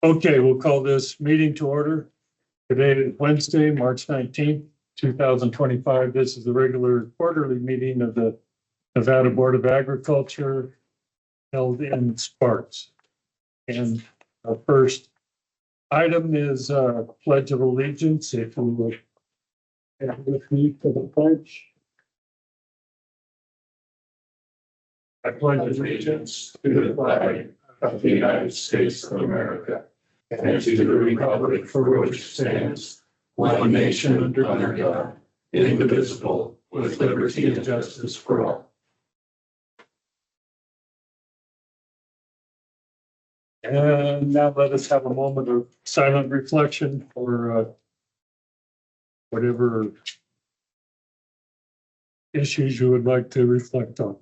Okay, we'll call this meeting to order. Today is Wednesday, March 19th, 2025. This is the regular quarterly meeting of the Nevada Board of Agriculture held in Sparks. And our first item is Pledge of Allegiance. If you would stand with me for the pledge. I pledge allegiance to the flag of the United States of America and to the republic for which it stands, one nation under God, indivisible, with liberty and justice for all. And now let us have a moment of silent reflection for whatever issues you would like to reflect on.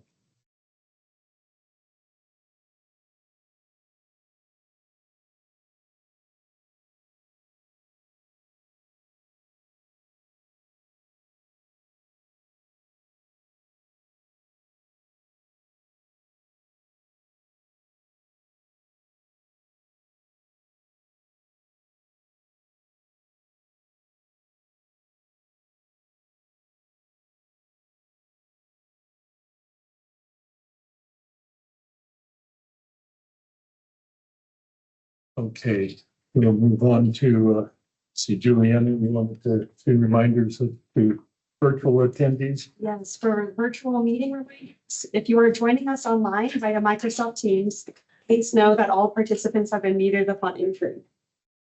Okay, we'll move on to see Juliana. We wanted to do reminders of the virtual attendees. Yes, for virtual meeting reminders, if you are joining us online via Microsoft Teams, please know that all participants have been muted upon entry.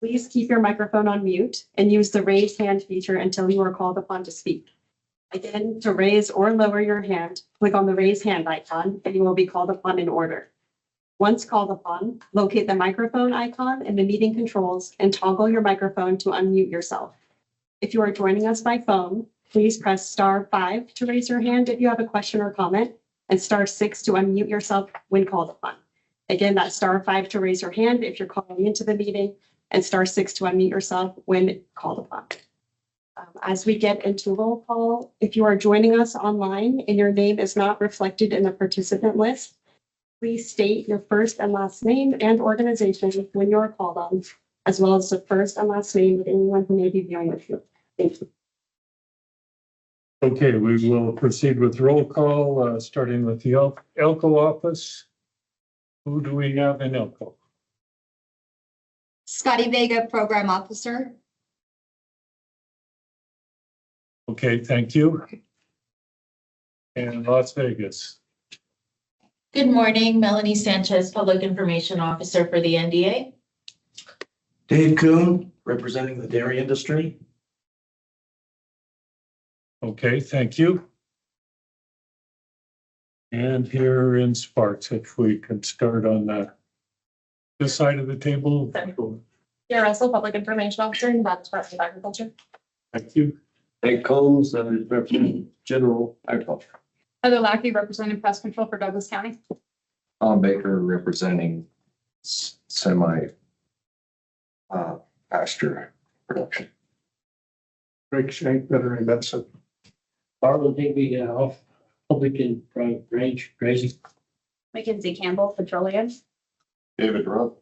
Please keep your microphone on mute and use the raise hand feature until you are called upon to speak. Again, to raise or lower your hand, click on the raise hand icon and you will be called upon in order. Once called upon, locate the microphone icon in the meeting controls and toggle your microphone to unmute yourself. If you are joining us by phone, please press *5 to raise your hand if you have a question or comment, and *6 to unmute yourself when called upon. Again, that's *5 to raise your hand if you're calling into the meeting, and *6 to unmute yourself when called upon. As we get into roll call, if you are joining us online and your name is not reflected in the participant list, please state your first and last name and organization when you're called on, as well as the first and last name of anyone who may be viewing with you. Thank you. Okay, we will proceed with roll call, starting with the Elko office. Who do we have in Elko? Scotty Vega, Program Officer. Okay, thank you. And Las Vegas. Good morning, Melanie Sanchez, Public Information Officer for the NDA. Dave Kuhn, representing the dairy industry. Okay, thank you. And here in Sparks, if we could start on this side of the table. Yeah, Russell, Public Information Officer in Nevada Department of Agriculture. Thank you. Hank Combs, representing General Agriculture. Heather Lackey, representing Pest Control for Douglas County. Tom Baker, representing semi pasture production. Greg Shank, veterinary medicine. Barlow Digby, public and private range grazing. Mackenzie Campbell, Petroleum. David Rupp,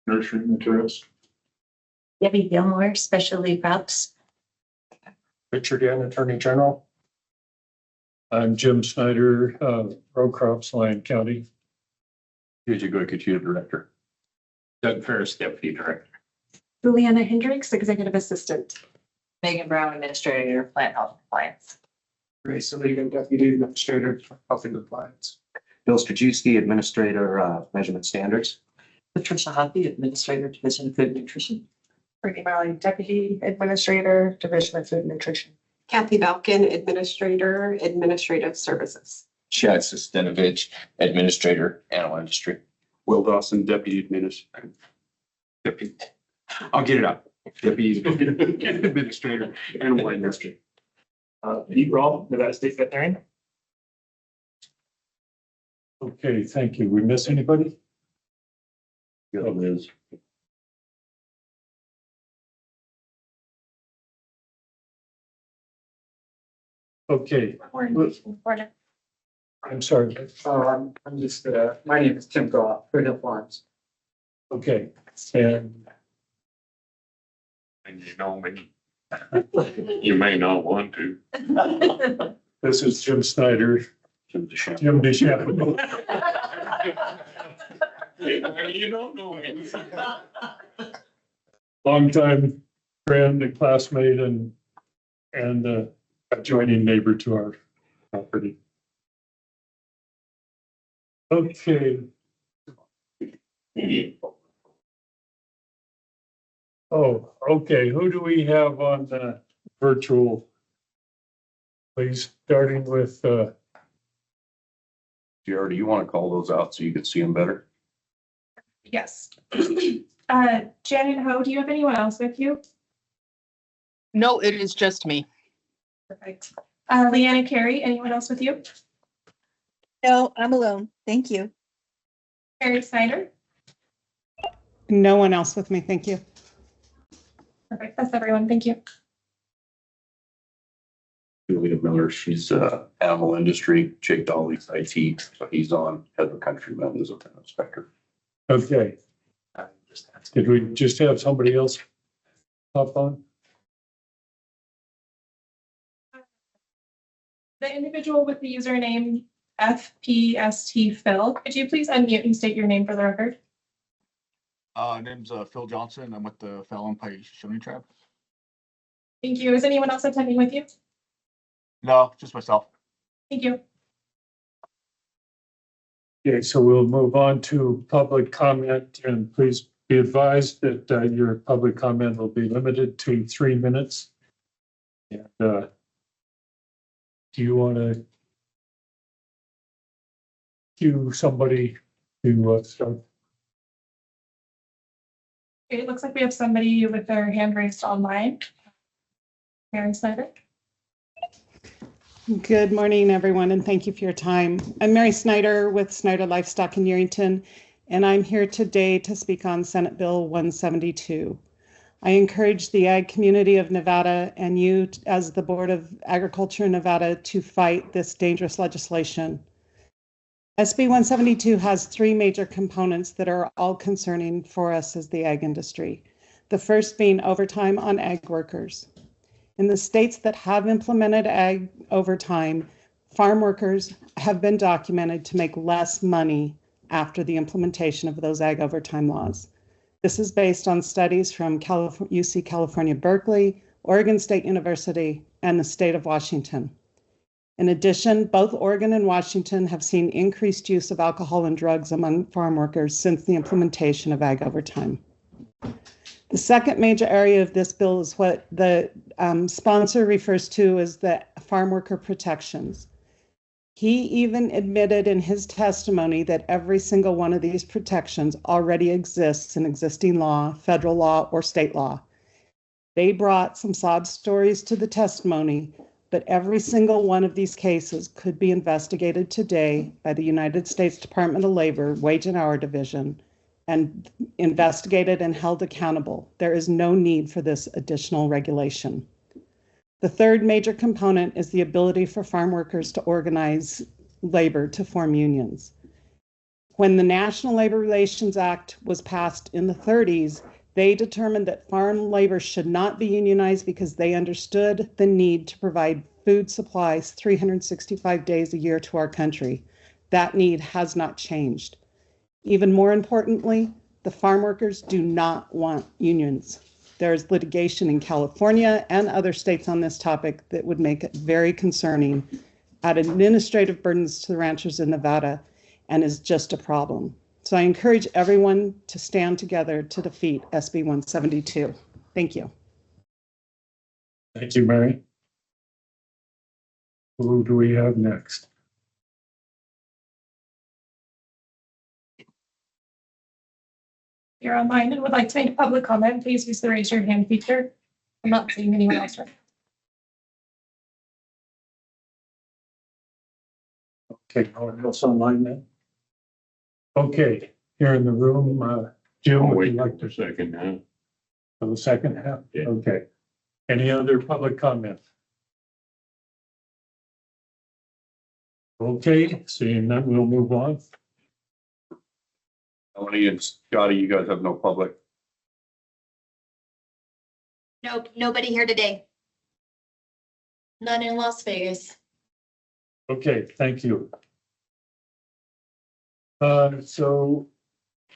nursery materials. Debbie Gilmore, Specialty Crops. Richard Young, Attorney General. I'm Jim Snyder, Row Crops, Lyon County. Gigi Goyke, Director. Doug Ferris, Deputy Director. Juliana Hendricks, Executive Assistant. Megan Brown, Administrator, Plant Health Compliance. Ray Saligan, Deputy Administrator, Health and Compliance. Bill Strajewski, Administrator, Measurement Standards. Patricia Hoppy, Administrator, Division of Food and Nutrition. Brittany Marley, Deputy Administrator, Division of Food and Nutrition. Kathy Balkin, Administrator, Administrative Services. Chad Sustanovich, Administrator, Animal Industry. Will Dawson, Deputy Administrator. Deputy. I'll get it out. Deputy Administrator, Animal Industry. Pete Rawl, Nevada State Veterinarian. Okay, thank you. We miss anybody? Yeah, Liz. Okay, Morning. I'm sorry. I'm just, my name is Tim Goff, Food Hill Farms. Okay, and And you know me. You may not want to. this is Jim Snyder, Jim DeChambeau. Jim DeChambeau. You don't know me. Longtime friend and classmate and adjoining neighbor to our property. Okay. Oh, okay, who do we have on the virtual? Please, starting with, Jared, do you want to call those out so you can see them better? Yes. Janet Ho, do you have anyone else with you? No, it is just me. Perfect. Leanna Carey, anyone else with you? No, I'm alone. Thank you. Mary Snyder? No one else with me, thank you. Perfect, that's everyone, thank you. Julia Miller, she's animal industry, Jake Dolly's IT, so he's on Heather Countryman as a town inspector. okay, did we just have somebody else hop on? The individual with the username FPST Phil, could you please unmute and state your name for the record? Name's Phil Johnson. I'm with the Fallon Pike Shooting Tribe. Thank you. Is anyone else attending with you? No, just myself. Thank you. Okay, so we'll move on to public comment, and please be advised that your public comment will be limited to 3 minutes. And do you want to cue somebody to start? Okay, it looks like we have somebody with their hand raised online. Mary Snyder. Good morning, everyone, and thank you for your time. I'm Mary Snyder with Snyder Livestock in Yerington, and I'm here today to speak on Senate Bill 172. I encourage the ag community of Nevada and you as the Board of Agriculture in Nevada to fight this dangerous legislation. SB 172 has 3 major components that are all concerning for us as the ag industry. The first being overtime on ag workers. In the states that have implemented ag overtime, farm workers have been documented to make less money after the implementation of those ag overtime laws. This is based on studies from UC California, Berkeley, Oregon State University, and the state of Washington. In addition, both Oregon and Washington have seen increased use of alcohol and drugs among farm workers since the implementation of ag overtime. The second major area of this bill is what the sponsor refers to as the farm worker protections. He even admitted in his testimony that every single one of these protections already exists in existing law, federal law, or state law. They brought some sob stories to the testimony, but every single one of these cases could be investigated today by the United States Department of Labor Wage and Hour Division and investigated and held accountable. There is no need for this additional regulation. The third major component is the ability for farm workers to organize labor to form unions. When the National Labor Relations Act was passed in the 30s, they determined that farm labor should not be unionized because they understood the need to provide food supplies 365 days a year to our country. That need has not changed. Even more importantly, the farm workers do not want unions. There's litigation in California and other states on this topic that would make it very concerning, add administrative burdens to the ranchers in Nevada, and is just a problem. So I encourage everyone to stand together to defeat SB 172. Thank you. Thank you, Mary. Who do we have next? If you're online and would like to make a public comment, please use the raise your hand feature. I'm not seeing anyone else. Okay, no one else online then? Okay, here in the room, Jim, would you like to a second now. for the second half? Yeah. Okay. Any other public comments? Okay, seeing that, we'll move on. Melanie and Scotty, you guys have no public. Nope, nobody here today. None in Las Vegas. Okay, thank you. So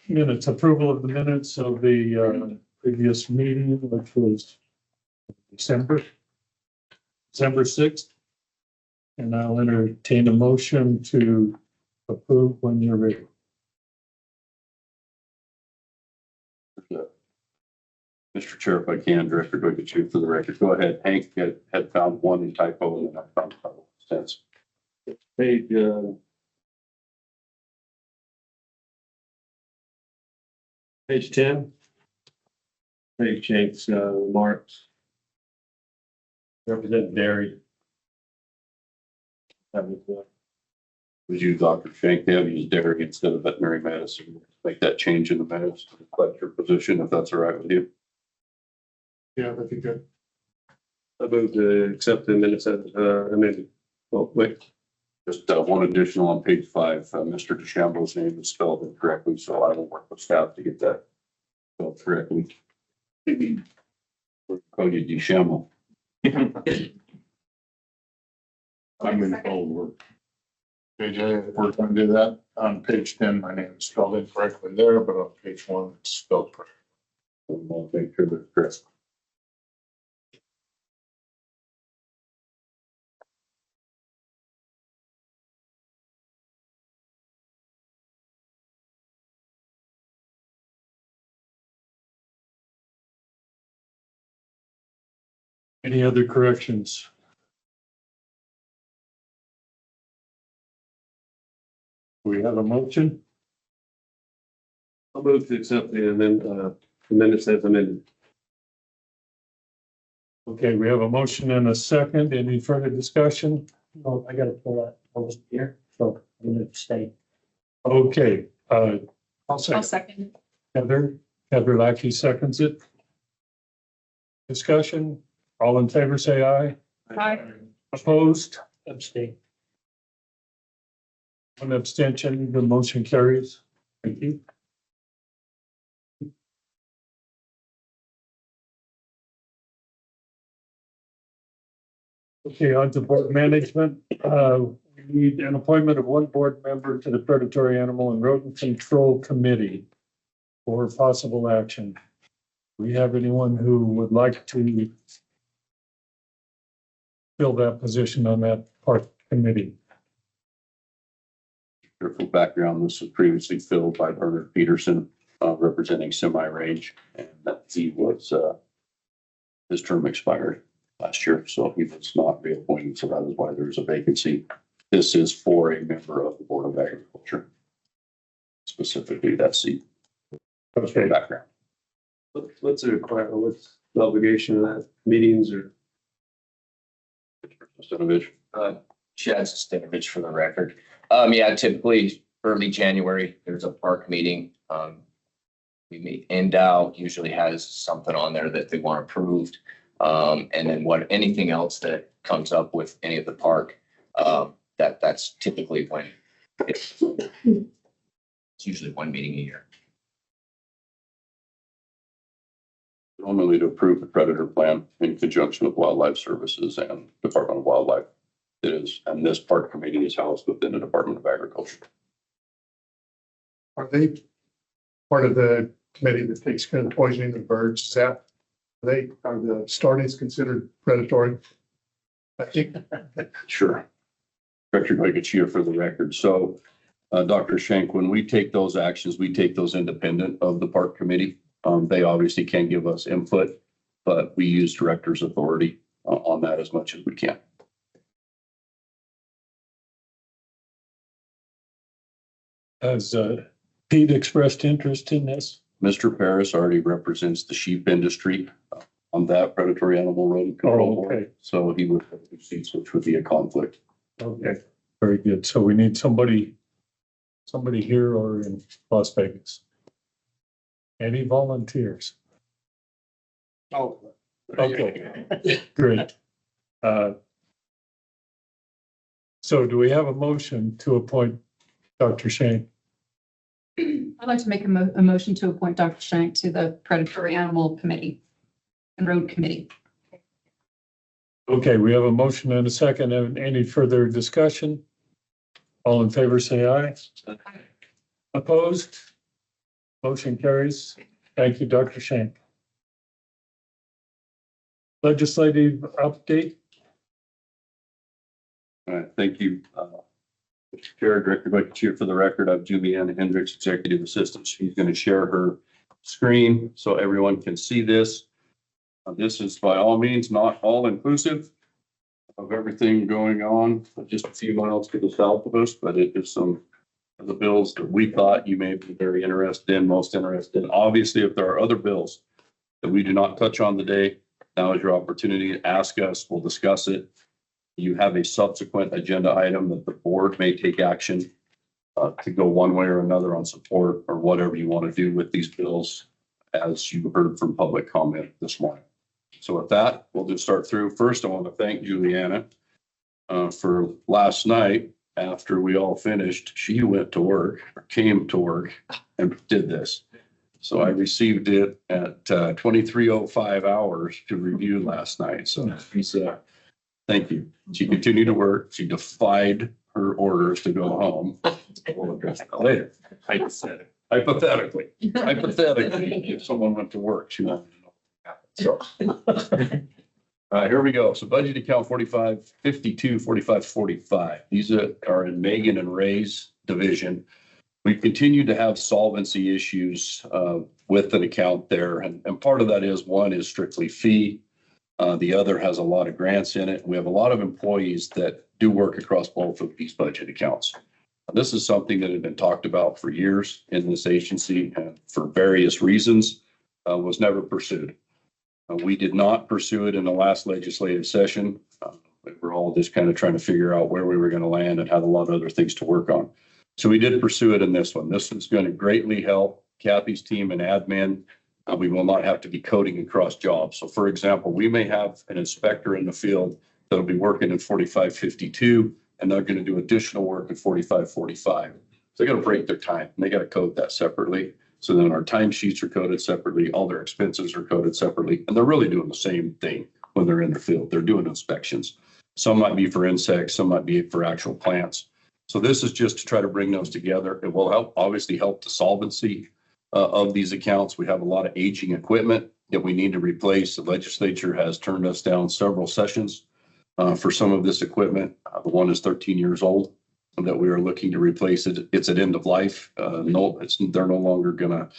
minutes, approval of the minutes of the previous meeting, which was December 6th. And I'll entertain a motion to approve when you're ready. Mr. Chair, if I can, Director Goyette, for the record, go ahead. Hank had found one typo and then I found a couple since. Page 10. Page Shanks, Marks. Represent dairy. That was, Was you Dr. Shank, they have used dairy instead of veterinary medicine. Make that change in the minutes to reflect your position, if that's all right with you. Yeah, that'd be good. I move to accept the minutes as amended. Oh, wait. Just one additional on page 5, Mr. DeChambeau's name is spelled incorrectly, so I will work with staff to get that spelled correctly. We'll call you DeChambeau. I'm in old work. JJ, if we're gonna do that, on page 10, my name is spelled incorrectly there, but on page 1, it's spelled correct. We'll make sure that's correct. Any other corrections? We have a motion. I'll move to accept the minutes as amended. Okay, we have a motion and a second. Any further discussion? Oh, I gotta pull that. I wasn't here, so I'm gonna stay. Okay, I'll I'll second. second. Heather Lackey seconds it. Discussion, all in favor, say aye. Aye. Opposed? Abstain. One abstention, the motion carries. Thank you. Okay, on to board management. We need an appointment of one board member to the Predatory Animal and Rodent Control Committee for possible action. Do we have anyone who would like to fill that position on that part committee? For background, this was previously filled by Bernard Peterson, representing Semi-Range, and that he was, his term expired last year, so he was not reappointed, so that is why there's a vacancy. This is for a member of the Board of Agriculture. Specifically, that seat. Okay. Background. What's the requirement, what's the obligation of that, meetings or? Stanovich. Chad Stanovich for the record. Yeah, typically early January, there's a park meeting. We meet, NDOW usually has something on there that they want approved. And then anything else that comes up with any of the park, that's typically when it's usually one meeting a year. Normally to approve the predator plan in conjunction with Wildlife Services and Department of Wildlife. It is, and this park committee is housed within the Department of Agriculture. Are they part of the committee that takes care of the poisoning of birds? Is that, are the starlings considered predatory? I think. Sure. Director Goyette for the record. So, Dr. Schenk, when we take those actions, we take those independent of the park committee. They obviously can give us input, but we use director's authority on that as much as we can. Has Pete expressed interest in this? Mr. Paris already represents the sheep industry on that predatory animal rodent control board. Okay. So he would have two seats, which would be a conflict. Okay, very good. So we need somebody here or in Las Vegas. Any volunteers? Oh. Okay, great. So do we have a motion to appoint Dr. Shane? I'd like to make a motion to appoint Dr. Shank to the Predatory Animal Committee and Road Committee. Okay, we have a motion and a second. Any further discussion? All in favor, say aye. Opposed? Motion carries. Thank you, Dr. Shank. Legislative update. All right, thank you. Mr. Chair, Director Budget Chair, for the record, I'm Juliana Hendricks, Executive Assistant. She's going to share her screen so everyone can see this. This is by all means not all inclusive of everything going on, just a few miles to the south of us, but it is some of the bills that we thought you may be very interested in, most interested in. Obviously, if there are other bills that we do not touch on today, now is your opportunity to ask us. We'll discuss it. You have a subsequent agenda item that the board may take action to go one way or another on support or whatever you want to do with these bills, as you heard from public comment this morning. So with that, we'll just start through. First, I want to thank Juliana for last night. After we all finished, she went to work or came to work and did this. So I received it at 23:05 hours to review last night. So thank you. She continued to work. She defied her orders to go home. We'll address that later. Hypothetically, if someone went to work, she wanted to know what happened. So here we go. So budget account 4552, 4545. These are in Megan and Ray's division. We continue to have solvency issues with an account there. And part of that is, one is strictly fee. The other has a lot of grants in it. We have a lot of employees that do work across both of these budget accounts. This is something that had been talked about for years in this agency and for various reasons was never pursued. We did not pursue it in the last legislative session. We were all just kind of trying to figure out where we were going to land and had a lot of other things to work on. So we did pursue it in this one. This is going to greatly help Kathy's team and admin. We will not have to be coding across jobs. So for example, we may have an inspector in the field that'll be working in 4552, and they're going to do additional work in 4545. So they got to break their time and they got to code that separately. So then our timesheets are coded separately, all their expenses are coded separately, and they're really doing the same thing when they're in the field. They're doing inspections. Some might be for insects, some might be for actual plants. So this is just to try to bring those together. It will obviously help the solvency of these accounts. We have a lot of aging equipment that we need to replace. The legislature has turned us down several sessions for some of this equipment. The one is 13 years old that we are looking to replace it. It's at end of life. They're no longer going to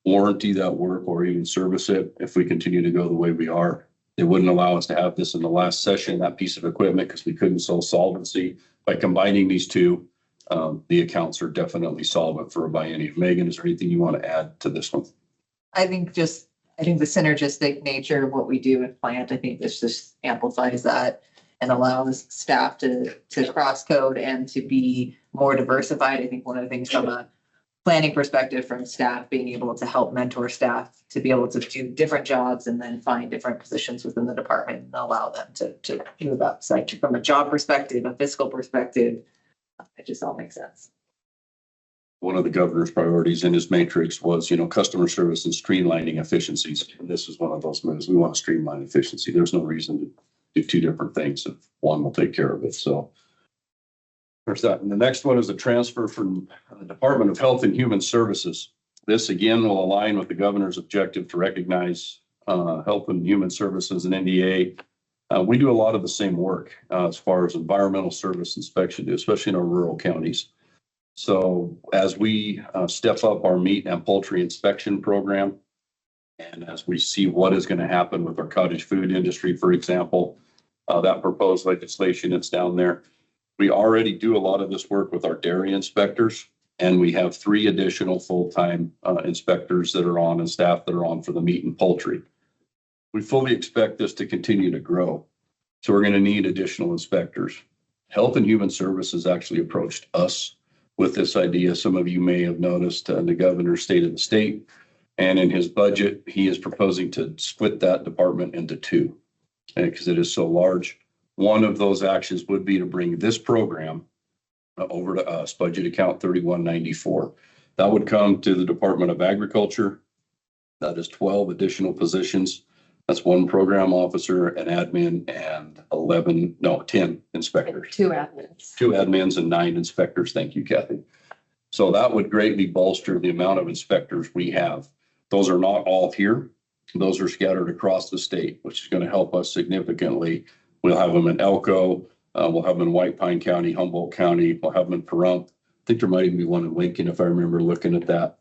warranty that work or even service it if we continue to go the way we are. They wouldn't allow us to have this in the last session, that piece of equipment, because we couldn't solve solvency. By combining these two, the accounts are definitely solvent for a biennium. Megan, is there anything you want to add to this one? I think the synergistic nature of what we do in plant, I think this just amplifies that and allows staff to cross code and to be more diversified. I think one of the things from a planning perspective from staff, being able to help mentor staff to be able to do different jobs and then find different positions within the department and allow them to move up. So from a job perspective, a fiscal perspective, it just all makes sense. One of the governor's priorities in his matrix was, customer service and streamlining efficiencies. And this is one of those moves. We want to streamline efficiency. There's no reason to do two different things if one will take care of it. So there's that. And the next one is a transfer from the Department of Health and Human Services. This again will align with the governor's objective to recognize Health and Human Services and NDA. We do a lot of the same work as far as environmental service inspection, especially in our rural counties. So as we step up our meat and poultry inspection program, and as we see what is going to happen with our cottage food industry, for example, that proposed legislation that's down there, we already do a lot of this work with our dairy inspectors, and we have 3 additional full-time inspectors that are on and staff that are on for the meat and poultry. We fully expect this to continue to grow. So we're going to need additional inspectors. Health and Human Services actually approached us with this idea. Some of you may have noticed the governor's state of the state. And in his budget, he is proposing to split that department into 2 because it is so large. One of those actions would be to bring this program over to us, budget account 3194. That would come to the Department of Agriculture. That is 12 additional positions. That's one program officer, an admin, and 10 inspectors. 2 admins. 2 admins and 9 inspectors. Thank you, Kathy. So that would greatly bolster the amount of inspectors we have. Those are not all here. Those are scattered across the state, which is going to help us significantly. We'll have them in Elko. We'll have them in White Pine County, Humboldt County. We'll have them in Pahrump. I think there might even be one in Lincoln, if I remember looking at that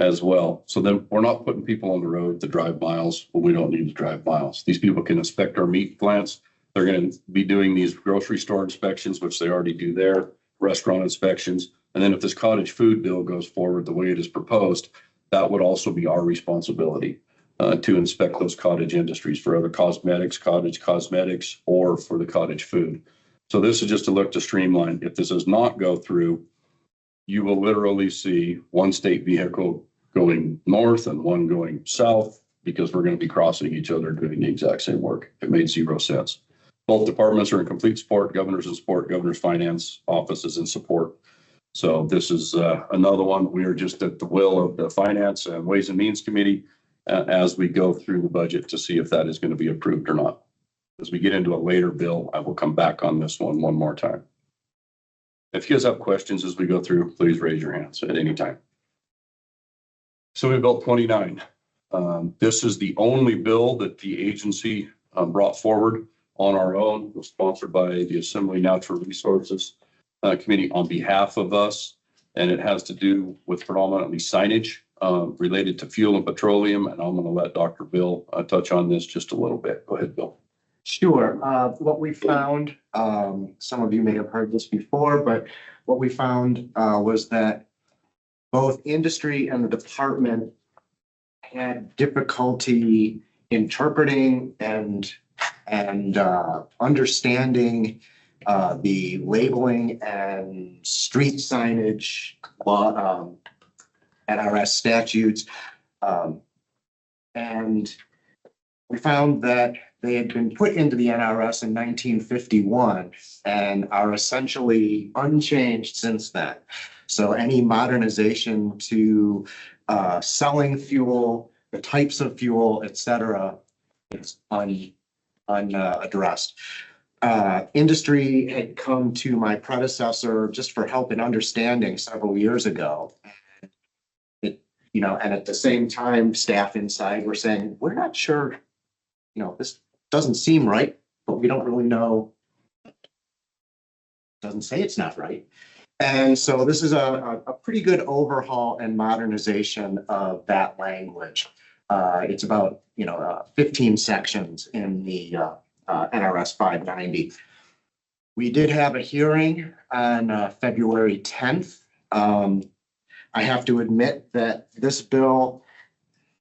as well. So then we're not putting people on the road to drive miles when we don't need to drive miles. These people can inspect our meat plants. They're going to be doing these grocery store inspections, which they already do there, restaurant inspections. And then if this cottage food bill goes forward the way it is proposed, that would also be our responsibility to inspect those cottage industries for other cosmetics, cottage cosmetics, or for the cottage food. So this is just to look to streamline. If this does not go through, you will literally see one state vehicle going north and one going south because we're going to be crossing each other doing the exact same work. It made 0 sense. Both departments are in complete support. Governor's in support. Governor's finance office is in support. So this is another one. We are just at the will of the Finance and Ways and Means Committee as we go through the budget to see if that is going to be approved or not. As we get into a later bill, I will come back on this one more time. If you guys have questions as we go through, please raise your hands at any time. So we built 29. This is the only bill that the agency brought forward on our own. It was sponsored by the Assembly Natural Resources Committee on behalf of us. And it has to do with predominantly signage related to fuel and petroleum. And I'm going to let Dr. Bill touch on this just a little bit. Go ahead, Bill. Sure. What we found, some of you may have heard this before, but what we found was that both industry and the department had difficulty interpreting and understanding the labeling and street signage law, NRS statutes. And we found that they had been put into the NRS in 1951 and are essentially unchanged since then. So any modernization to selling fuel, the types of fuel, et cetera, is unaddressed. Industry had come to my predecessor just for help in understanding several years ago. And at the same time, staff inside were saying, we're not sure, this doesn't seem right, but we don't really know. Doesn't say it's not right. And so this is a pretty good overhaul and modernization of that language. It's about, 15 sections in the NRS 590. We did have a hearing on February 10th. I have to admit that this bill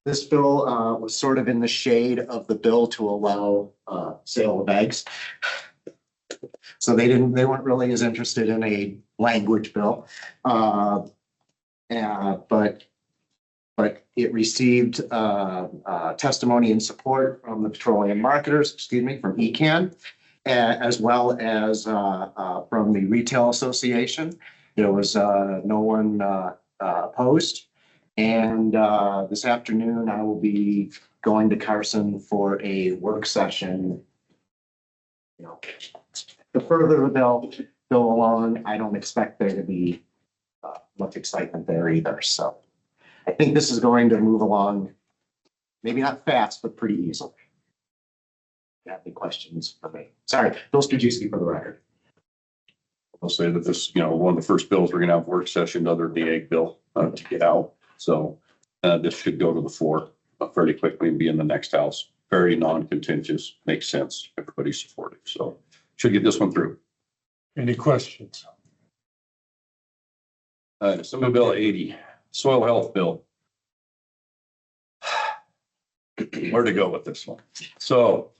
was sort of in the shade of the bill to allow sale of eggs. So they weren't really as interested in a language bill. But it received testimony and support from the petroleum marketers, from ECAN, as well as from the Retail Association. There was no one opposed. And this afternoon, I will be going to Carson for a work session. The further the bill go along, I don't expect there to be much excitement there either. So I think this is going to move along, maybe not fast, but pretty easily. Do you have any questions for me? Sorry, Bill Strajewski for the record. I'll say that this, one of the first bills we're going to have work session other than the egg bill to get out. So this should go to the floor fairly quickly and be in the next house. Very non-contentious, makes sense. Everybody's supportive. So should get this one through. Any questions? Assembly Bill 80, Soil Health Bill. Where to go with this one? So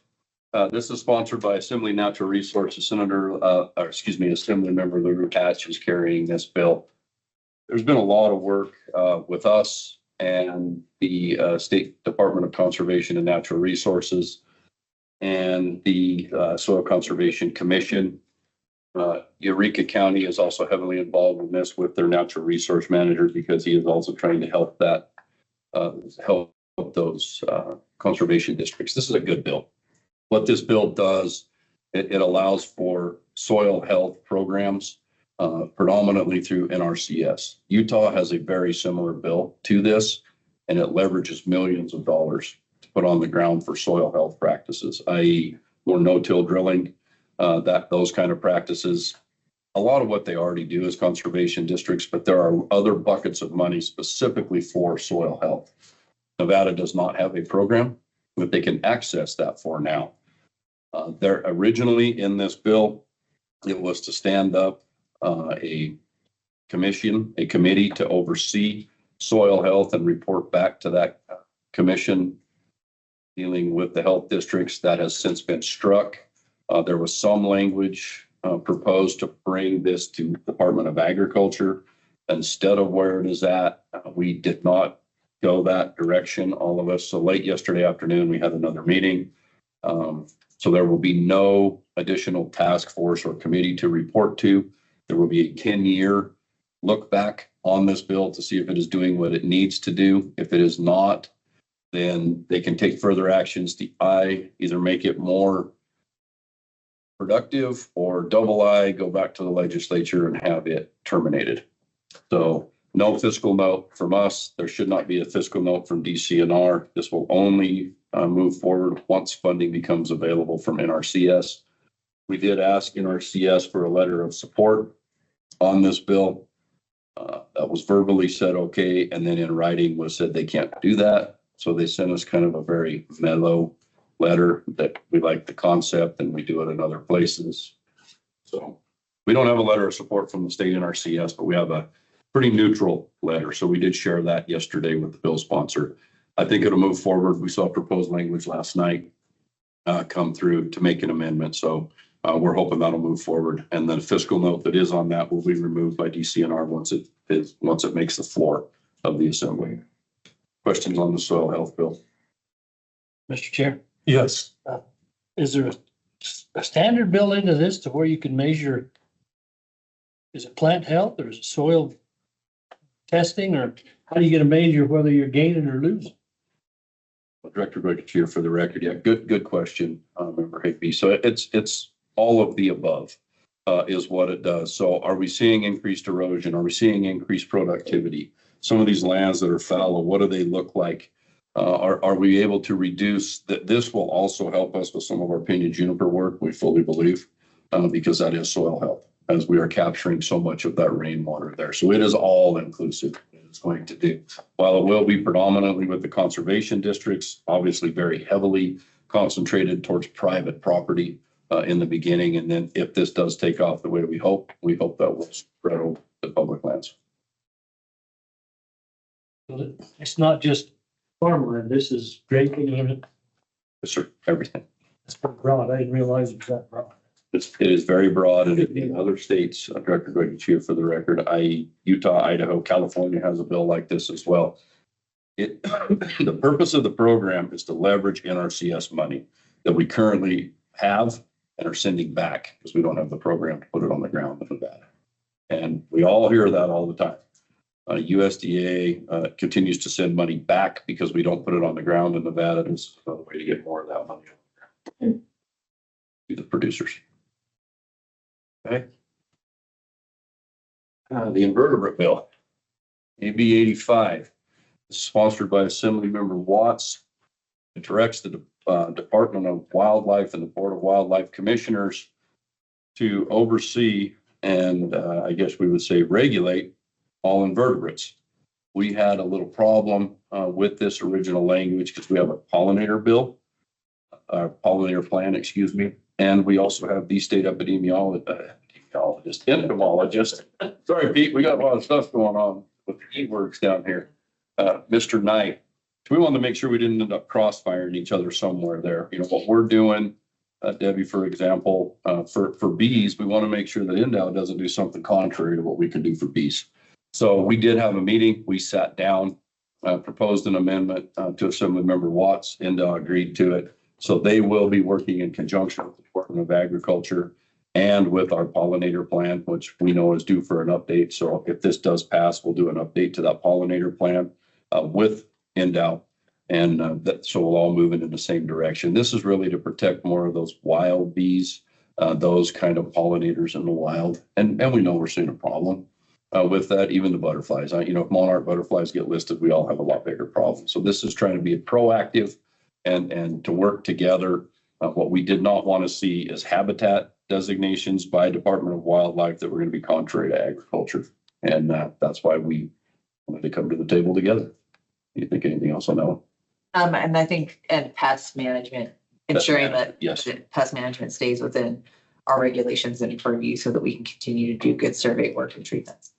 this is sponsored by Assembly Natural Resources. Assembly Member Lou Hatch is carrying this bill. There's been a lot of work with us and the State Department of Conservation and Natural Resources and the Soil Conservation Commission Eureka County is also heavily involved in this with their natural resource manager because he is also trying to help that, help those conservation districts. This is a good bill. What this bill does, it allows for soil health programs predominantly through NRCS. Utah has a very similar bill to this, and it leverages millions of dollars to put on the ground for soil health practices, i.e. more no-till drilling, those kind of practices. A lot of what they already do is conservation districts, but there are other buckets of money specifically for soil health. Nevada does not have a program, but they can access that for now. There originally in this bill, it was to stand up a committee to oversee soil health and report back to that commission dealing with the health districts. That has since been struck. There was some language proposed to bring this to Department of Agriculture instead of where it is at. We did not go that direction, all of us. So late yesterday afternoon, we had another meeting. So there will be no additional task force or committee to report to. There will be a 10-year look back on this bill to see if it is doing what it needs to do. If it is not, then they can take further actions to either make it more productive or go back to the legislature and have it terminated. So no fiscal note from us. There should not be a fiscal note from DCNR. This will only move forward once funding becomes available from NRCS. We did ask NRCS for a letter of support on this bill. That was verbally said okay, and then in writing was said they can't do that. So they sent us kind of a very mellow letter that we like the concept and we do it in other places. So we don't have a letter of support from the state NRCS, but we have a pretty neutral letter. So we did share that yesterday with the bill sponsor. I think it'll move forward. We saw proposed language last night come through to make an amendment. So we're hoping that'll move forward. And the fiscal note that is on that will be removed by DCNR once it makes the floor of the assembly. Questions on the soil health bill? Mr. Chair, Yes. is there a standard built into this to where you can measure? Is it plant health or is it soil testing, or how do you get a measure whether you're gaining or losing? Director Goychier for the record. Yeah, good question, Member Higby. So it's all of the above is what it does. So are we seeing increased erosion? Are we seeing increased productivity? Some of these lands that are fallow, what do they look like? Are we able to reduce that? This will also help us with some of our pinyon juniper work, we fully believe, because that is soil health, as we are capturing so much of that rainwater there. So it is all inclusive. It's going to do. While it will be predominantly with the conservation districts, obviously very heavily concentrated towards private property in the beginning. And then if this does take off the way we hope that will spread over the public lands. It's not just farmland. This is grazing. Yes, sir. Everything. That's pretty broad. I didn't realize it was that broad. It is very broad, and in other states, Director Goychier for the record, Utah, Idaho, California has a bill like this as well. The purpose of the program is to leverage NRCS money that we currently have and are sending back because we don't have the program to put it on the ground in Nevada. And we all hear that all the time. USDA continues to send money back because we don't put it on the ground in Nevada. There's another way to get more of that money to the producers. Okay. The invertebrate bill, AB 85, sponsored by Assembly Member Watts. It directs the Department of Wildlife and the Board of Wildlife Commissioners to oversee and I guess we would say regulate all invertebrates. We had a little problem with this original language because we have a pollinator bill, pollinator plan, excuse me. And we also have the state entomologist. Sorry, Pete, we got a lot of stuff going on with the E-works down here. Mr. Knight. So we wanted to make sure we didn't end up crossfiring each other somewhere there. You know, what we're doing, Debbie, for example, for bees, we want to make sure that NDOW doesn't do something contrary to what we can do for bees. So we did have a meeting. We sat down, proposed an amendment to Assemblymember Watts. NDOW agreed to it. So they will be working in conjunction with the Department of Agriculture and with our pollinator plan, which we know is due for an update. So if this does pass, we'll do an update to that pollinator plan with NDOW. And that, so we'll all move in the same direction. This is really to protect more of those wild bees, those kind of pollinators in the wild. And we know we're seeing a problem with that, even the butterflies. If monarch butterflies get listed, we all have a lot bigger problems. So this is trying to be proactive and to work together. What we did not want to see is habitat designations by Department of Wildlife that were going to be contrary to agriculture. And that's why we wanted to come to the table together. Do you think anything else on that one? And I think, and pest management, ensuring that Yes. that pest management stays within our regulations and purview so that we can continue to do good survey work and treatments.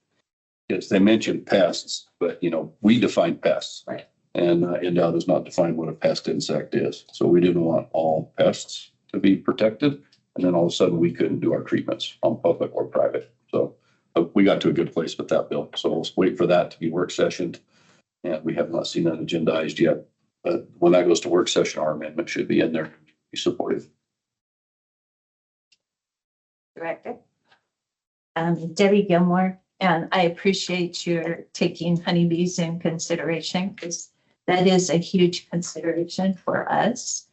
Yes, they mentioned pests, but we define pests. Right. And NDOW does not define what a pest insect is. So we didn't want all pests to be protected. And then all of a sudden we couldn't do our treatments on public or private. So we got to a good place with that bill. So let's wait for that to be work sessioned. And we have not seen that agendized yet. But when that goes to work session, our amendment should be in there, be supportive. Director. Debbie Gilmore, and I appreciate your taking honeybees in consideration because that is a huge consideration for us.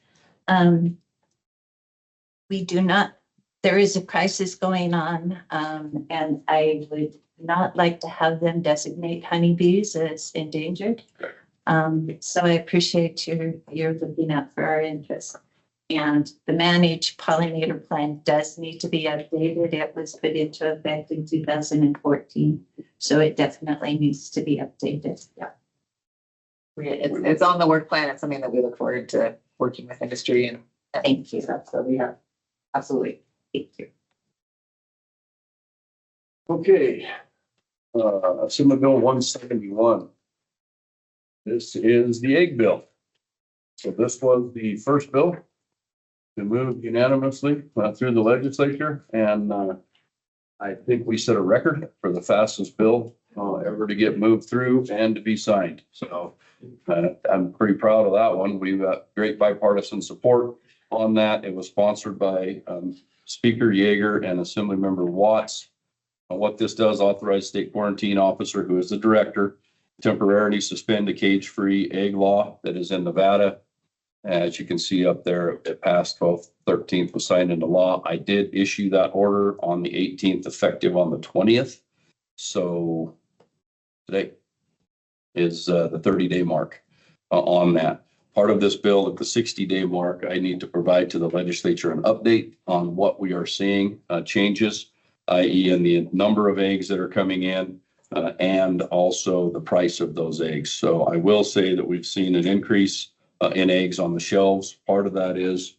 We do not, there is a crisis going on, and I would not like to have them designate honeybees as endangered. So I appreciate you're looking out for our interests. And the managed pollinator plan does need to be updated. It was put into effect in 2014, so it definitely needs to be updated. Yeah. It's on the work plan. It's something that we look forward to working with industry and. Thank you. So we have, absolutely. Thank you. Okay. Assembly Bill 171. This is the egg bill. So this was the first bill to move unanimously through the legislature. And I think we set a record for the fastest bill ever to get moved through and to be signed. So I'm pretty proud of that one. We've got great bipartisan support on that. It was sponsored by Speaker Yeager and Assembly Member Watts. What this does, authorize state quarantine officer, who is the director, temporarily suspend the cage-free egg law that is in Nevada. As you can see up there, it passed 12/13, was signed into law. I did issue that order on the 18th, effective on the 20th. So today is the 30-day mark on that. Part of this bill at the 60-day mark, I need to provide to the legislature an update on what we are seeing changes, i.e. in the number of eggs that are coming in and also the price of those eggs. So I will say that we've seen an increase in eggs on the shelves. Part of that is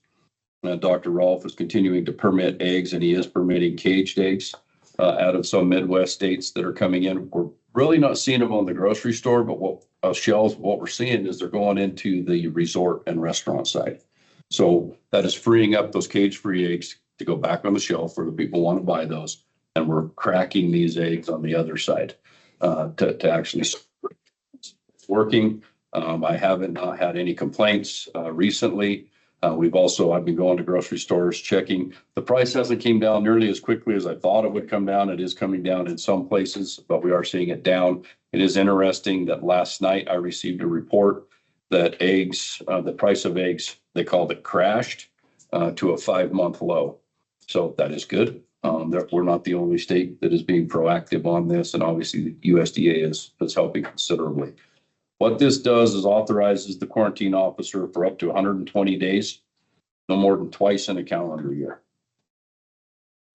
Dr. Rolfe is continuing to permit eggs, and he is permitting caged eggs out of some Midwest states that are coming in. We're really not seeing them on the grocery store, but what shelves, what we're seeing is they're going into the resort and restaurant side. So that is freeing up those cage-free eggs to go back on the shelf where the people want to buy those. And we're cracking these eggs on the other side to actually, it's working. I haven't not had any complaints recently. I've been going to grocery stores, checking. The price hasn't came down nearly as quickly as I thought it would come down. It is coming down in some places, but we are seeing it down. It is interesting that last night I received a report that eggs, the price of eggs, they called it crashed to a 5-month low. So that is good. We're not the only state that is being proactive on this, and obviously the USDA is helping considerably. What this does is authorizes the quarantine officer for up to 120 days, no more than twice in a calendar year.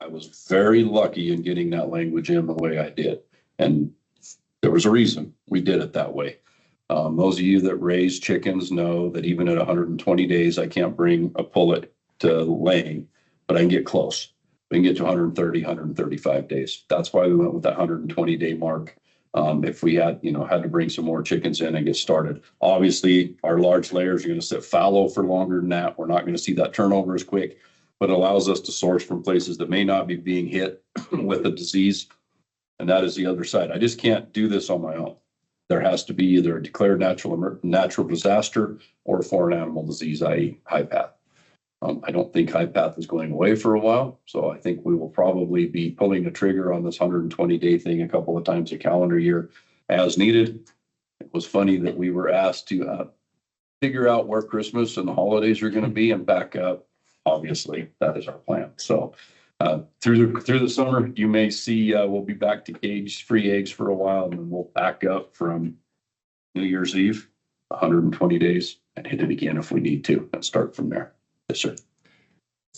I was very lucky in getting that language in the way I did, and there was a reason we did it that way. Those of you that raise chickens know that even at 120 days, I can't bring a pullet to laying, but I can get close. We can get to 130, 135 days. That's why we went with that 120-day mark. If we had to bring some more chickens in and get started. Obviously, our large layers are going to sit fallow for longer than that. We're not going to see that turnover as quick, but it allows us to source from places that may not be being hit with the disease. And that is the other side. I just can't do this on my own. There has to be either a declared natural disaster or foreign animal disease, i.e. high path. I don't think High Path is going away for a while, so I think we will probably be pulling the trigger on this 120-day thing a couple of times a calendar year as needed. It was funny that we were asked to figure out where Christmas and the holidays are going to be and back up. Obviously, that is our plan. So through the summer, you may see we'll be back to cage-free eggs for a while, and then we'll back up from New Year's Eve, 120 days, and hit it again if we need to, and start from there. Yes, sir.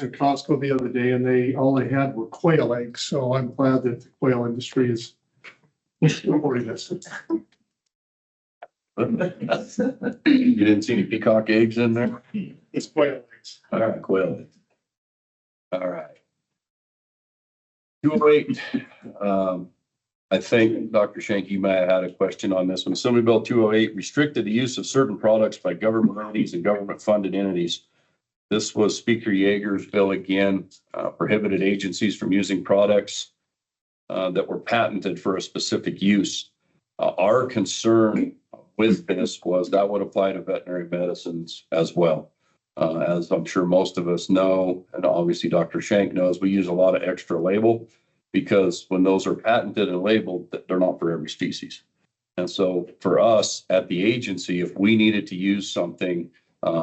At Costco the other day, and all they had were quail eggs, so I'm glad that the quail industry is supporting this. You didn't see any peacock eggs in there? It's quail eggs. All right, quail eggs. All right. 208, I think Dr. Shank, you may have had a question on this one. Assembly Bill 208 restricted the use of certain products by government entities and government funded entities. This was Speaker Yeager's bill again, prohibited agencies from using products that were patented for a specific use. Our concern with this was that would apply to veterinary medicines as well. As I'm sure most of us know, and obviously Dr. Shank knows, we use a lot of extra label because when those are patented and labeled, they're not for every species. And so for us at the agency, if we needed to use something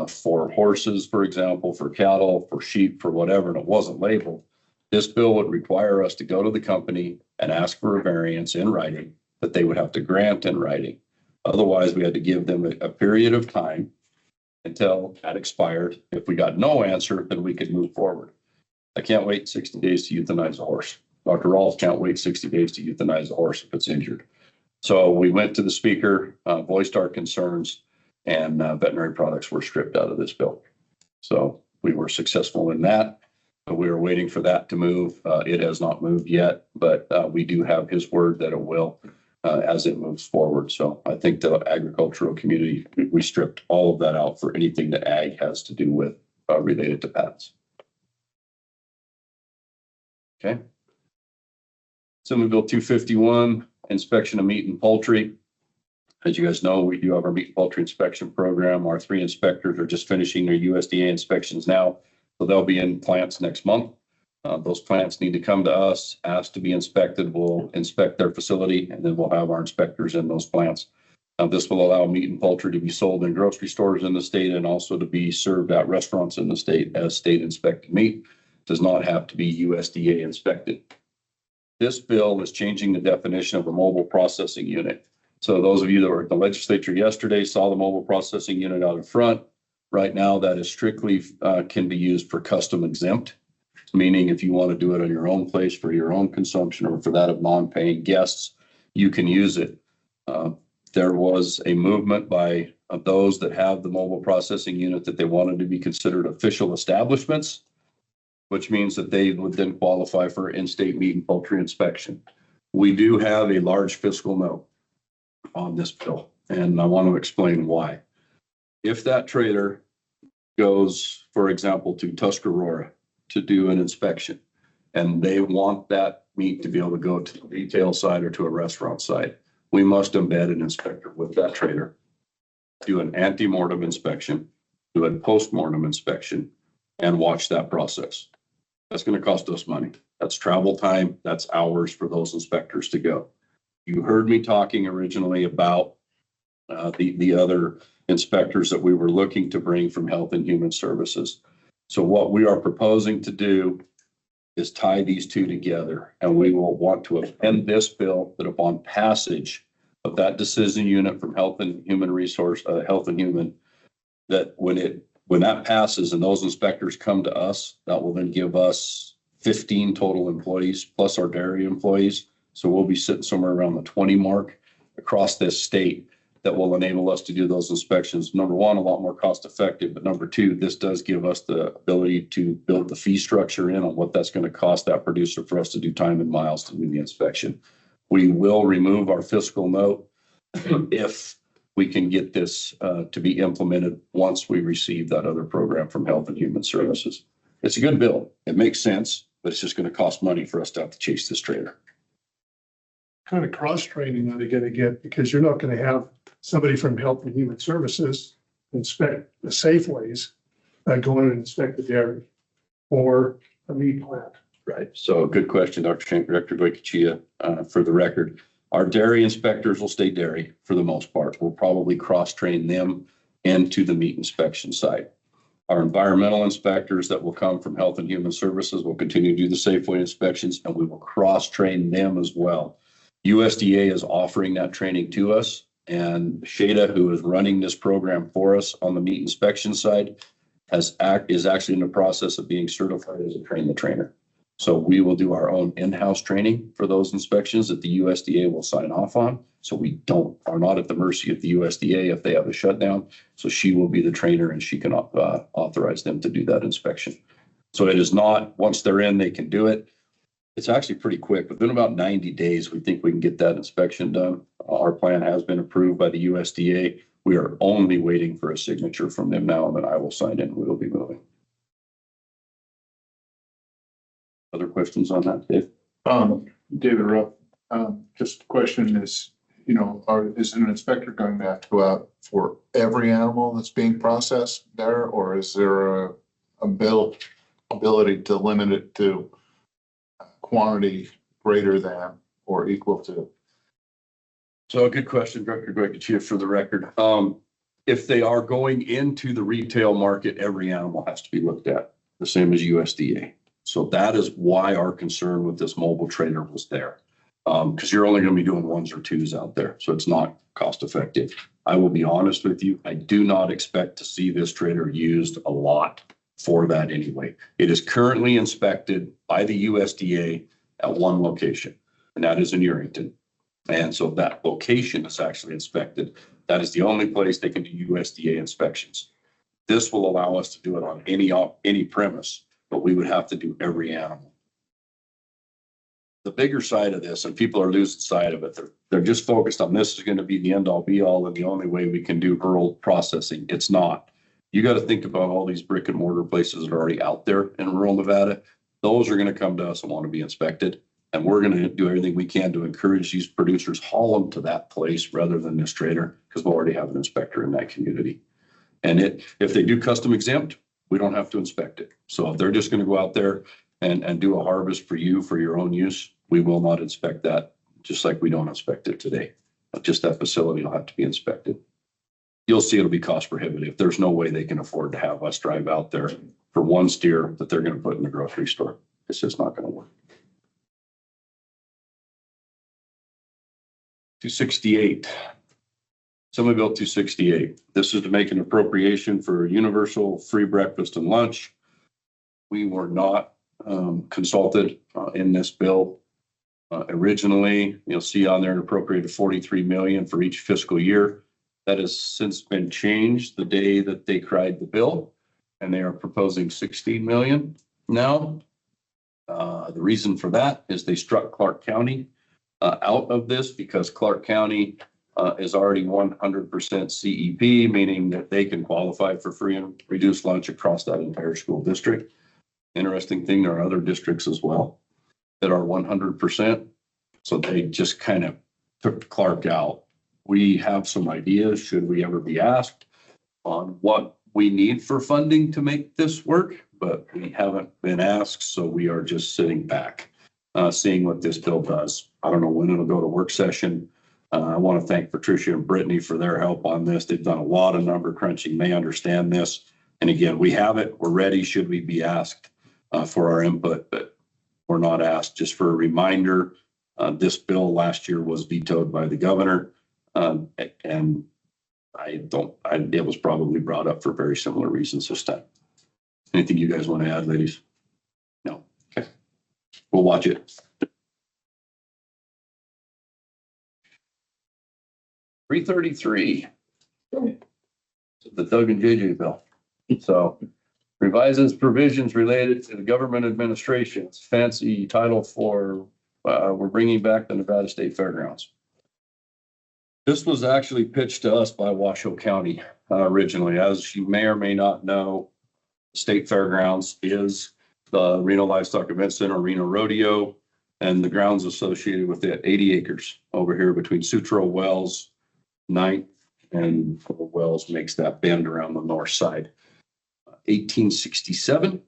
for horses, for example, for cattle, for sheep, for whatever, and it wasn't labeled, this bill would require us to go to the company and ask for a variance in writing that they would have to grant in writing. Otherwise, we had to give them a period of time until that expired. If we got no answer, then we could move forward. I can't wait 60 days to euthanize a horse. Dr. Rawls can't wait 60 days to euthanize a horse if it's injured. So we went to the speaker, voiced our concerns, and veterinary products were stripped out of this bill. So we were successful in that, but we were waiting for that to move. It has not moved yet, but we do have his word that it will as it moves forward. So I think the agricultural community, we stripped all of that out for anything that ag has to do with related to patents. Okay. Assembly Bill 251, inspection of meat and poultry. As you guys know, we do have our meat and poultry inspection program. Our 3 inspectors are just finishing their USDA inspections now, so they'll be in plants next month. Those plants need to come to us, ask to be inspected. We'll inspect their facility, and then we'll have our inspectors in those plants. This will allow meat and poultry to be sold in grocery stores in the state and also to be served at restaurants in the state as state inspected meat. Does not have to be USDA inspected. This bill is changing the definition of a mobile processing unit. So those of you that were at the legislature yesterday saw the mobile processing unit out in front. Right now, that is strictly can be used for custom exempt, meaning if you want to do it on your own place for your own consumption or for that of non-paying guests, you can use it. There was a movement by those that have the mobile processing unit that they wanted to be considered official establishments, which means that they would then qualify for in-state meat and poultry inspection. We do have a large fiscal note on this bill, and I want to explain why. If that trader goes, for example, to Tuscarora to do an inspection, and they want that meat to be able to go to the retail side or to a restaurant side, we must embed an inspector with that trader, do an ante-mortem inspection, do a post-mortem inspection, and watch that process. That's going to cost us money. That's travel time. That's hours for those inspectors to go. You heard me talking originally about the other inspectors that we were looking to bring from Health and Human Services. So what we are proposing to do is tie these two together, and we will want to amend this bill that upon passage of that decision unit from Health and Human Resource, Health and Human, that when that passes and those inspectors come to us, that will then give us 15 total employees plus our dairy employees. So we'll be sitting somewhere around the 20 mark across this state that will enable us to do those inspections. Number one, a lot more cost effective, but number two, this does give us the ability to build the fee structure in on what that's going to cost that producer for us to do time and miles to do the inspection. We will remove our fiscal note if we can get this to be implemented once we receive that other program from Health and Human Services. It's a good bill. It makes sense, but it's just going to cost money for us to have to chase this trader. Kind of cross-training are they going to get? Because you're not going to have somebody from Health and Human Services inspect the Safeways go in and inspect the dairy or a meat plant? Right. So good question, Dr. Shank, Director Goicoechea. For the record, our dairy inspectors will stay dairy for the most part. We'll probably cross-train them into the meat inspection side. Our environmental inspectors that will come from Health and Human Services will continue to do the Safeway inspections, and we will cross-train them as well. USDA is offering that training to us, and Shada, who is running this program for us on the meat inspection side, is actually in the process of being certified as a train-the-trainer. So we will do our own in-house training for those inspections that the USDA will sign off on. So we are not at the mercy of the USDA if they have a shutdown. So she will be the trainer and she can authorize them to do that inspection. So it is not, once they're in, they can do it. It's actually pretty quick. Within about 90 days, we think we can get that inspection done. Our plan has been approved by the USDA. We are only waiting for a signature from them now, and then I will sign it and we'll be moving. Other questions on that, Dave? David Rupp, just the question is, is an inspector going to have to go out for every animal that's being processed there, or is there a ability to limit it to quantity greater than or equal to? So a good question, Director Goicoechea, for the record. If they are going into the retail market, every animal has to be looked at, the same as USDA. So that is why our concern with this mobile trailer was there. Because you're only going to be doing ones or twos out there. So it's not cost effective. I will be honest with you. I do not expect to see this trailer used a lot for that anyway. It is currently inspected by the USDA at one location, and that is in Yerington. And so that location is actually inspected. That is the only place they can do USDA inspections. This will allow us to do it on any premise, but we would have to do every animal. The bigger side of this, and people are losing sight of it, they're just focused on this is going to be the end all be all and the only way we can do rural processing. It's not. You got to think about all these brick and mortar places that are already out there in rural Nevada. Those are going to come to us and want to be inspected. And we're going to do everything we can to encourage these producers, haul them to that place rather than this trader, because we already have an inspector in that community. And if they do custom exempt, we don't have to inspect it. So if they're just going to go out there and do a harvest for you for your own use, we will not inspect that, just like we don't inspect it today. Just that facility will have to be inspected. You'll see it'll be cost prohibitive. There's no way they can afford to have us drive out there for one steer that they're going to put in the grocery store. It's just not going to work. 268. Assembly Bill 268. This is to make an appropriation for universal free breakfast and lunch. We were not consulted in this bill. Originally, you'll see on there an appropriated $43 million for each fiscal year. That has since been changed the day that they cried the bill, and they are proposing $16 million now. The reason for that is they struck Clark County out of this because Clark County is already 100% CEP, meaning that they can qualify for free and reduced lunch across that entire school district. Interesting thing, there are other districts as well that are 100%. So they just kind of took Clark out. We have some ideas, should we ever be asked, on what we need for funding to make this work, but we haven't been asked. So we are just sitting back, seeing what this bill does. I don't know when it'll go to work session. I want to thank Patricia and Brittany for their help on this. They've done a lot of number crunching. They understand this. And again, we have it. We're ready should we be asked for our input, but we're not asked. Just for a reminder, this bill last year was vetoed by the governor. And it was probably brought up for very similar reasons this time. Anything you guys want to add, ladies? No. Okay. We'll watch it. 333. The Doug and JJ bill. So revises provisions related to the government administration. It's a fancy title for we're bringing back the Nevada State Fairgrounds. This was actually pitched to us by Washoe County originally. As you may or may not know, State Fairgrounds is the Reno Livestock Event Center, Reno Rodeo, and the grounds associated with it, 80 acres over here between Sutro Wells, 9th, and Wells makes that bend around the north side. 1867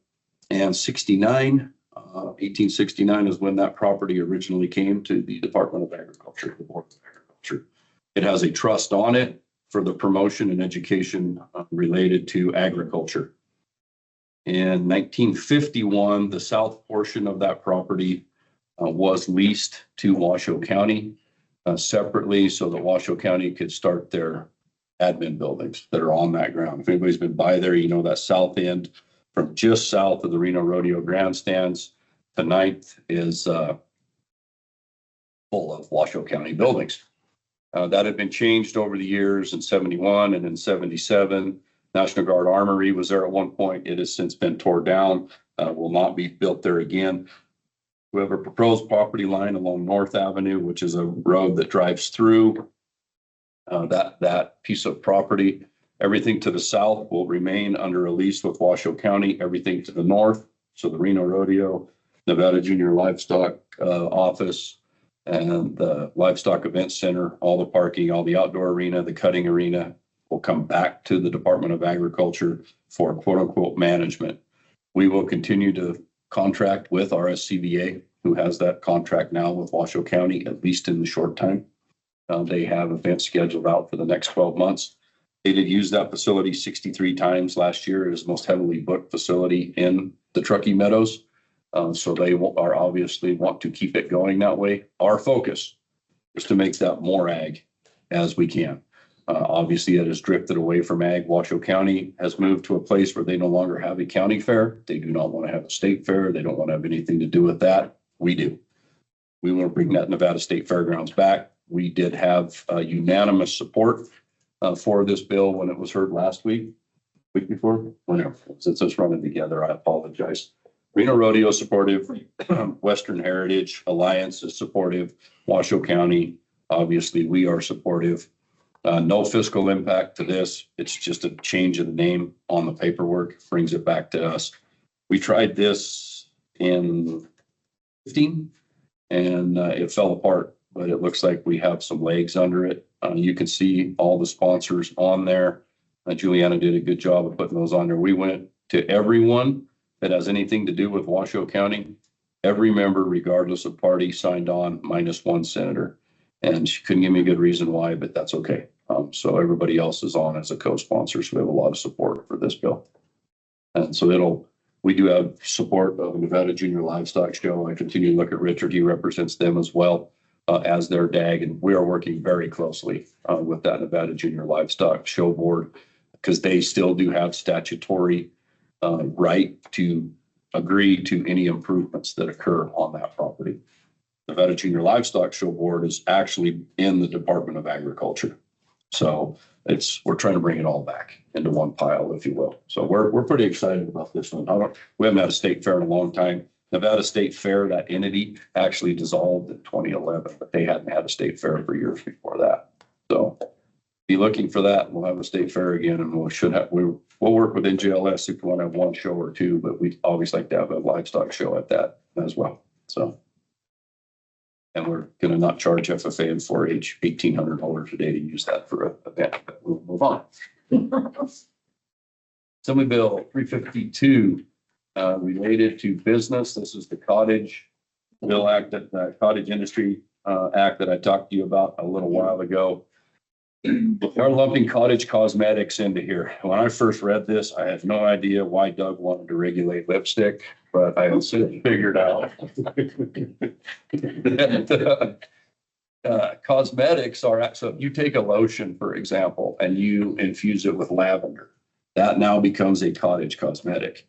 and 69. 1869 is when that property originally came to the Department of Agriculture, the Board of Agriculture. It has a trust on it for the promotion and education related to agriculture. In 1951, the south portion of that property was leased to Washoe County separately so that Washoe County could start their admin buildings that are on that ground. If anybody's been by there, you know that south end from just south of the Reno Rodeo grandstands to 9th is full of Washoe County buildings. That had been changed over the years in 71 and in 77. National Guard Armory was there at one point. It has since been torn down, will not be built there again. We have a proposed property line along North Avenue, which is a road that drives through that piece of property. Everything to the south will remain under a lease with Washoe County. Everything to the north, so the Reno Rodeo, Nevada Junior Livestock Office, and the Livestock Event Center, all the parking, all the outdoor arena, the cutting arena will come back to the Department of Agriculture for quote unquote management. We will continue to contract with RSCVA, who has that contract now with Washoe County, at least in the short time. They have events scheduled out for the next 12 months. They did use that facility 63 times last year. It is the most heavily booked facility in the Truckee Meadows. So they are obviously want to keep it going that way. Our focus is to make that more ag as we can. Obviously, it has drifted away from ag. Washoe County has moved to a place where they no longer have a county fair. They do not want to have a state fair. They don't want to have anything to do with that. We do. We want to bring that Nevada State Fairgrounds back. We did have unanimous support for this bill when it was heard last week before, whenever, since it's running together, I apologize. Reno Rodeo is supportive, Western Heritage Alliance is supportive, Washoe County, obviously we are supportive. No fiscal impact to this. It's just a change of the name on the paperwork, brings it back to us. We tried this in 15 and it fell apart, but it looks like we have some legs under it. You can see all the sponsors on there. Juliana did a good job of putting those on there. We went to everyone that has anything to do with Washoe County. Every member, regardless of party, signed on minus one senator. And she couldn't give me a good reason why, but that's okay. So everybody else is on as a co-sponsor. So we have a lot of support for this bill. And so we do have support of the Nevada Junior Livestock Show. I continue to look at Richard. He represents them as well as their DAG. And we are working very closely with that Nevada Junior Livestock Show board because they still do have statutory right to agree to any improvements that occur on that property. The Nevada Junior Livestock Show Board is actually in the Department of Agriculture. So we're trying to bring it all back into one pile, if you will. So we're pretty excited about this one. We haven't had a state fair in a long time. Nevada State Fair, that entity actually dissolved in 2011, but they hadn't had a state fair for years before that. So be looking for that. We'll have a state fair again, and we'll work with NGLS if we want to have one show or two, but we always like to have a livestock show at that as well. So. And we're going to not charge FFA and 4-H $1,800 a day to use that for an event. We'll move on. Assembly Bill 352 related to business. This is the Cottage Bill Act, the Cottage Industry Act that I talked to you about a little while ago. They're lumping cottage cosmetics into here. When I first read this, I had no idea why Doug wanted to regulate lipstick, but I have since figured out that cosmetics are, so if you take a lotion, for example, and you infuse it with lavender, that now becomes a cottage cosmetic.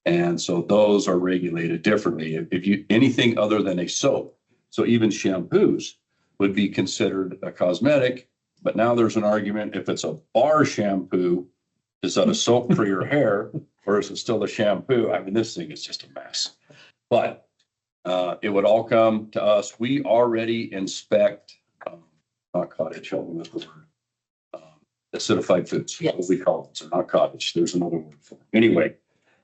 And so those are regulated differently. If you, anything other than a soap, so even shampoos would be considered a cosmetic. But now there's an argument if it's a bar shampoo, is that a soap for your hair or is it still a shampoo? I mean, this thing is just a mess. But it would all come to us. We already inspect, not cottage, help me with the word, acidified foods. Yes. What we call them. So not cottage. There's another word for it. Anyway,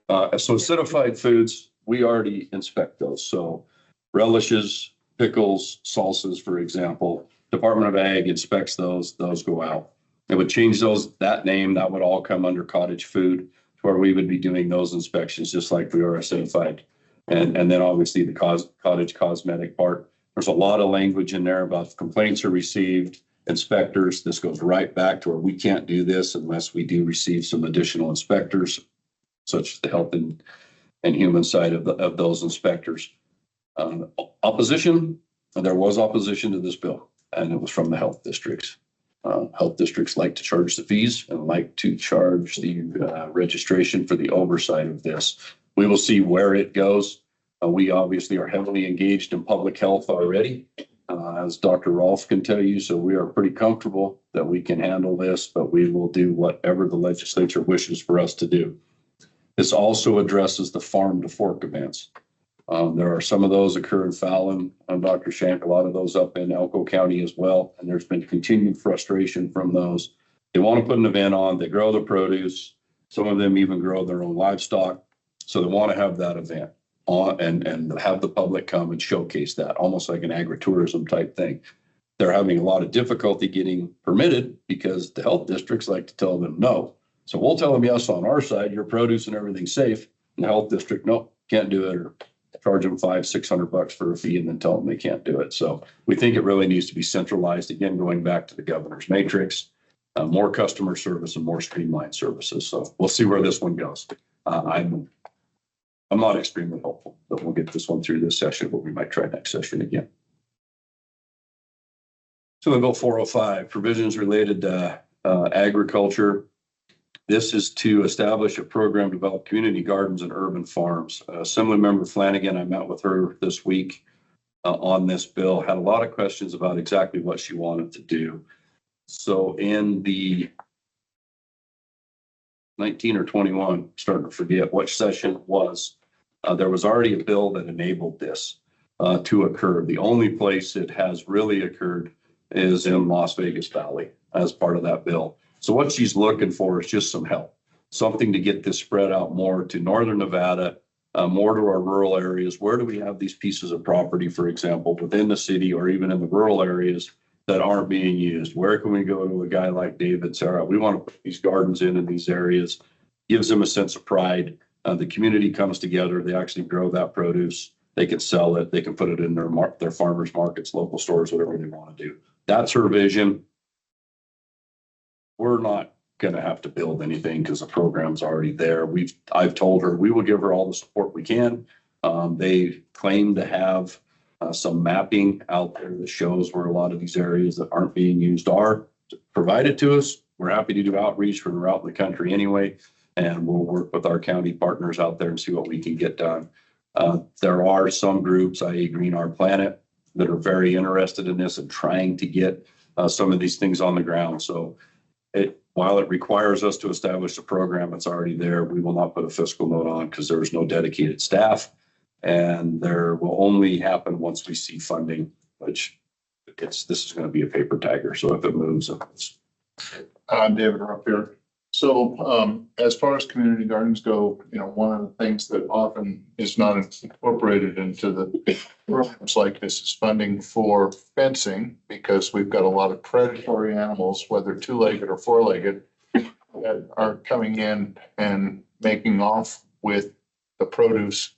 so acidified foods, we already inspect those. So relishes, pickles, salsas, for example. Department of Ag inspects those go out. It would change that name, that would all come under cottage food. where we would be doing those inspections, just like we are certified. And then obviously the cottage cosmetic part. There's a lot of language in there about complaints are received, inspectors. This goes right back to where we can't do this unless we do receive some additional inspectors, such as the health and human side of those inspectors. Opposition, there was opposition to this bill, and it was from the health districts. Health districts like to charge the fees and like to charge the registration for the oversight of this. We will see where it goes. We obviously are heavily engaged in public health already, as Dr. Rolfe can tell you. So we are pretty comfortable that we can handle this, but we will do whatever the legislature wishes for us to do. This also addresses the farm to fork events. There are some of those occur in Fallon, Dr. Shank, a lot of those up in Elko County as well. And there's been continued frustration from those. They want to put an event on, they grow the produce. Some of them even grow their own livestock. So they want to have that event on and have the public come and showcase that, almost like an agritourism type thing. They're having a lot of difficulty getting permitted because the health districts like to tell them no. So we'll tell them yes on our side, your produce and everything's safe. And the health district, nope, can't do it, or charge them $500-600 for a fee and then tell them they can't do it. So we think it really needs to be centralized, again, going back to the governor's matrix, more customer service and more streamlined services. So we'll see where this one goes. I'm not extremely hopeful that we'll get this one through this session, but we might try next session again. So Bill 405, provisions related to agriculture. This is to establish a program to develop community gardens and urban farms. Assemblymember Flanagan, I met with her this week on this bill, had a lot of questions about exactly what she wanted to do. So in the 19 or 21, starting to forget which session it was, there was already a bill that enabled this to occur. The only place it has really occurred is in Las Vegas Valley as part of that bill. So what she's looking for is just some help, something to get this spread out more to northern Nevada, more to our rural areas. Where do we have these pieces of property, for example, within the city or even in the rural areas that aren't being used? Where can we go to a guy like David, Sarah? We want to put these gardens in these areas, gives them a sense of pride. The community comes together. They actually grow that produce. They can sell it. They can put it in their farmers markets, local stores, whatever they want to do. That's her vision. We're not going to have to build anything because the program's already there. I've told her we will give her all the support we can. They claim to have some mapping out there that shows where a lot of these areas that aren't being used are provided to us. We're happy to do outreach from around the country anyway, and we'll work with our county partners out there and see what we can get done. There are some groups, i.e. Green Our Planet, that are very interested in this and trying to get some of these things on the ground. So while it requires us to establish a program that's already there, we will not put a fiscal note on because there is no dedicated staff. And there will only happen once we see funding, which this is going to be a paper tiger. So if it moves, I'm David Rupp here. So as far as community gardens go, one of the things that often is not incorporated into the programs like this is funding for fencing, because we've got a lot of predatory animals, whether two-legged or four-legged, that are coming in and making off with the produce.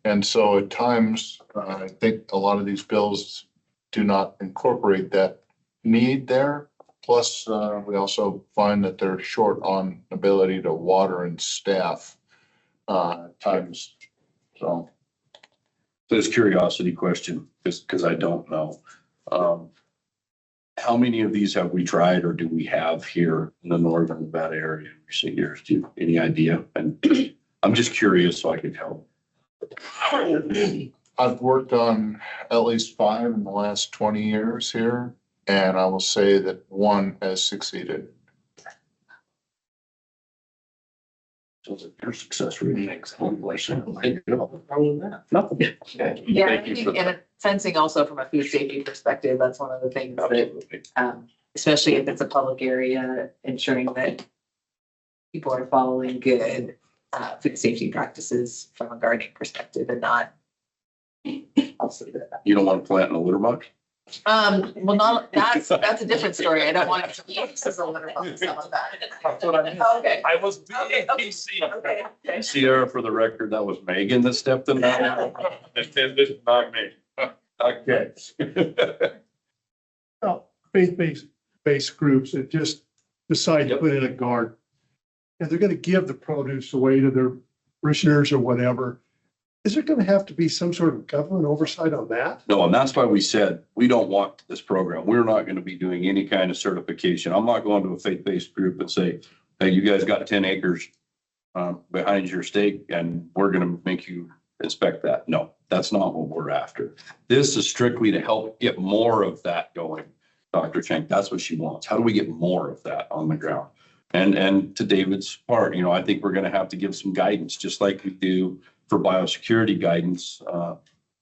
And so at times, I think a lot of these bills do not incorporate that need there. Plus, we also find that they're short on ability to water and staff at times. So it's a curiosity question, because I don't know. How many of these have we tried or do we have here in the northern Nevada area in recent years? Do you have any idea? And I'm just curious so I could help. I've worked on at least 5 in the last 20 years here. And I will say that 1 has succeeded. So your success rate. Yeah, Thank I you think, for that. and fencing also from a food safety perspective, that's one of the things that, especially if it's a public area, ensuring that people are following good food safety practices from a gardening perspective and not. You don't want to plant in a litter box? Well, not, that's a different story. I don't want to use as a letter of some of that. That's what I meant. Okay. I was being PC. Sierra, for the record, that was Megan that stepped in that. This is not me. Okay. Faith-based groups that just decide to put in a garden. And they're gonna give the produce away to their parishioners or whatever. Is there gonna have to be some sort of government oversight on that? No, and that's why we said, we don't want this program. We're not gonna be doing any kind of certification. I'm not going to a faith-based group and say, hey, you guys got 10 acres behind your stake and we're gonna make you inspect that. No, that's not what we're after. This is strictly to help get more of that going. Dr. Schenk, that's what she wants. How do we get more of that on the ground? And to David's part, you know, I think we're gonna have to give some guidance, just like we do for biosecurity guidance on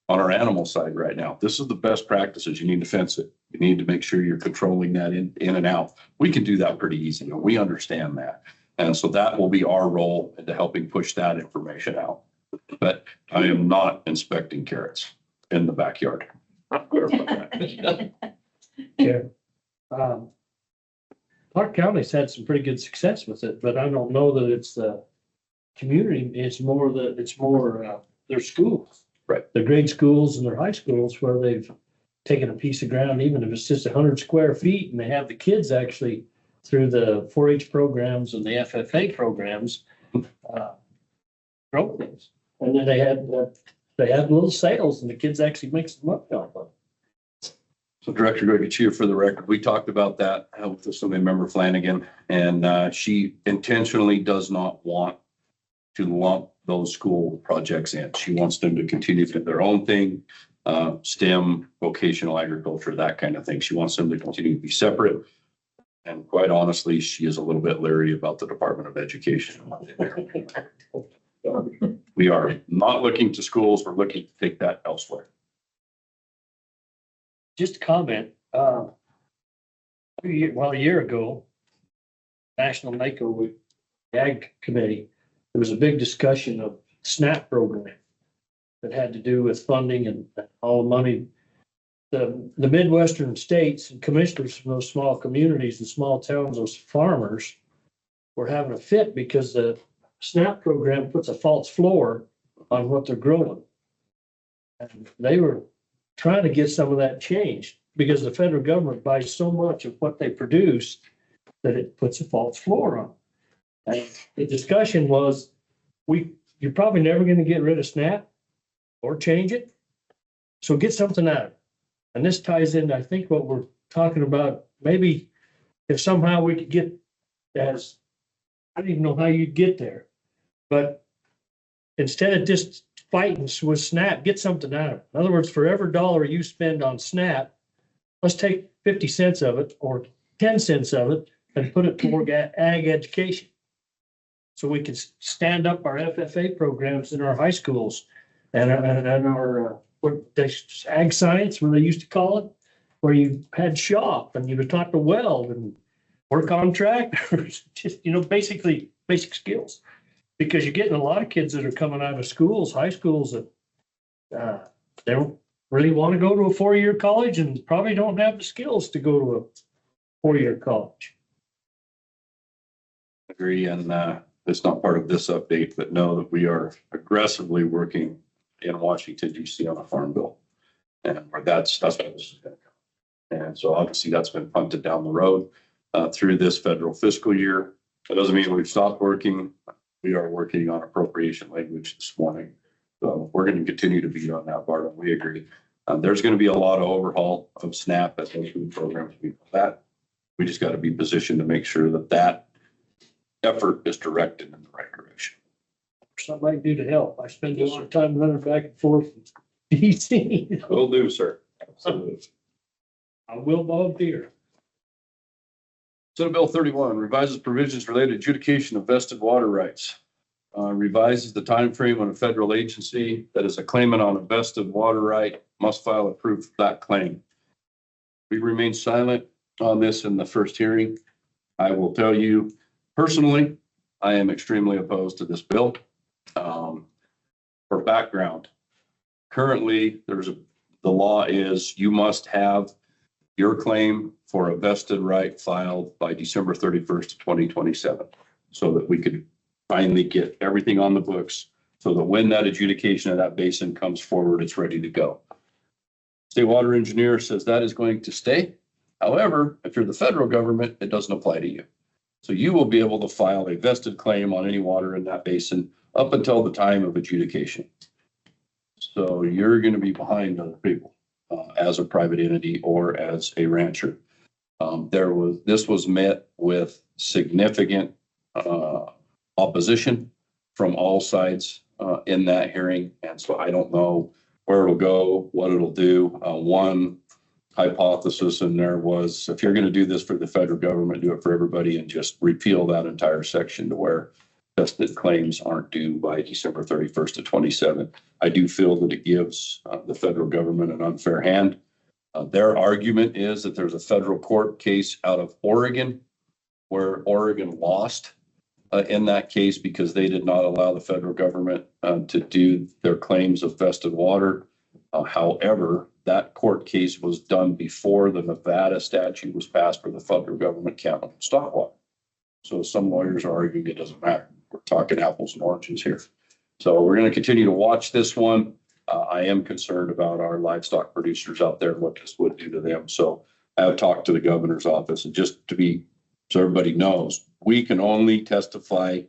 our animal side right now. This is the best practices. You need to fence it. You need to make sure you're controlling that in and out. We can do that pretty easy. We understand that. And so that will be our role into helping push that information out. But I am not inspecting carrots in the backyard. Yeah. Clark County's had some pretty good success with it, but I don't know that it's the community. It's more their schools. Right. Their grade schools and their high schools where they've taken a piece of ground, even if it's just 100 square feet, and they have the kids actually through the 4-H programs and the FFA programs, grow things. And then they had little sales and the kids actually make some money off of it. So Director Goyachia, for the record, we talked about that with Assembly Member Flanagan, and she intentionally does not want to lump those school projects in. She wants them to continue to do their own thing, STEM, vocational agriculture, that kind of thing. She wants them to continue to be separate. And quite honestly, she is a little bit leery about the Department of Education. We are not looking to schools. We're looking to take that elsewhere. Just a comment, a year ago, National NACO Ag Committee, there was a big discussion of SNAP program that had to do with funding and all the money. The Midwestern states and commissioners from those small communities and small towns, those farmers were having a fit because the SNAP program puts a false floor on what they're growing. And they were trying to get some of that changed because the federal government buys so much of what they produce that it puts a false floor on. And the discussion was, you're probably never going to get rid of SNAP or change it. So get something out of it. And this ties in, I think, what we're talking about. Maybe if somehow we could get as, I don't even know how you'd get there, but instead of just fighting with SNAP, get something out of it. In other words, for every dollar you spend on SNAP, let's take 50 cents of it or 10 cents of it and put it toward ag education. So we can stand up our FFA programs in our high schools and our ag science, where they used to call it, where you had shop and you were taught to weld and work on tractors, just, basically basic skills. Because you're getting a lot of kids that are coming out of schools, high schools, that they don't really want to go to a 4-year college and probably don't have the skills to go to a 4-year college. Agree, and it's not part of this update, but know that we are aggressively working in Washington, D.C. on a farm bill. And that's what this is going to come. And so obviously that's been punted down the road through this federal fiscal year. That doesn't mean we've stopped working. We are working on appropriation language this morning. So we're going to continue to be on that, Bart. We agree. There's going to be a lot of overhaul of SNAP as those food programs. We just got to be positioned to make sure that that effort is directed in the right direction. Something I can do to help. I spend a lot of time running back and forth from DC. Will do, sir. Absolutely. I will volunteer. Senate Bill 31 revises provisions related to adjudication of vested water rights. Revises the timeframe when a federal agency that is a claimant on a vested water right must file a proof of that claim. We remain silent on this in the first hearing. I will tell you personally, I am extremely opposed to this bill. For background, currently there's the law is you must have your claim for a vested right filed by December 31st, 2027, so that we could finally get everything on the books, so that when that adjudication of that basin comes forward, it's ready to go. State water engineer says that is going to stay. However, if you're the federal government, it doesn't apply to you. So you will be able to file a vested claim on any water in that basin up until the time of adjudication. So you're going to be behind other people as a private entity or as a rancher. This was met with significant opposition from all sides in that hearing. And so I don't know where it'll go, what it'll do. One hypothesis in there was, if you're going to do this for the federal government, do it for everybody and just repeal that entire section to where vested claims aren't due by December 31st of 27. I do feel that it gives the federal government an unfair hand. Their argument is that there's a federal court case out of Oregon where Oregon lost in that case because they did not allow the federal government to do their claims of vested water. However, that court case was done before the Nevada statute was passed for the federal government can't stock water. So some lawyers are arguing it doesn't matter. We're talking apples and oranges here. So we're going to continue to watch this one. I am concerned about our livestock producers out there and what this would do to them. So I have talked to the governor's office, and just to be, so everybody knows, we can only testify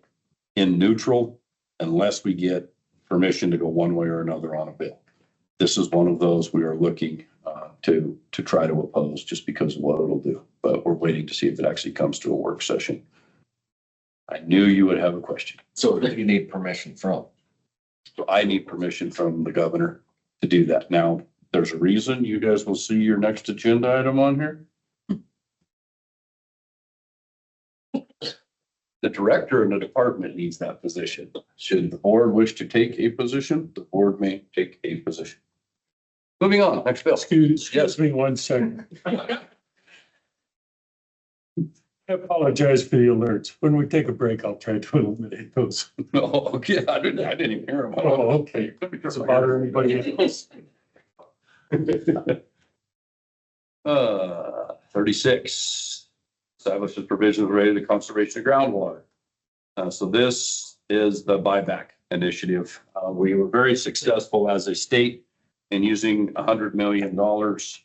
in neutral unless we get permission to go one way or another on a bill. This is one of those we are looking to try to oppose just because of what it'll do. But we're waiting to see if it actually comes to a work session. I knew you would have a question. So who do you need permission from? So I need permission from the governor to do that. Now, there's a reason you guys will see your next agenda item on here. The director in the department needs that position. Should the board wish to take a position, the board may take a position. Moving on, next bill. Excuse me 1 second. I apologize for the alerts. When we take a break, I'll try to eliminate those. Oh, okay. I didn't even hear them. Oh, okay. Does it bother anybody else? 36, establishes provisions related to conservation of groundwater. So this is the buyback initiative. We were very successful as a state in using $100 million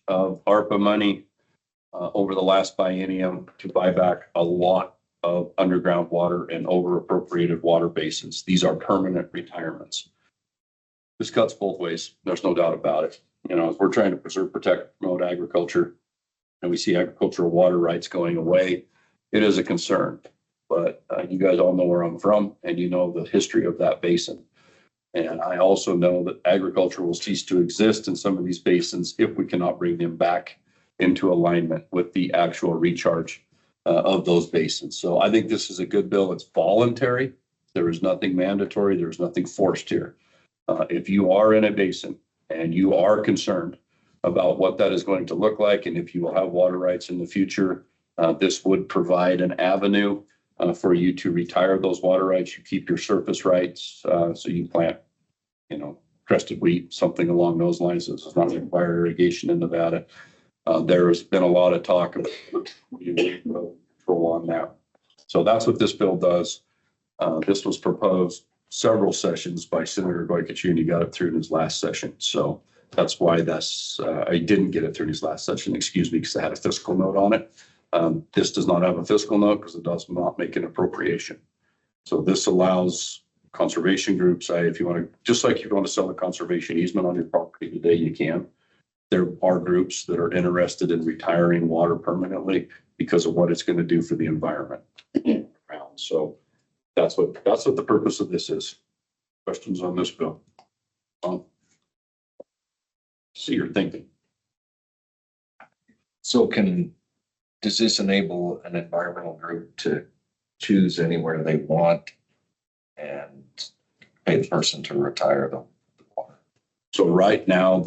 of ARPA money over the last biennium to buy back a lot of underground water and over appropriated water basins. These are permanent retirements. This cuts both ways. There's no doubt about it. You know, if we're trying to preserve, protect, promote agriculture, and we see agricultural water rights going away, it is a concern. But you guys all know where I'm from, and you know the history of that basin. And I also know that agriculture will cease to exist in some of these basins if we cannot bring them back into alignment with the actual recharge of those basins. So I think this is a good bill. It's voluntary. There is nothing mandatory. There's nothing forced here. If you are in a basin and you are concerned about what that is going to look like, and if you will have water rights in the future, this would provide an avenue for you to retire those water rights. You keep your surface rights, so you plant, you know, crested wheat, something along those lines. This does not require irrigation in Nevada. There has been a lot of talk about control on that. So that's what this bill does. This was proposed several sessions by Senator Goykochun. He got it through in his last session. So that's why I didn't get it through in his last session. Excuse me, because I had a fiscal note on it. This does not have a fiscal note because it does not make an appropriation. So this allows conservation groups, if you want to, just like you want to sell a conservation easement on your property today, you can. There are groups that are interested in retiring water permanently because of what it's going to do for the environment. So that's what the purpose of this is. Questions on this bill? See your thinking. So does this enable an environmental group to choose anywhere they want and pay the person to retire the water? So right now,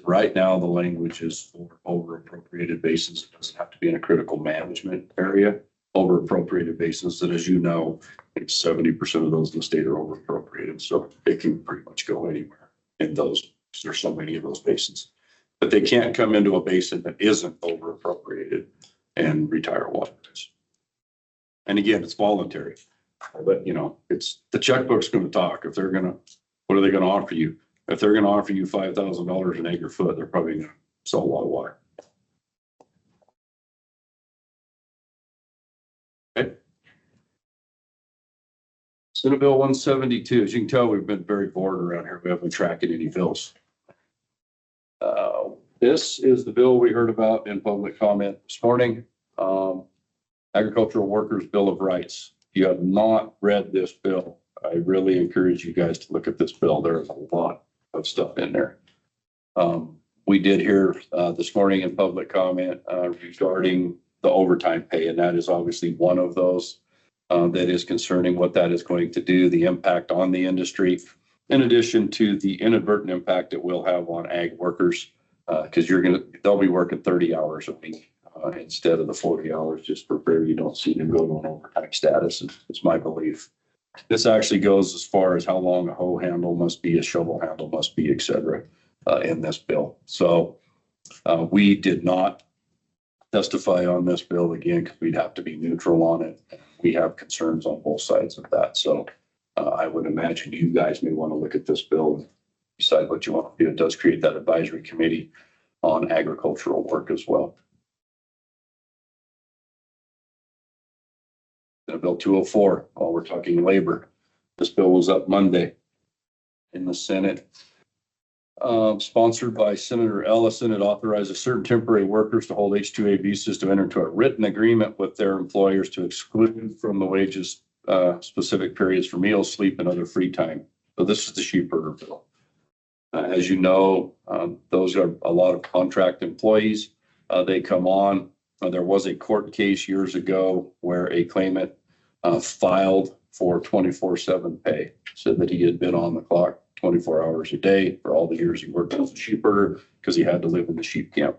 right now, the language is for over appropriated basins. It doesn't have to be in a critical management area. Over appropriated basins that, as you know, 70% of those in the state are over appropriated. So it can pretty much go anywhere in those There's so many of those basins. But they can't come into a basin that isn't over appropriated and retire water rights. And again, it's voluntary. But you know, it's the checkbook's gonna talk. If they're gonna, what are they gonna offer you? If they're gonna offer you $5,000 an acre foot, they're probably gonna sell a lot of water. Okay. Senate Bill 172, as you can tell, we've been very bored around here. We haven't been tracking any bills. This is the bill we heard about in public comment this morning. Agricultural Workers Bill of Rights. If you have not read this bill, I really encourage you guys to look at this bill. There's a lot of stuff in there. We did hear this morning in public comment regarding the overtime pay, and that is obviously one of those that is concerning what that is going to do, the impact on the industry, in addition to the inadvertent impact it will have on ag workers, because they'll be working 30 hours a week instead of the 40 hours, just for fear you don't see them go to an overtime status. It's my belief. This actually goes as far as how long a hoe handle must be, a shovel handle must be, et cetera, in this bill. So we did not testify on this bill again, because we'd have to be neutral on it. We have concerns on both sides of that. So I would imagine you guys may want to look at this bill and decide what you want to do. It does create that advisory committee on agricultural work as well. Bill 204, while we're talking labor, this bill was up Monday in the Senate. Sponsored by Senator Ellison, it authorizes certain temporary workers to hold H-2A visas to enter into a written agreement with their employers to exclude from the wages specific periods for meals, sleep, and other free time. So this is the sheep herder bill. As you know, those are a lot of contract employees. They come on. There was a court case years ago where a claimant filed for 24/7 pay, said that he had been on the clock 24 hours a day for all the years he worked as a sheep herder because he had to live in the sheep camp.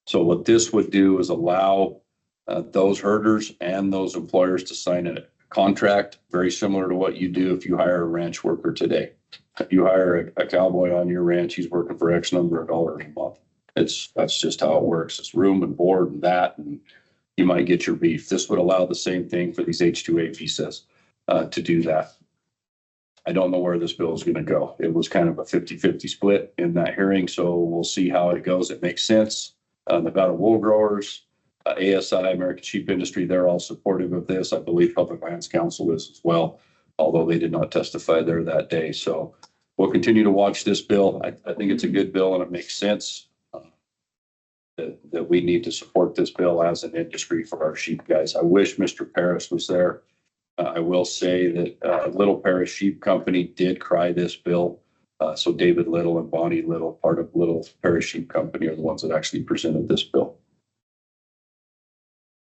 So what this would do is allow those herders and those employers to sign a contract very similar to what you do if you hire a ranch worker today. If you hire a cowboy on your ranch, he's working for X number of dollars a month. That's just how it works. It's room and board and that, and you might get your beef. This would allow the same thing for these H-2A visas to do that. I don't know where this bill is going to go. It was kind of a 50-50 split in that hearing, so we'll see how it goes. It makes sense. Nevada Wool Growers, ASI, American Sheep Industry, they're all supportive of this. I believe Public Lands Council is as well, although they did not testify there that day. So we'll continue to watch this bill. I think it's a good bill and it makes sense that we need to support this bill as an industry for our sheep guys. I wish Mr. Paris was there. I will say that Little Paris Sheep Company did cry this bill. So David Little and Bonnie Little, part of Little Paris Sheep Company, are the ones that actually presented this bill.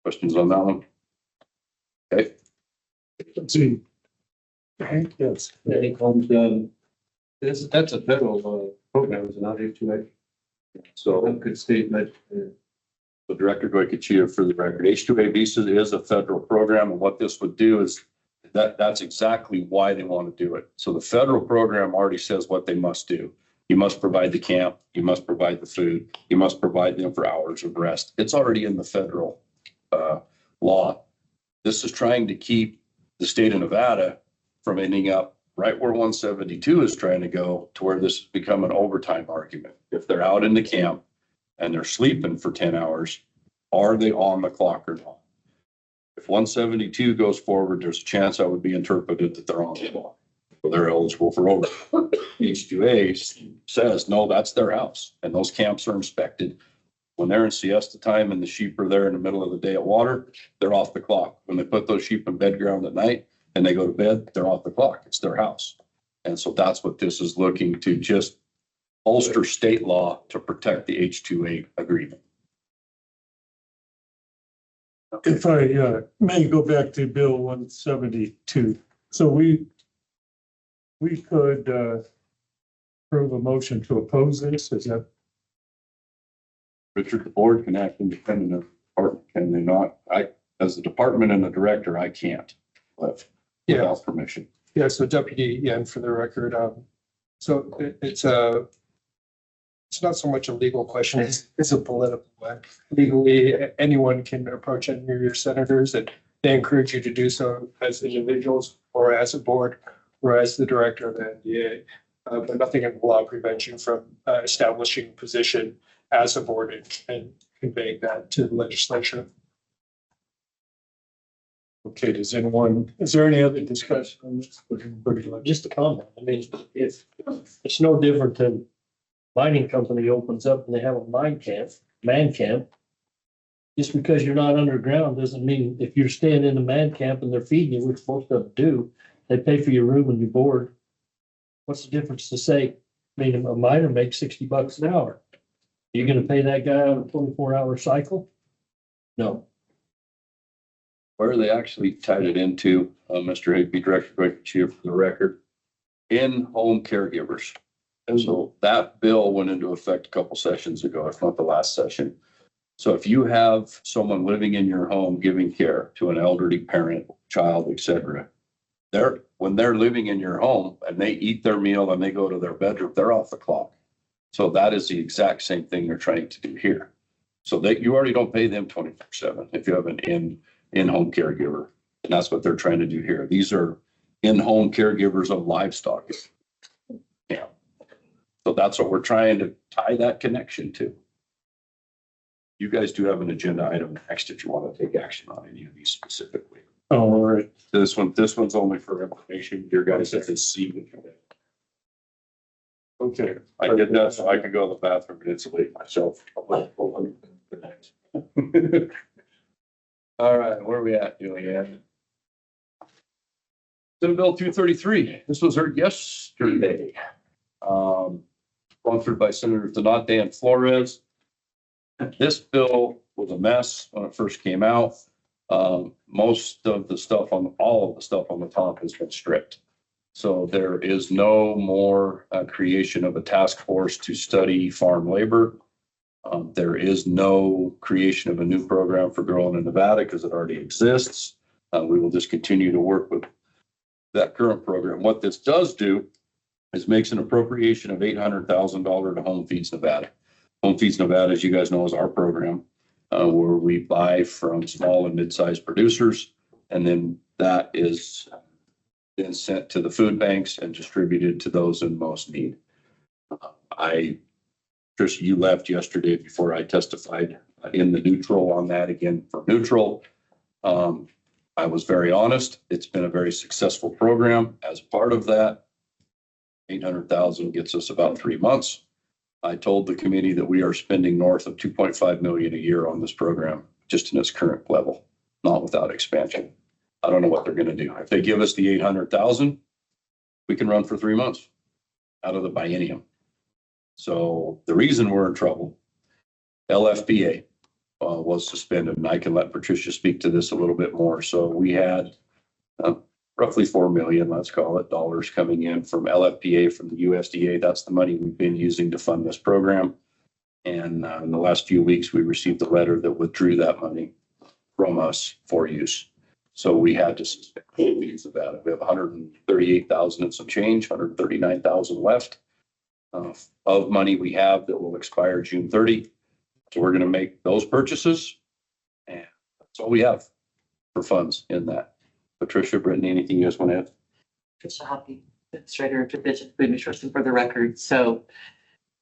Questions on that one? Okay. Let's see. Yes. That's a federal program, is it not H-2A? So I could state that. So Director Goycochea, for the record, H-2A visa is a federal program, and what this would do is that's exactly why they want to do it. So the federal program already says what they must do. You must provide the camp, you must provide the food, you must provide them for hours of rest. It's already in the federal law. This is trying to keep the state of Nevada from ending up right where 172 is trying to go, to where this has become an overtime argument. If they're out in the camp and they're sleeping for 10 hours, are they on the clock or not? If 172 goes forward, there's a chance that would be interpreted that they're on the clock, or they're eligible for overtime. H-2A says, no, that's their house, and those camps are inspected. When they're in siesta time and the sheep are there in the middle of the day at water, they're off the clock. When they put those sheep in bed ground at night and they go to bed, they're off the clock. It's their house. And so that's what this is looking to, just bolster state law to protect the H-2A agreement. If I may go back to Bill 172. So we could approve a motion to oppose this. Is that? Richard, the board can act independent of the department, can they not? As the department and the director, I can't, but without permission. Yeah, so Deputy Yen, for the record, so it's a it's not so much a legal question, it's a political one. Legally, anyone can approach any of your senators, and they encourage you to do so as individuals or as a board or as the director of the NDA. But nothing in the law prevents you from establishing a position as a board and conveying that to the legislature. Okay, is there any other discussion on this? Just a comment. I mean, if it's no different than mining company opens up and they have a man camp. Just because you're not underground doesn't mean if you're staying in the man camp and they're feeding you, which most of them do, they pay for your room and your board. What's the difference to say, I mean, a miner makes $60 an hour. You're gonna pay that guy on a 24-hour cycle? No. Where they actually tied it into, Mr. Higby, Director, going to cheer for the record, in-home caregivers. And so that bill went into effect a couple sessions ago, if not the last session. So if you have someone living in your home giving care to an elderly parent, child, et cetera, when they're living in your home and they eat their meal and they go to their bedroom, they're off the clock. So that is the exact same thing they're trying to do here. So that you already don't pay them 24/7 if you have an in-home caregiver. And that's what they're trying to do here. These are in-home caregivers of livestock. Yeah. So that's what we're trying to tie that connection to. You guys do have an agenda item next if you want to take action on any of these specifically. Oh, all right. This one's only for information. Your guys have to see. Okay. I did that so I could go to the bathroom and insulate myself. All right, where are we at, Julianne? Senate Bill 233. This was heard yesterday. Sponsored by Senator Donate and Flores. This bill was a mess when it first came out. Most of the stuff all of the stuff on the top has been stripped. So there is no more creation of a task force to study farm labor. There is no creation of a new program for growing in Nevada because it already exists. We will just continue to work with that current program. What this does do is makes an appropriation of $800,000 to Home Feeds Nevada. Home Feeds Nevada, as you guys know, is our program where we buy from small and mid-sized producers, and then that is then sent to the food banks and distributed to those in most need. Tricia, you left yesterday before I testified in the neutral on that again for neutral. I was very honest. It's been a very successful program. As part of that, 800,000 gets us about 3 months. I told the committee that we are spending north of 2.5 million a year on this program, just in its current level, not without expansion. I don't know what they're going to do. If they give us the 800,000, we can run for 3 months out of the biennium. So the reason we're in trouble, LFPA was suspended, and I can let Patricia speak to this a little bit more. So we had roughly 4 million, let's call it, dollars coming in from LFPA, from the USDA. That's the money we've been using to fund this program. And in the last few weeks, we received a letter that withdrew that money from us for use. So we had to suspend use of that. We have 138,000 and some change, 139,000 left of money we have that will expire June 30. So we're going to make those purchases, and that's all we have for funds in that. Patricia, Brittany, anything you guys want to add? Patricia Hoppy, Administrator of Division of Food Nutrition, for the record. So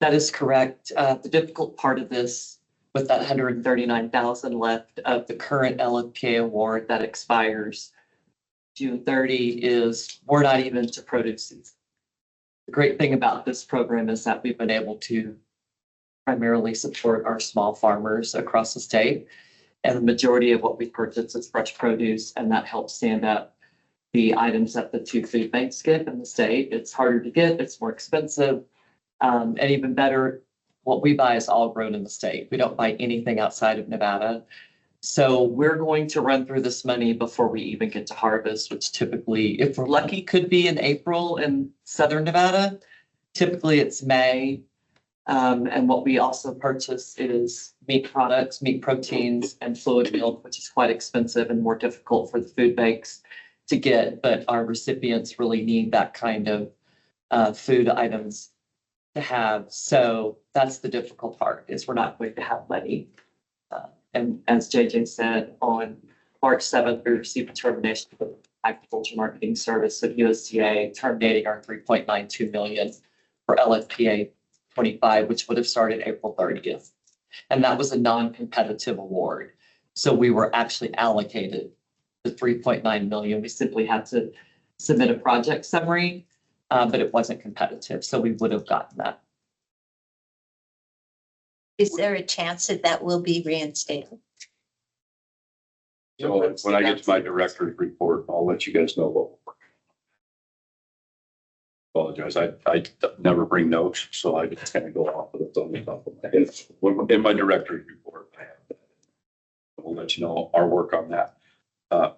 that is correct. The difficult part of this, with that 139,000 left of the current LFPA award that expires June 30, is we're not even to produce season. The great thing about this program is that we've been able to primarily support our small farmers across the state. And the majority of what we purchase is fresh produce, and that helps stand up the items that the 2 food banks get in the state. It's harder to get, it's more expensive. And even better, what we buy is all grown in the state. We don't buy anything outside of Nevada. So we're going to run through this money before we even get to harvest, which typically, if we're lucky, could be in April in Southern Nevada. Typically it's May. And what we also purchase is meat products, meat proteins, and fluid milk, which is quite expensive and more difficult for the food banks to get. But our recipients really need that kind of food items to have. So that's the difficult part, is we're not going to have money. And as JJ said, on March 7th, we received a termination of agriculture marketing service of USDA, terminating our 3.92 million for LFPA 25, which would have started April 30th. And that was a non-competitive award. So we were actually allocated the 3.9 million. We simply had to submit a project summary, but it wasn't competitive. So we would have gotten that. Is there a chance that that will be reinstated? So when I get to my director's report, I'll let you guys know what. Apologize, I never bring notes, so I just kind of go off of it on the top of my head. In my director's report, I have that. We'll let you know our work on that.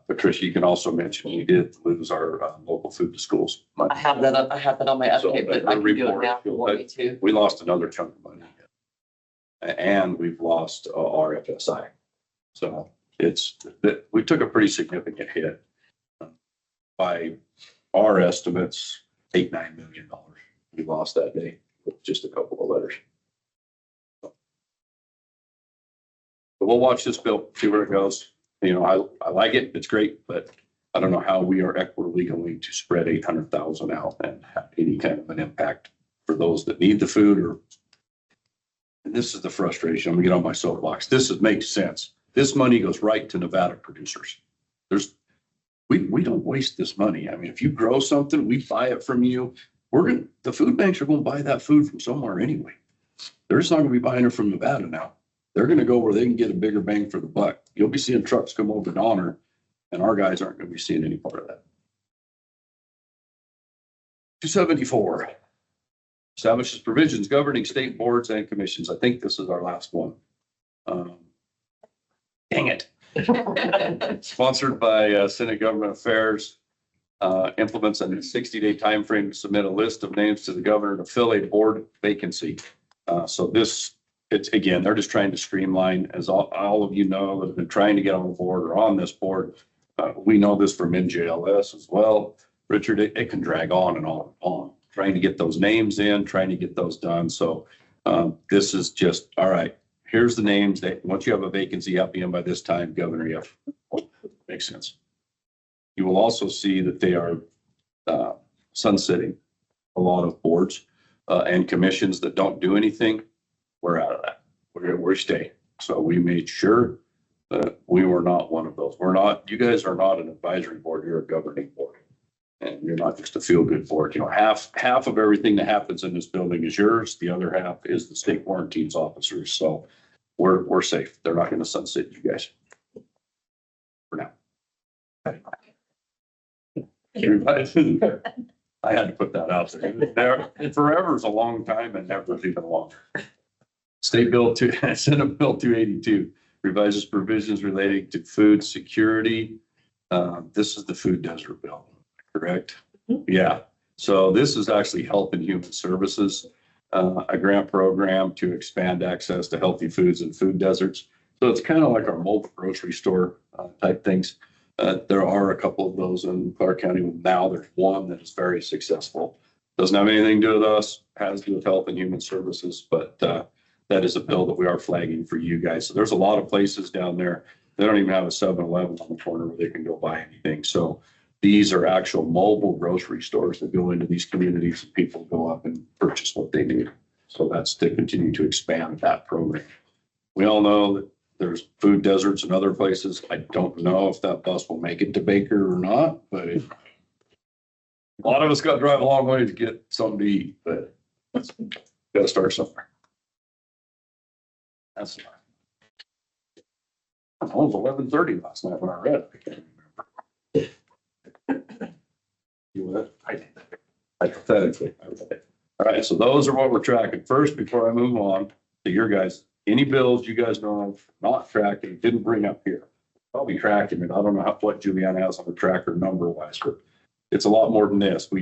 Patricia, you can also mention we did lose our local food to schools money. I have that on my So update, but that I can do it report, now if you want me to. We lost another chunk of money. And we've lost our FSI. So we took a pretty significant hit. By our estimates, $8-9 million we lost that day with just a couple of letters. But we'll watch this bill, see where it goes. You know, I like it, it's great, but I don't know how we are equitably going to spread 800,000 out and have any kind of an impact for those that need the food. And this is the frustration. I'm gonna get on my soapbox. Makes sense. This money goes right to Nevada producers. We don't waste this money. I mean, if you grow something, we buy it from you. The food banks are gonna buy that food from somewhere anyway. They're just not gonna be buying it from Nevada now. They're gonna go where they can get a bigger bang for the buck. You'll be seeing trucks come over to Donner, and our guys aren't gonna be seeing any part of that. 274. Establishes provisions governing state boards and commissions. I think this is our last one. Dang it. Sponsored by Senate Government Affairs. Implements a 60-day timeframe to submit a list of names to the governor to fill a board vacancy. So it's again, they're just trying to streamline, as all of you know that have been trying to get on the board or on this board. We know this from NJLS as well. Richard, it can drag on and on and on. Trying to get those names in, trying to get those done. So this is just, all right, here's the names that once you have a vacancy, you have to be in by this time, Governor, you have, makes sense. You will also see that they are sunsetting a lot of boards and commissions that don't do anything. We're out of that. We're staying. So we made sure that we were not one of those. You guys are not an advisory board, you're a governing board. And you're not just a feel-good board. You know, half of everything that happens in this building is yours. The other half is the state quarantines officers. So we're safe. They're not going to sunset you guys for now. I had to put that out there. Forever is a long time, and never is even longer. Senate Bill 282 revises provisions relating to food security. This is the food desert bill. Correct? Yeah. So this is actually Health and Human Services, a grant program to expand access to healthy foods and food deserts. So it's kind of like our mobile grocery store type things. There are a couple of those in Clark County. Now there's one that is very successful. Doesn't have anything to do with us, has to do with Health and Human Services, but that is a bill that we are flagging for you guys. So there's a lot of places down there. They don't even have a 7-Eleven on the corner where they can go buy anything. So these are actual mobile grocery stores that go into these communities and people go up and purchase what they need. So that's to continue to expand that program. We all know that there's food deserts in other places. I don't know if that bus will make it to Baker or not, but a lot of us got to drive a long way to get something to eat, but got to start somewhere. That's enough. It was 11:30 last night when I read it. I can't remember. You what? I did. Hypothetically. All right, so those are what we're tracking. First, before I move on to your guys, any bills you guys know of not tracking, didn't bring up here. I'll be tracking it. I don't know what Juliana has on the tracker number wise, but it's a lot more than this. You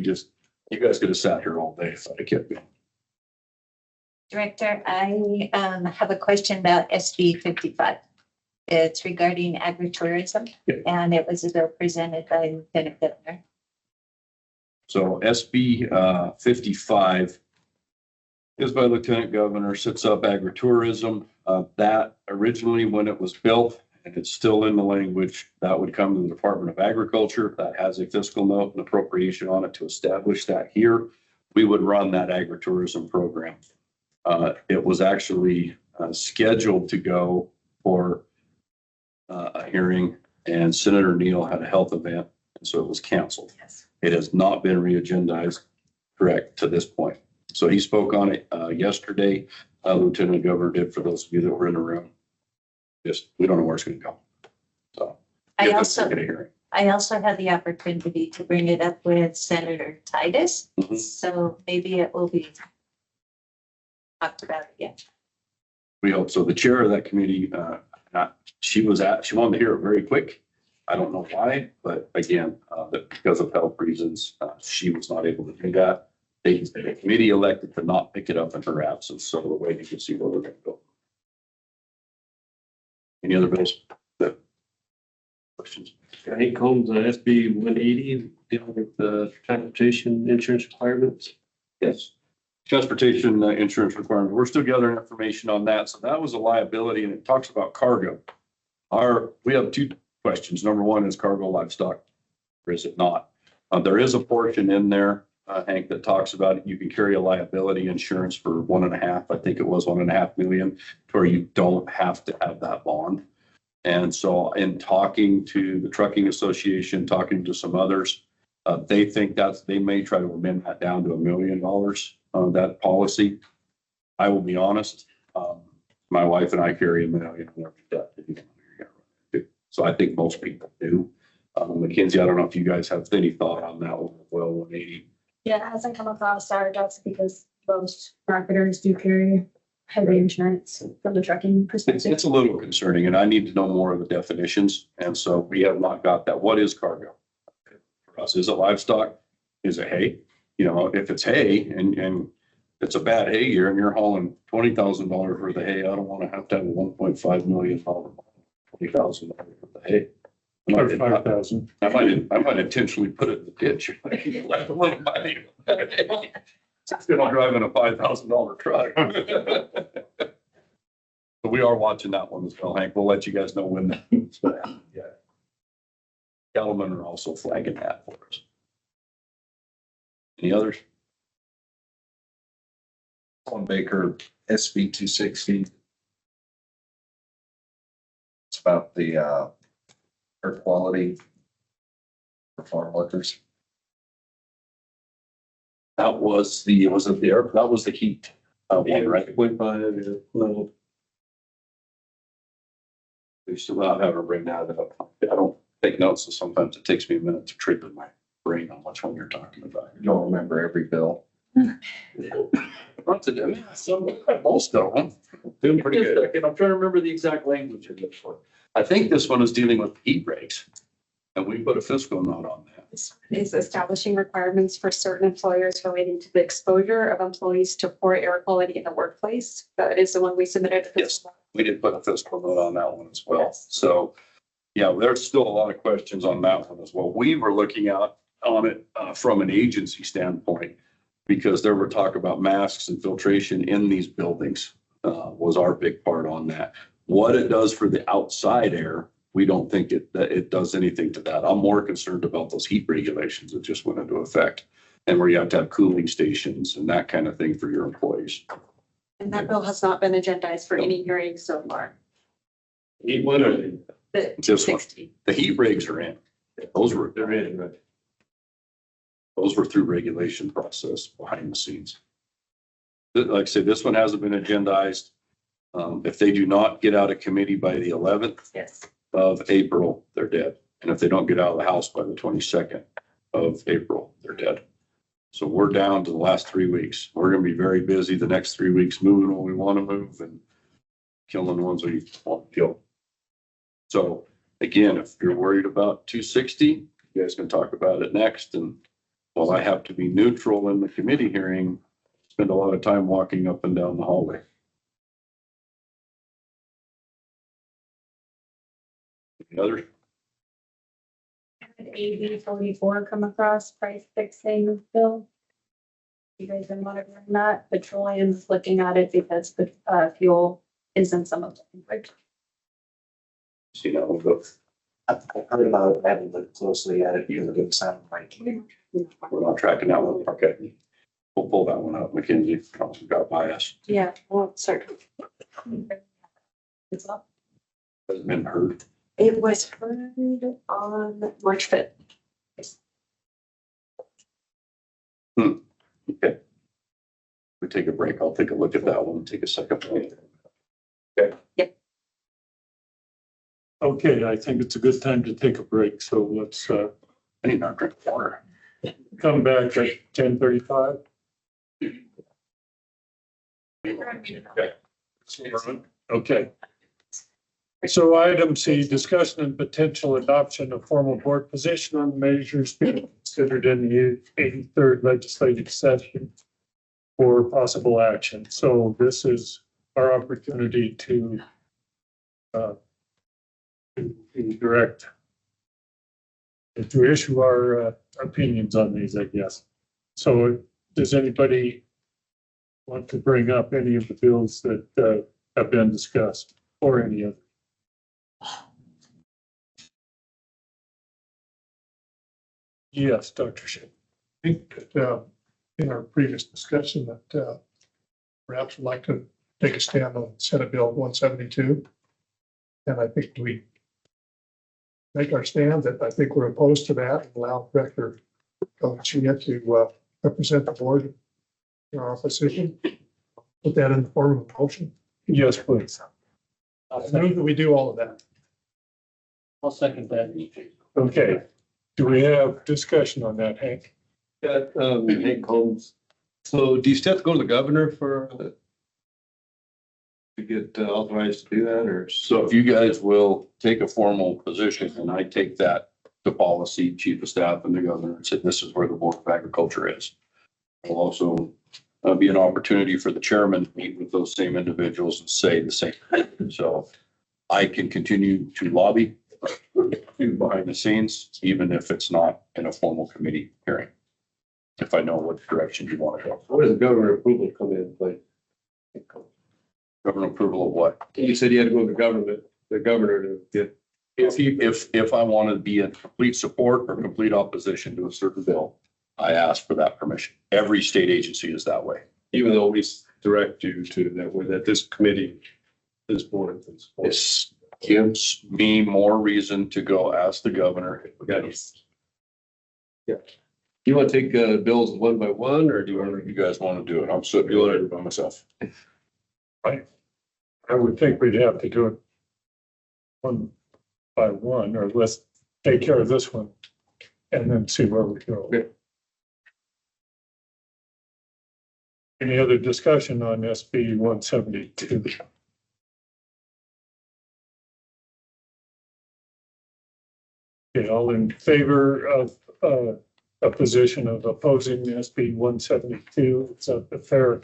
guys could have sat here all day if I'd have kept going. Director, I have a question about SB 55. It's regarding agritourism, and it was a bill presented by Lieutenant Governor. So SB 55 is by Lieutenant Governor, sits up agritourism. That originally, when it was built, and it's still in the language, that would come to the Department of Agriculture. That has a fiscal note and appropriation on it to establish that here. We would run that agritourism program. It was actually scheduled to go for a hearing, and Senator Neal had a health event, and so it was canceled. Yes. It has not been re-agendized, correct, to this point. So he spoke on it yesterday. Lieutenant Governor did, for those of you that were in the room. Just, we don't know where it's gonna go. So. I if it's also- gonna hearing. I also had the opportunity to bring it up with Senator Titus, Mhm. so maybe it will be talked about again. We hope so. The chair of that committee, she wanted to hear it very quick. I don't know why, but again, that because of health reasons, she was not able to do that. The committee elected to not pick it up in her absence, so we're waiting to see where we're gonna go. Any other bills? Questions? Hank Holmes, SB 180, dealing with the transportation insurance requirements. Yes. Transportation insurance requirement. We're still gathering information on that. So that was a liability, and it talks about cargo. We have two questions. Number one, is cargo livestock, or is it not? There is a portion in there, Hank, that talks about it. You can carry a liability insurance for 1.5, I think it was 1.5 million, to where you don't have to have that bond. And so in talking to the Trucking Association, talking to some others, they think they may try to amend that down to $1 million on that policy. I will be honest, my wife and I carry $1 million in every debt. So I think most people do. Mackenzie, I don't know if you guys have any thought on that one. Well, 180. Yeah, it hasn't come across our desks because most marketers do carry heavy insurance from the trucking perspective. It's a little concerning, and I need to know more of the definitions. And so we have not got that. What is cargo? For us, is it livestock? Is it hay? You know, if it's hay and it's a bad hay year and you're hauling $20,000 for the hay, I don't want to have a $1.5 million, $20,000 for the hay. Or 5,000. I might intentionally put it in the ditch. Let the little money. Instead of driving a $5,000 truck. But we are watching that one as well, Hank. We'll let you guys know when that's gonna happen. Yeah. Cattlemen are also flagging that for us. Any others? On Baker, SB 260. It's about the air quality for farm workers. That was the heat. One, right? 0.5, level. We still not have her bring that up. I don't take notes, so sometimes it takes me a minute to trigger my brain on which one you're talking about. You don't remember every bill. Most of them. Doing pretty good. I'm trying to remember the exact language of this one. I think this one is dealing with heat breaks. And we put a fiscal note on that. Is establishing requirements for certain employers relating to the exposure of employees to poor air quality in the workplace. That is the one we submitted. Yes, we did put a fiscal note on that one as well. So, yeah, there's still a lot of questions on that one as well. We were looking out on it from an agency standpoint because there were talk about masks and filtration in these buildings was our big part on that. What it does for the outside air, we don't think it does anything to that. I'm more concerned about those heat regulations that just went into effect and where you have to have cooling stations and that kind of thing for your employees. And that bill has not been agendized for any hearings so far. Eat one or The Just one. 60. The heat regs are in. they're in, right? Those were through regulation process behind the scenes. Like I said, this one hasn't been agendized. If they do not get out of committee by the 11th Yes. of April, they're dead. And if they don't get out of the House by the 22nd of April, they're dead. So we're down to the last 3 weeks. We're going to be very busy the next 3 weeks, moving what we want to move and killing the ones we want to kill. So again, if you're worried about 260, you guys can talk about it next. And while I have to be neutral in the committee hearing, spend a lot of time walking up and down the hallway. Any others? Had AB 44 come across price fixing bill. You guys been monitoring that? Petroleum's looking at it because the fuel is in some of the language. See, now we'll go. I've heard about it, I haven't looked closely at it, because it didn't sound right. We're not tracking that one. Okay. We'll pull that one up. Mackenzie got bias. Yeah, well, sorry. It's up. Hasn't been heard. It was heard on March 5th. Okay. We take a break. I'll take a look at that one. Take a second. Okay, I think it's a good time to take a break, so let's I need not drink water. come back at 10:35. Okay. So item C, discussion and potential adoption of formal board position on measures being considered in the 83rd legislative session for possible action. So this is our opportunity to direct, to issue our opinions on these, I guess. So does anybody want to bring up any of the bills that have been discussed or any of? Yes, Dr. Shea. I think that, in our previous discussion that, perhaps would like to take a stand on Senate Bill 172. And I think we make our stand that I think we're opposed to that and allow Director Galluccia to represent the board in our opposition. Put that in the form of a motion. Yes, please. I move that we do all of that. I'll second that. Okay. Do we have discussion on that, Hank? Yeah, Hank Holmes. So do you still have to go to the governor for to get authorized to do that, or? So if you guys will take a formal position and I take that to policy, chief of staff and the governor and say, this is where the Board of Agriculture is. It'll also be an opportunity for the chairman to meet with those same individuals and say the same thing. So I can continue to lobby behind the scenes, even if it's not in a formal committee hearing. If I know what direction you want to go. Where does the governor approval come in play? Governor approval of what? You said you had to go to the governor to get. If I want to be in complete support or complete opposition to a certain bill, I ask for that permission. Every state agency is that way. Even though we direct you to that way, that this committee, this board. This gives me more reason to go ask the governor. Yeah. Do you want to take bills one by one, or do you want You guys want to do it? I'm sitting here by myself. I would think we'd have to do it one by one, or let's take care of this one and then see where we go. Okay. Any other discussion on SB 172? Okay, all in favor of a position of opposing SB 172? It's a fair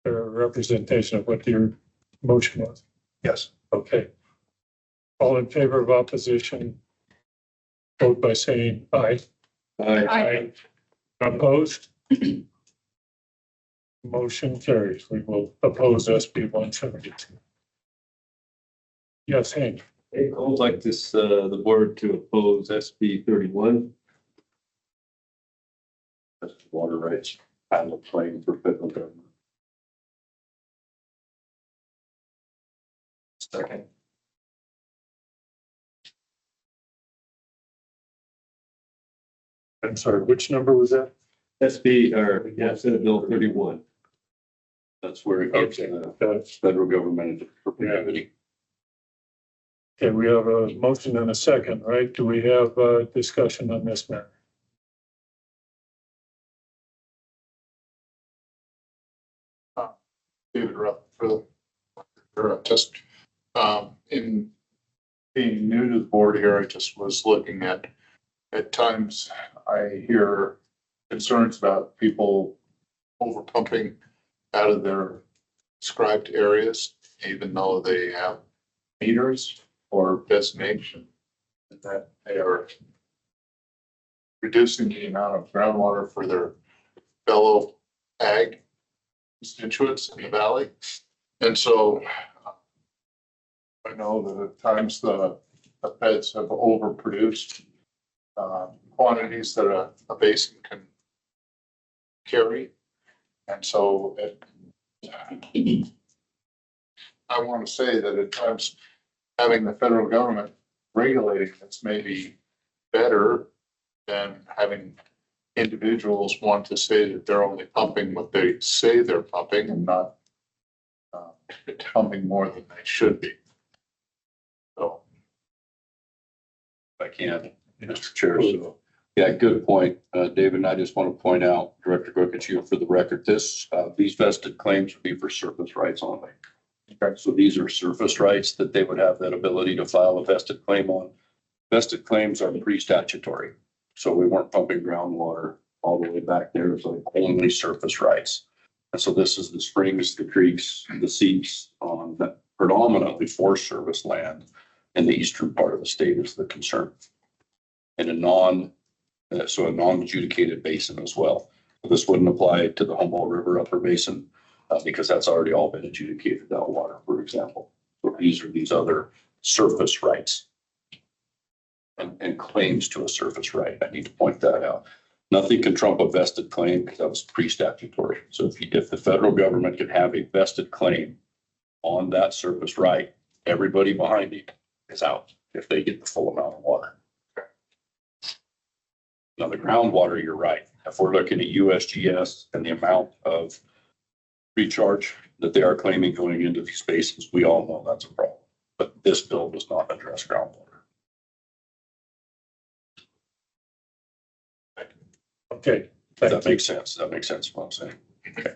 representation of what your motion was. Yes. Okay. All in favor of opposition, vote by saying aye. Aye. Opposed? Motion carries. We will oppose SB 172. Yes, Hank. I would like this, the board to oppose SB 31. That's the water rights pilot claim for federal government. Second. I'm sorry, which number was that? Senate Bill 31. That's where it gives the federal government opportunity. Okay, we have a motion and a second, right? Do we have a discussion on this matter? David Rupp for just in being new to the board here, I just was looking at times I hear concerns about people over pumping out of their described areas, even though they have meters or designation that they are reducing the amount of groundwater for their fellow ag constituents in the valley. And so I know that at times the feds have overproduced quantities that a basin can carry. And so I want to say that at times having the federal government regulating this may be better than having individuals want to say that they're only pumping what they say they're pumping and not pumping more than they should be. So. If I can, Mr. Chair. So, yeah, good point, David. And I just want to point out, Director Gokic, for the record, these vested claims would be for surface rights only. Okay, so these are surface rights that they would have that ability to file a vested claim on. Vested claims are pre-statutory. So we weren't pumping groundwater all the way back there. It's like only surface rights. And so this is the springs, the creeks, the seeps on that predominantly Forest Service land in the eastern part of the state is the concern. And a non-adjudicated basin as well. This wouldn't apply to the Humboldt River Upper Basin because that's already all been adjudicated out water, for example. So these are these other surface rights and claims to a surface right. I need to point that out. Nothing can trump a vested claim because that was pre-statutory. So if the federal government can have a vested claim on that surface right, everybody behind it is out if they get the full amount of water. Now, the groundwater, you're right. If we're looking at USGS and the amount of recharge that they are claiming going into these basins, we all know that's a problem. But this bill does not address groundwater. Okay. That makes sense. That makes sense what I'm saying. Okay.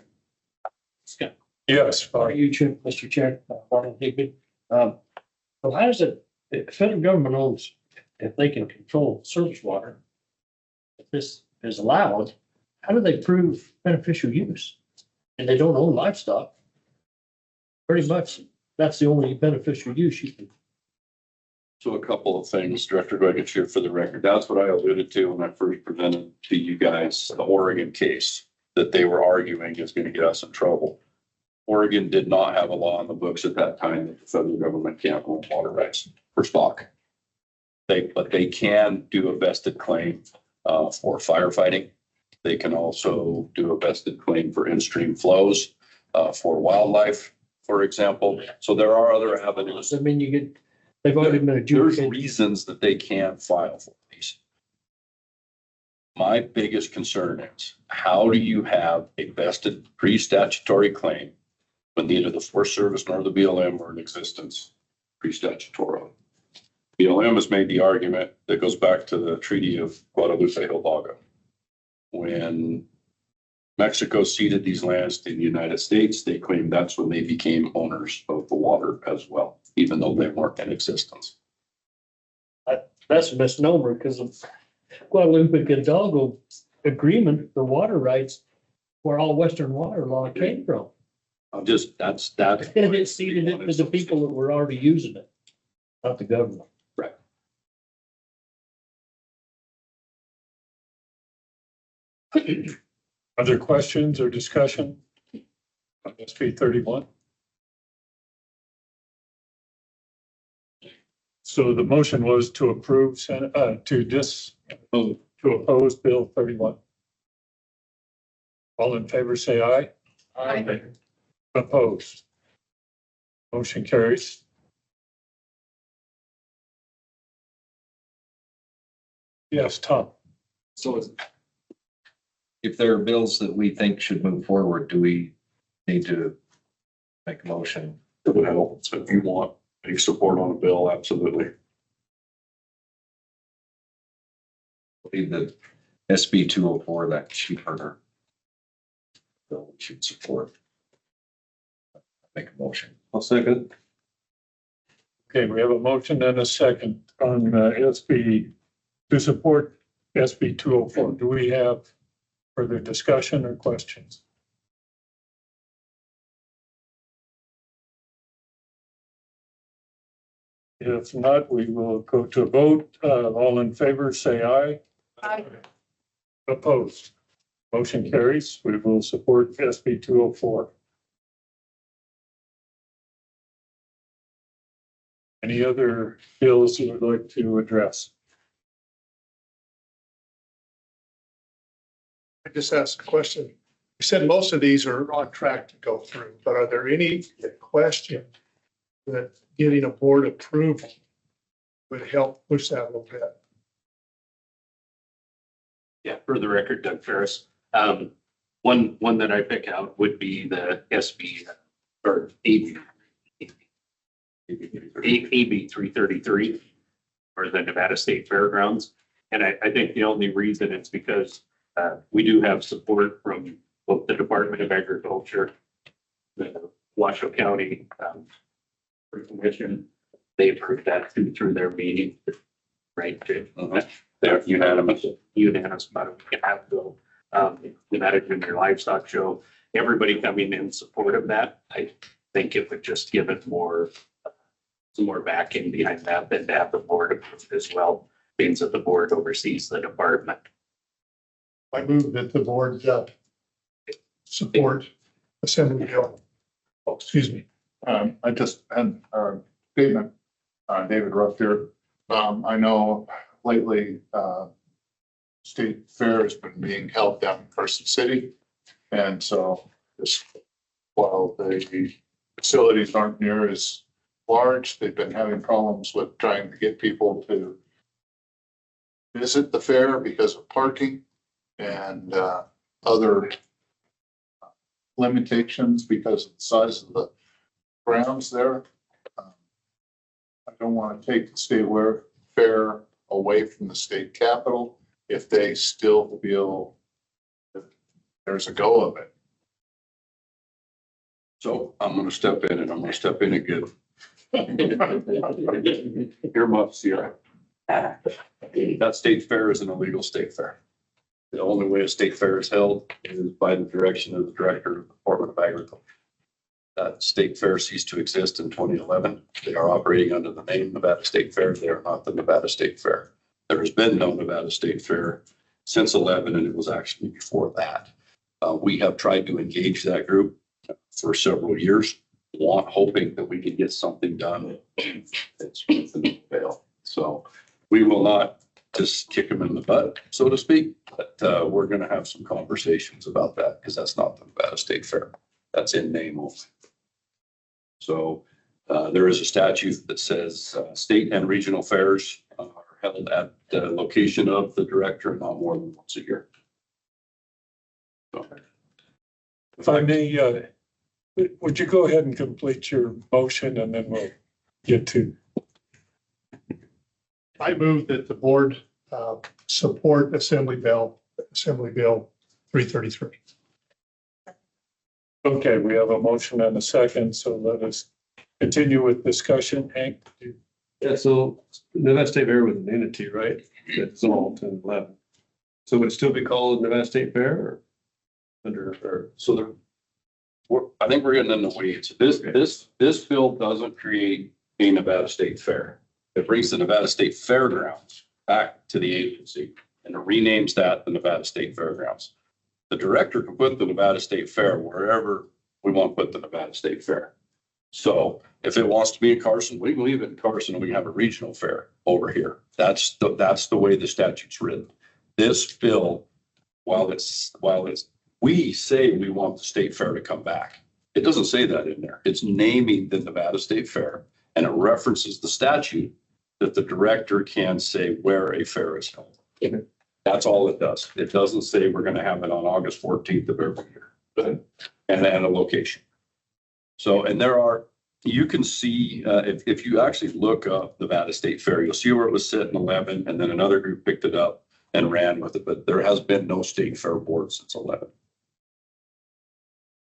Scott. Yes. Are you, Mr. Chair, Marlon Higby? So how does it, the federal government owns, if they can control surface water, if this is allowed, how do they prove beneficial use? And they don't own livestock. Pretty much, that's the only beneficial use you can. So a couple of things, Director Gokic, here for the record. That's what I alluded to when I first presented to you guys the Oregon case that they were arguing is going to get us in trouble. Oregon did not have a law on the books at that time that the federal government can't own water rights for stock. But they can do a vested claim for firefighting. They can also do a vested claim for in-stream flows for wildlife, for example. So there are other avenues. I mean, they've already been adjudicated. There's reasons that they can file for these. My biggest concern is how do you have a vested pre-statutory claim when neither the Forest Service nor the BLM were in existence pre-statutorily? BLM has made the argument that goes back to the Treaty of Guadalupe Hidalgo. When Mexico ceded these lands to the United States, they claimed that's when they became owners of the water as well, even though they weren't in existence. That's a misnomer because of Guadalupe Hidalgo agreement, the water rights where all Western water law came from. I'm just, that's. And it ceded it to the people that were already using it, not the government. Right. Other questions or discussion on SB 31? So the motion was to approve, to oppose Bill 31. All in favor, say aye. Aye. Opposed. Motion carries. Yes, Tom. So if there are bills that we think should move forward, do we need to make a motion? It would help. So if you want any support on a bill, absolutely. Believe that SB 204, that cheaper bill we should support. Make a motion. I'll second. Okay, we have a motion and a second on SB to support SB 204. Do we have further discussion or questions? If not, we will go to a vote. All in favor, say aye. Opposed? Motion carries. We will support SB 204. Any other bills you would like to address? I just asked a question. You said most of these are on track to go through, but are there any question that getting a board approval would help push that a little bit? Yeah, for the record, Doug Ferris. One that I pick out would be the SB or AB 333 or the Nevada State Fairgrounds. And I think the only reason it's because we do have support from both the Department of Agriculture, the Washoe County Commission. They approved that through their meeting, right? They're unanimous. Unanimous about a week and a half ago. Nevada Junior Livestock Show, everybody coming in support of that. I think it would just give it some more backing behind that than to have the board approved as well, means that the board oversees the department. I move that the board support Assembly Bill. Oh, excuse me. I just had a statement, David Ruff here. I know lately, state fair has been being held down in Carson City. And so this, while the facilities aren't near as large, they've been having problems with trying to get people to visit the fair because of parking and other limitations because of the size of the grounds there. I don't want to take the state fair away from the state capitol if they still feel that there's a go of it. So I'm gonna step in and I'm gonna step in again. Earmuffs here. That state fair is an illegal state fair. The only way a state fair is held is by the direction of the director of the Department of Agriculture. That state fair ceased to exist in 2011. They are operating under the name Nevada State Fair. They are not the Nevada State Fair. There has been no Nevada State Fair since 11, and it was actually before that. We have tried to engage that group for several years, hoping that we could get something done. It's within the veil. So we will not just kick them in the butt, so to speak, but we're going to have some conversations about that because that's not the Nevada State Fair. That's in name only. So there is a statute that says state and regional fairs are held at the location of the director, not more than once a year. So, If I may, would you go ahead and complete your motion and then we'll get to. I move that the board support Assembly Bill 333. Okay, we have a motion and a second, so let us continue with discussion. Hank? Yeah, so Nevada State Fair was an entity, right? That dissolved in 11. So would it still be called Nevada State Fair or under, or so I think we're getting in the weeds. This bill doesn't create a Nevada State Fair. It brings the Nevada State Fairgrounds back to the agency and it renames that the Nevada State Fairgrounds. The director can put the Nevada State Fair wherever we want to put the Nevada State Fair. So if it wants to be in Carson, we can leave it in Carson and we can have a regional fair over here. That's the way the statute's written. This bill, while we say we want the state fair to come back, it doesn't say that in there. It's naming the Nevada State Fair and it references the statute that the director can say where a fair is held. That's all it does. It doesn't say we're going to have it on August 14th of every year, and then a location. So, and you can see, if you actually look up Nevada State Fair, you'll see where it was set in 11, and then another group picked it up and ran with it, but there has been no state fair board since 11.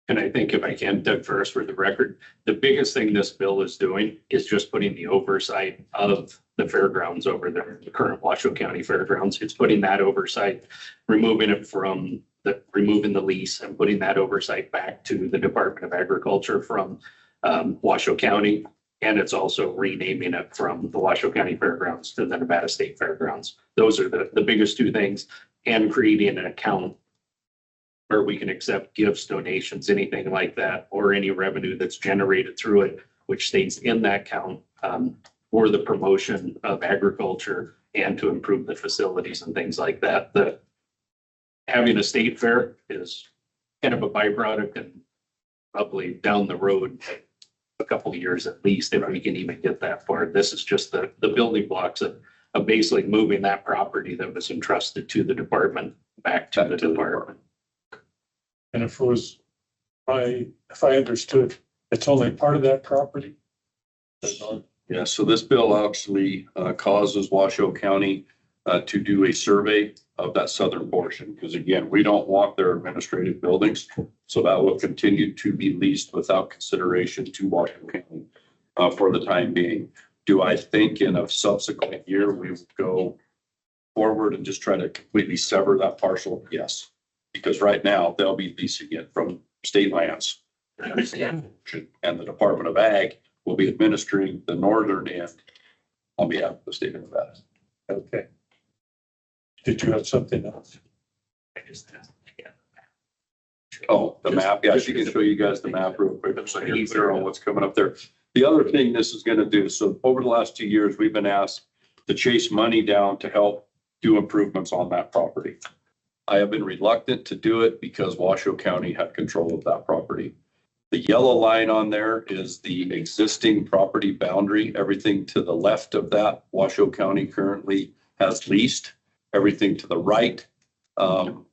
And I think if I can, Doug, first for the record, the biggest thing this bill is doing is just putting the oversight of the fairgrounds over there, the current Washoe County Fairgrounds. It's putting that oversight, removing the lease and putting that oversight back to the Department of Agriculture from Washoe County. And it's also renaming it from the Washoe County Fairgrounds to the Nevada State Fairgrounds. Those are the biggest two things, and creating an account where we can accept gifts, donations, anything like that, or any revenue that's generated through it, which stays in that account for the promotion of agriculture and to improve the facilities and things like that. Having a state fair is kind of a byproduct, and probably down the road a couple of years at least, if we can even get that far. This is just the building blocks of basically moving that property that was entrusted to the department back to the department. And if I understood, it's only part of that property? Yeah, so this bill actually causes Washoe County to do a survey of that southern portion, because again, we don't want their administrative buildings. So that will continue to be leased without consideration to Washoe County for the time being. Do I think in a subsequent year, we will go forward and just try to completely sever that parcel? Yes, because right now they'll be leasing it from state lands. And the Department of Ag will be administering the northern end on behalf of the state of Nevada. Okay. Did you have something else? Oh, the map. Yeah, she can show you guys the map real quick. So you're clear on what's coming up there. The other thing this is going to do, so over the last 2 years, we've been asked to chase money down to help do improvements on that property. I have been reluctant to do it because Washoe County had control of that property. The yellow line on there is the existing property boundary. Everything to the left of that, Washoe County currently has leased. Everything to the right,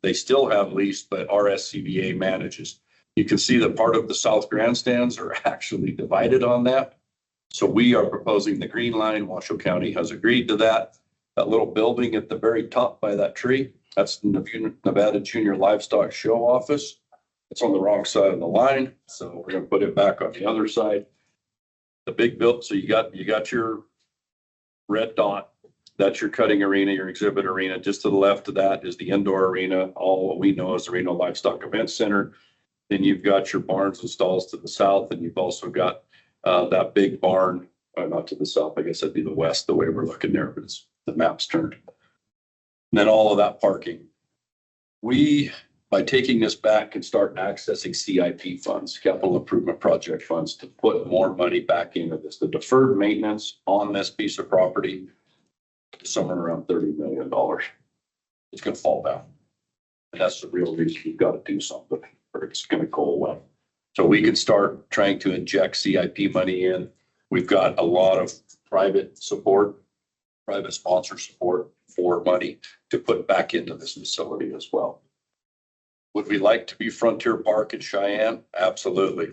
they still have leased, but RSCVA manages. You can see that part of the south grandstands are actually divided on that. So we are proposing the green line. Washoe County has agreed to that. That little building at the very top by that tree, that's the Nevada Junior Livestock Show Office. It's on the wrong side of the line, so we're gonna put it back on the other side. The big build, so you got your red dot. That's your cutting arena, your exhibit arena. Just to the left of that is the indoor arena, all what we know as the Reno Livestock Event Center. Then you've got your barns and stalls to the south, and you've also got that big barn, not to the south, I guess that'd be the west, the way we're looking there, but it's the map's turned. And then all of that parking. We, by taking this back, can start accessing CIP funds, capital improvement project funds, to put more money back into this. The deferred maintenance on this piece of property is somewhere around $30 million. It's going to fall down. And that's the real reason you've got to do something, or it's going to go away. So we can start trying to inject CIP money in. We've got a lot of private support, private sponsor support for money to put back into this facility as well. Would we like to be Frontier Park in Cheyenne? Absolutely.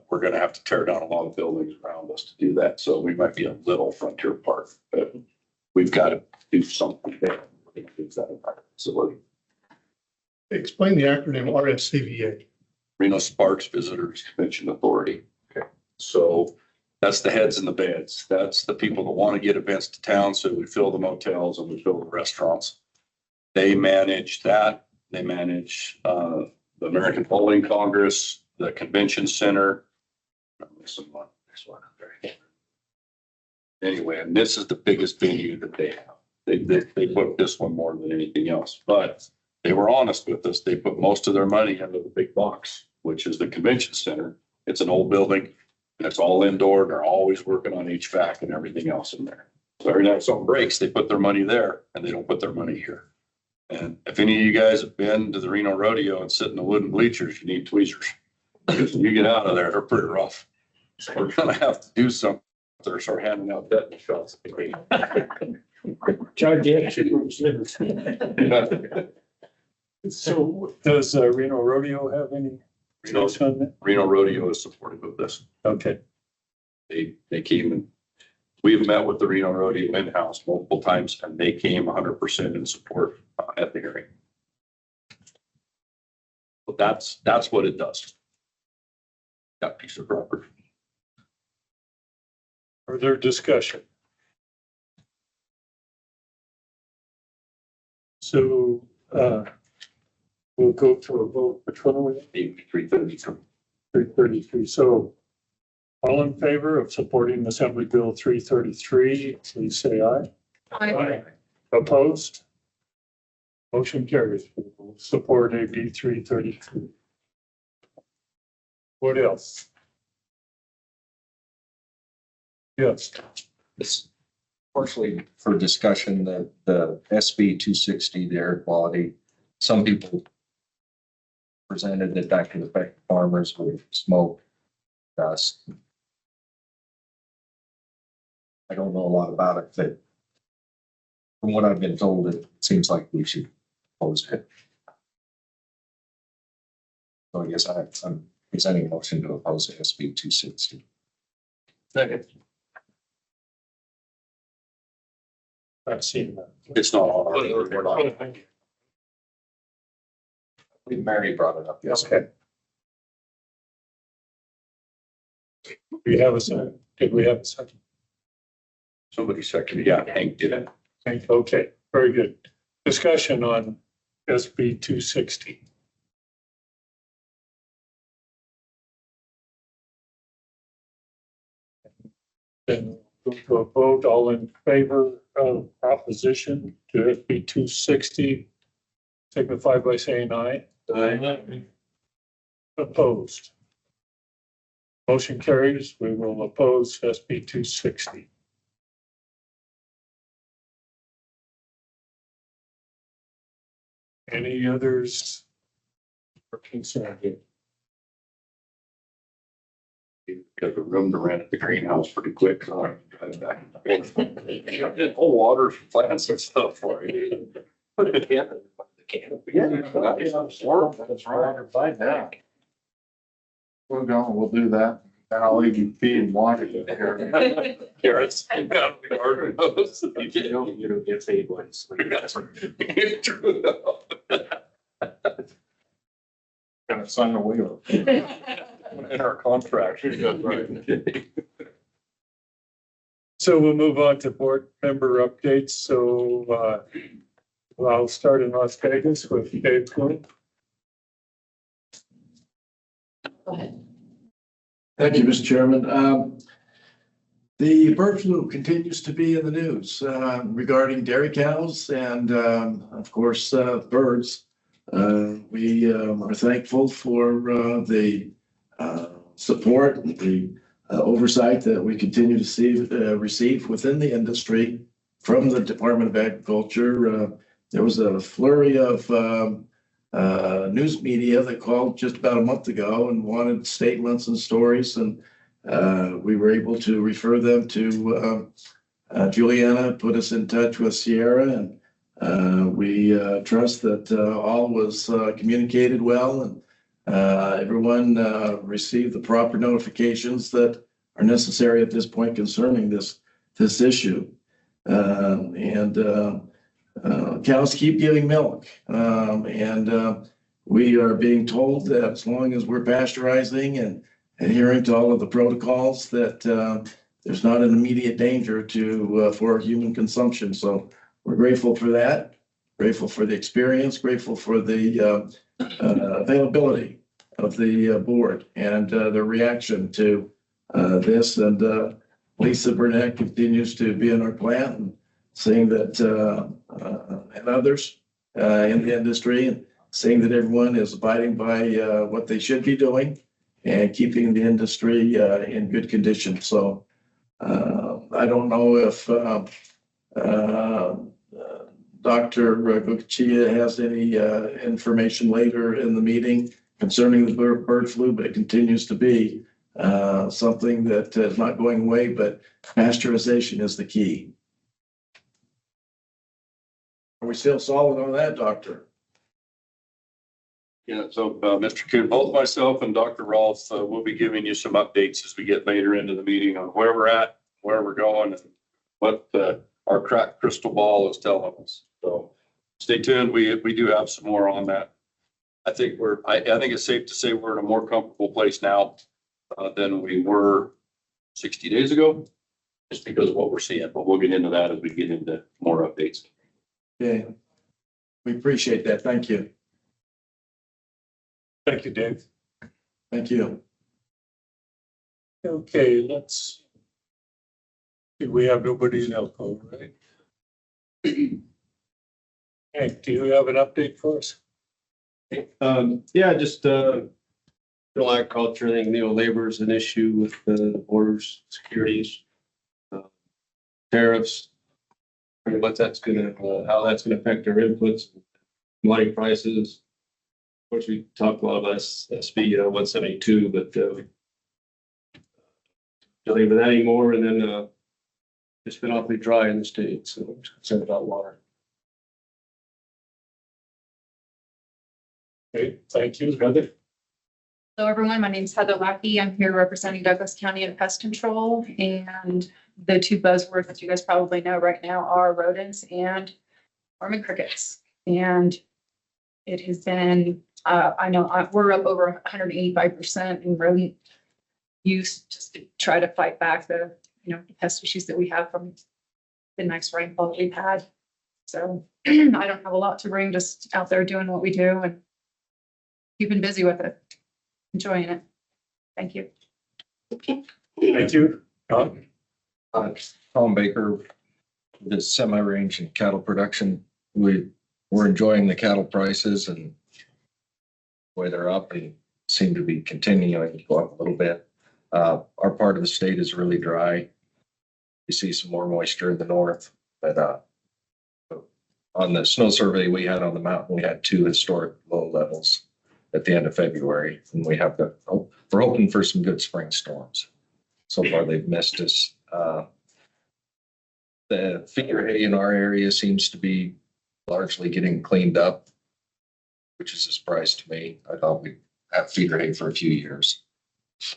We're going to have to tear down a lot of buildings around us to do that. So we might be a little Frontier Park, but we've got to do something there. Facility. Explain the acronym RSCVA. Reno Sparks Visitors Convention Authority. Okay. So that's the heads and the beds. That's the people that want to get events to town. So we fill the motels and we fill the restaurants. They manage that. They manage the American Bowling Congress, the convention center. Anyway, and this is the biggest venue that they have. They booked this one more than anything else, but they were honest with us. They put most of their money into the big box, which is the convention center. It's an old building and it's all indoor. And they're always working on HVAC and everything else in there. So every time something breaks, they put their money there and they don't put their money here. And if any of you guys have been to the Reno Rodeo and sit in the wooden bleachers, you need tweezers. Because when you get out of there, they're pretty rough. So we're gonna have to do something or start handing out tetanus shots. Charge you. So does Reno Rodeo have any? Reno Rodeo is supportive of this. Okay. They came and we've met with the Reno Rodeo in-house multiple times and they came 100% in support at the hearing. But that's what it does. That piece of property. Further discussion. So we'll go to a vote. Which one are we? 333. 333. So All in favor of supporting Assembly Bill 333, please say aye. Aye. Opposed? Motion carries. We will support AB 333. What else? Yes. This partially for discussion, the SB 260, the air quality. Some people presented that could affect farmers with smoke, dust. I don't know a lot about it, but from what I've been told, it seems like we should oppose it. So I guess I'm presenting a motion to oppose SB 260. Second. I've seen that. It's not on our. We're not. Mary brought it up. Yes. Okay. We have a second. Did we have a second? Somebody seconded, yeah, Hank did it. Okay, very good. Discussion on SB 260. Then go to a vote, all in favor of opposition to SB 260, signify by saying aye. Aye. Opposed. Motion carries. We will oppose SB 260. Any others for concern? Got the room to rent at the greenhouse pretty quick, so I'm driving back. Whole water plants and stuff for you. Put it in the canopy. Yeah. That's right. By now. We're going, we'll do that. And I'll leave you feed and water you here. Carrots. You don't get paid when it's. True. Gonna sign a waiver. In our contract. So we'll move on to board member updates. So I'll start in Las Vegas with Dave Quinn. Go ahead. Thank you, Mr. Chairman. The bird flu continues to be in the news regarding dairy cows and, of course, birds. We are thankful for the support and the oversight that we continue to receive within the industry from the Department of Agriculture. There was a flurry of news media that called just about a month ago and wanted statements and stories, and we were able to refer them to Juliana, put us in touch with Sierra, and we trust that all was communicated well and everyone received the proper notifications that are necessary at this point concerning this issue. Cows keep giving milk, and we are being told that as long as we're pasteurizing and adhering to all of the protocols, that there's not an immediate danger for human consumption. So we're grateful for that, grateful for the experience, grateful for the availability of the board and the reaction to this. And Lisa Burnett continues to be in our plant and saying that, and others in the industry, and saying that everyone is abiding by what they should be doing and keeping the industry in good condition. So I don't know if Dr. Gochia has any information later in the meeting concerning the bird flu, but it continues to be something that is not going away, but pasteurization is the key. Are we still solid on that, Doctor? Yeah, so Mr. Kuhn, both myself and Dr. Rolfe will be giving you some updates as we get later into the meeting on where we're at, where we're going, and what our cracked crystal ball is telling us. So stay tuned. We do have some more on that. I think I think it's safe to say we're in a more comfortable place now than we were 60 days ago, just because of what we're seeing. But we'll get into that as we get into more updates. Okay. We appreciate that. Thank you. Thank you, Dave. Thank you. Okay, let's. We have nobody in Elko, right? Hank, do you have an update for us? Yeah, just, agriculture thing, labor is an issue with the borders, securities, tariffs. And what that's gonna, how that's gonna affect our inputs, commodity prices. Of course, we talked a lot about SB 172, but, don't leave that anymore, and then, it's been awfully dry in the state, so I'm concerned about water. Okay, thank you, Heather. Hello, everyone. My name is Heather Lackey. I'm here representing Douglas County in Pest Control. And the two buzzwords that you guys probably know right now are rodents and farming crickets. And it has been, I know we're up over 185% in rodent use just to try to fight back the, the pest issues that we have from the nice rainfall that we've had. So I don't have a lot to bring, just out there doing what we do and keeping busy with it. Enjoying it. Thank you. Thank you. Tom? Tom Baker, the semi-range and cattle production. We're enjoying the cattle prices and the way they're up and seem to be continuing to go up a little bit. Our part of the state is really dry. You see some more moisture in the north, but on the snow survey we had on the mountain, we had 2 historic low levels at the end of February, and we're hoping for some good spring storms. So far, they've missed us. The feeder hay in our area seems to be largely getting cleaned up, which is a surprise to me. I thought we'd have feeder hay for a few years,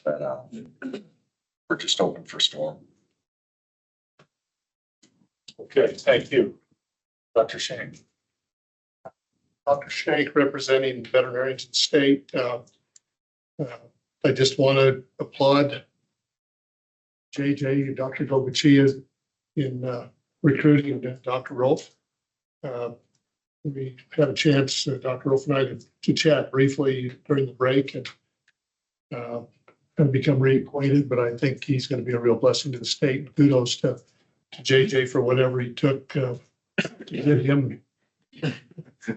but we're just hoping for storm. Okay, thank you. Dr. Shank. Dr. Shank, representing veterinarians in the state. I just want to applaud JJ and Dr. Gogachia in recruiting Dr. Rolf. We had a chance, Dr. Rolf and I, to chat briefly during the break and become reacquainted, but I think he's going to be a real blessing to the state. Kudos to JJ for whatever he took to get him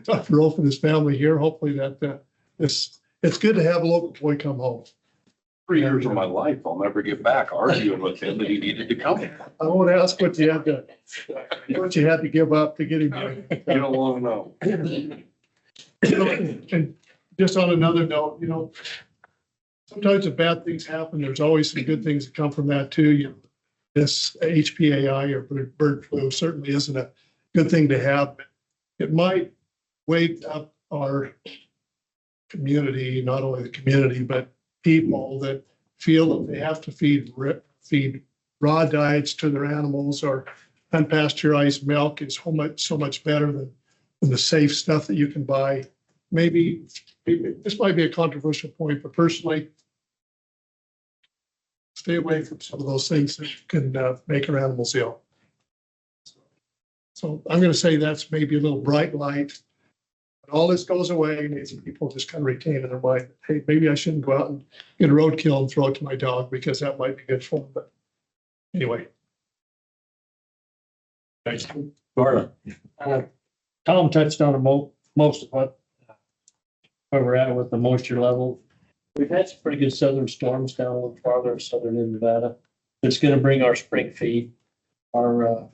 Dr. Rolf and his family here. Hopefully that it's good to have a local boy come home. 3 years of my life, I'll never get back arguing with him that he needed to come. I won't ask what you had to give up to get him here. You don't want to know. And just on another note, sometimes if bad things happen, there's always some good things that come from that too. This HPAI or bird flu certainly isn't a good thing to have. It might wake up our community, not only the community, but people that feel that they have to feed raw diets to their animals, or unpasteurized milk is so much better than the safe stuff that you can buy. Maybe this might be a controversial point, but personally, stay away from some of those things that can make our animals ill. So I'm going to say that's maybe a little bright light. When all this goes away, maybe people just kind of retain in their mind, hey, maybe I shouldn't go out and get a roadkill and throw it to my dog because that might be good for them. But anyway. Thanks. Marla. Tom touched on most of where we're at with the moisture level. We've had some pretty good southern storms down a little farther southern in Nevada. It's going to bring our spring feed. Our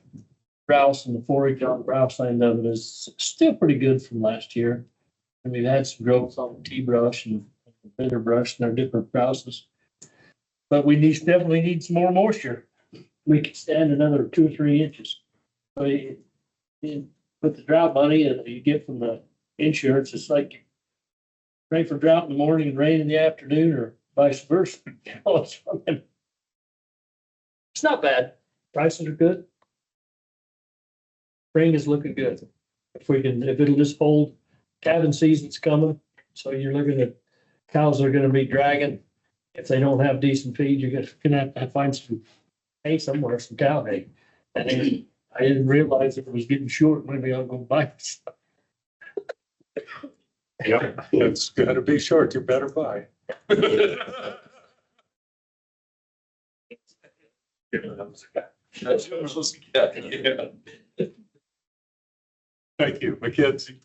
grouse and the forage on the grouse end of it is still pretty good from last year. And we've had some growth on the tea brush and bitter brush and our different grouses. But we definitely need some more moisture. We can stand another 2 or 3 inches. So with the drought money that you get from the insurance, it's like pray for drought in the morning and rain in the afternoon, or vice versa. It's not bad. Prices are good. Spring is looking good. If it'll just hold, calving season's coming. So you're looking at cows that are going to be dragging. If they don't have decent feed, you're going to have to find some hay somewhere, some cow hay. And then I didn't realize it was getting short. Maybe I'll go buy some. Yep, it's going to be short. You better buy. Thank you, Mackenzie.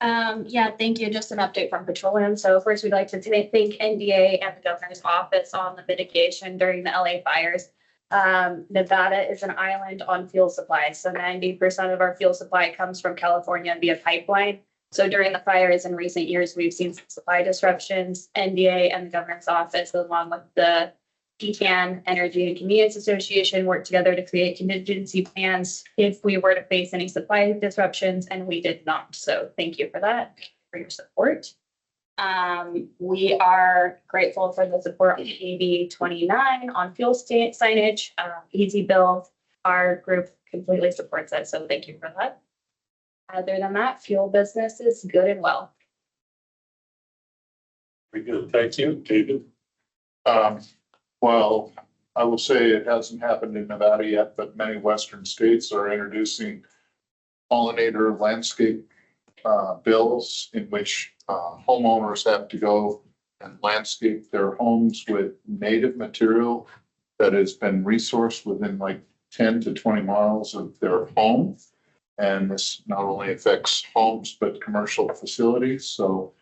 Yeah, thank you. Just an update from petroleum. So first, we'd like to thank NDA and the governor's office on the mitigation during the LA fires. Nevada is an island on fuel supply. So 90% of our fuel supply comes from California via pipeline. So during the fires in recent years, we've seen some supply disruptions. NDA and the governor's office, along with the PCAN Energy and Convenience Association, worked together to create contingency plans if we were to face any supply disruptions, and we did not. So thank you for that, for your support. We are grateful for the support on AB 29 on fuel signage. Easy Bill, our group completely supports it, so thank you for that. Other than that, fuel business is good and well. Very good. Thank you, David. Well, I will say it hasn't happened in Nevada yet, but many western states are introducing pollinator landscape bills in which homeowners have to go and landscape their homes with native material that has been resourced within like 10 to 20 miles of their home. And this not only affects homes, but commercial facilities. So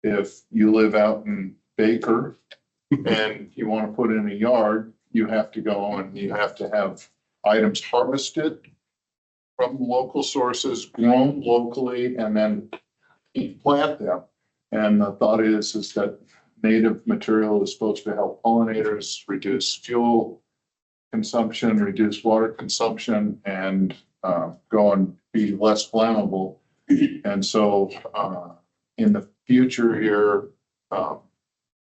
if you live out in Baker and you want to put in a yard, you have to go and you have to have items harvested from local sources, grown locally, and then plant them. And the thought is that native material is supposed to help pollinators reduce fuel consumption, reduce water consumption, and go and be less flammable. And so in the future here,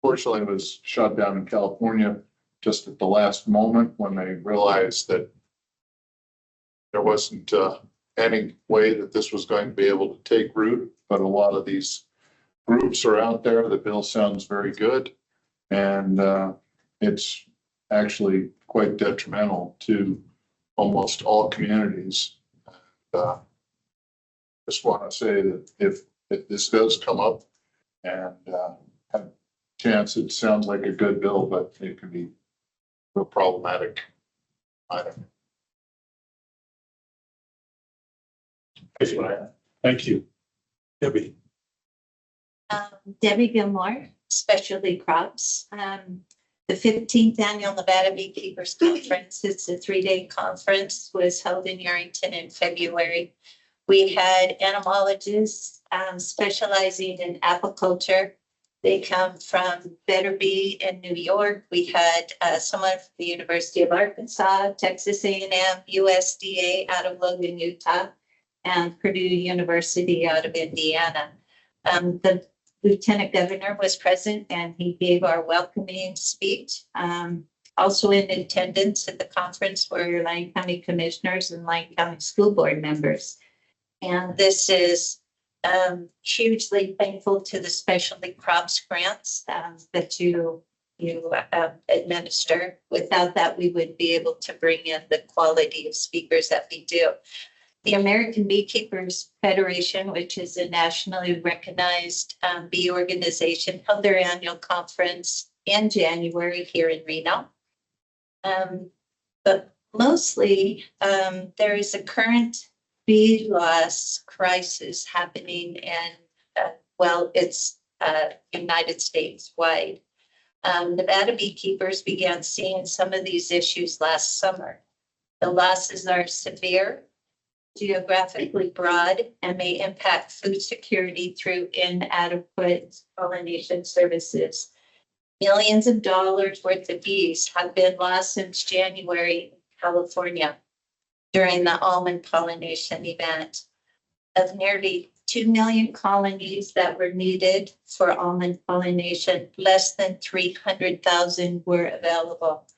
fortunately, it was shut down in California just at the last moment when they realized that there wasn't any way that this was going to be able to take root. But a lot of these groups are out there. The bill sounds very good. And it's actually quite detrimental to almost all communities. Just want to say that if this does come up and have a chance, it sounds like a good bill, but it can be a problematic item. Thank you. Debbie. Debbie Gilmore, Specialty Crops. The 15th Annual Nevada Beekeepers Conference, it's a 3-day conference, was held in Yerington in February. We had entomologists specializing in apiculture. They come from Better Bee in New York. We had someone from the University of Arkansas, Texas A&M, USDA out of Logan, Utah, and Purdue University out of Indiana. The Lieutenant Governor was present and he gave our welcoming speech. Also in attendance at the conference were Lyon County Commissioners and Lyon County School Board members. And this is hugely thankful to the specialty crops grants that you administer. Without that, we wouldn't be able to bring in the quality of speakers that we do. The American Beekeepers Federation, which is a nationally recognized bee organization, held their annual conference in January here in Reno. But mostly, there is a current bee loss crisis happening in, it's United States wide. Nevada beekeepers began seeing some of these issues last summer. The losses are severe, geographically broad, and may impact food security through inadequate pollination services. Millions of dollars worth of bees have been lost since January in California during the almond pollination event. Of nearly 2 million colonies that were needed for almond pollination, less than 300,000 were available.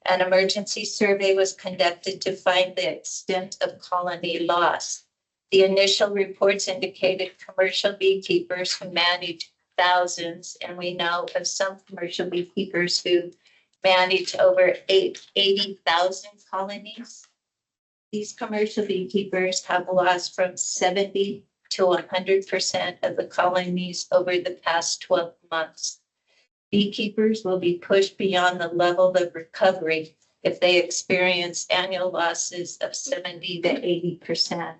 An emergency survey was conducted to find the extent of colony loss. The initial reports indicated commercial beekeepers who manage thousands, and we know of some commercial beekeepers who manage over 80,000 colonies. These commercial beekeepers have lost from 70 to 100% of the colonies over the past 12 months. Beekeepers will be pushed beyond the level of recovery if they experience annual losses of 70 to 80%.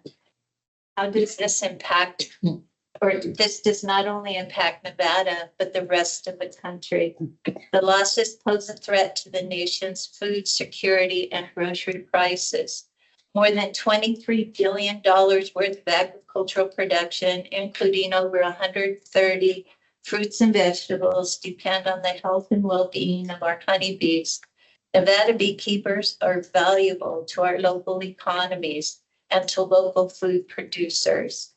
How does this impact, or this does not only impact Nevada, but the rest of the country? The losses pose a threat to the nation's food security and grocery prices. More than $23 billion worth of agricultural production, including over 130 fruits and vegetables, depend on the health and well-being of our honeybees. Nevada beekeepers are valuable to our local economies and to local food producers.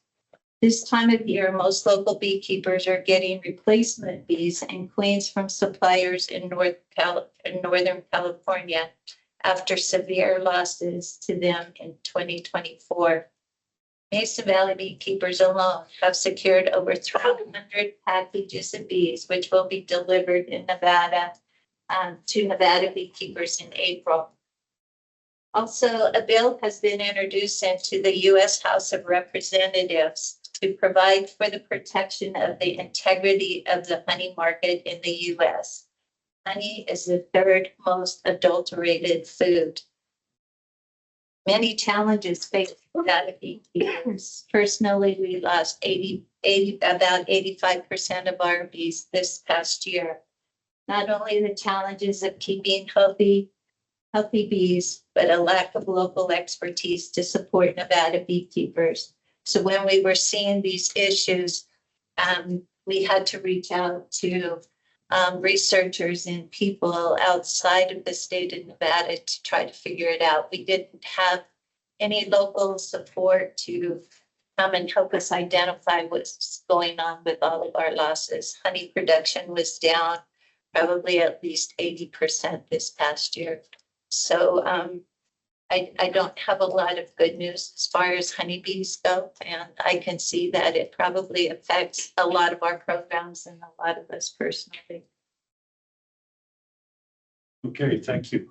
This time of year, most local beekeepers are getting replacement bees and queens from suppliers in Northern California after severe losses to them in 2024. Mesa Valley beekeepers alone have secured over 300 packages of bees, which will be delivered in Nevada to Nevada beekeepers in April. Also, a bill has been introduced into the U.S. House of Representatives to provide for the protection of the integrity of the honey market in the U.S. Honey is the third most adulterated food. Many challenges face Nevada beekeepers. Personally, we lost about 85% of our bees this past year. Not only the challenges of keeping healthy bees, but a lack of local expertise to support Nevada beekeepers. So when we were seeing these issues, we had to reach out to researchers and people outside of the state of Nevada to try to figure it out. We didn't have any local support to come and help us identify what's going on with all of our losses. Honey production was down probably at least 80% this past year. So I don't have a lot of good news as far as honeybees go, and I can see that it probably affects a lot of our programs and a lot of us personally. Okay, thank you.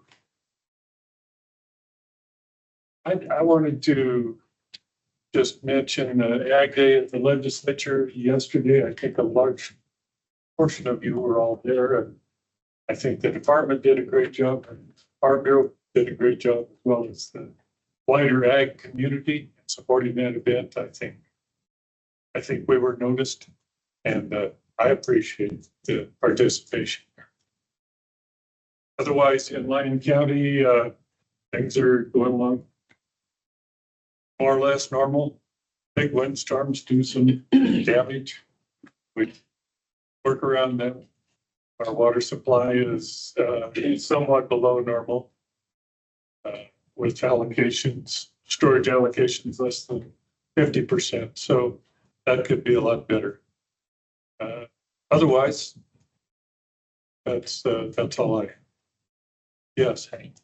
I wanted to just mention Ag Day at the legislature yesterday. I think a large portion of you were all there, and I think the department did a great job. Our bureau did a great job, as well as the wider ag community in supporting that event. I think we were noticed, and I appreciate the participation. Otherwise, in Lyon County, things are going along more or less normal. Big windstorms do some damage. We work around them. Our water supply is somewhat below normal with allocations, storage allocations less than 50%. So that could be a lot better. Otherwise, that's all I. Yes, Hank.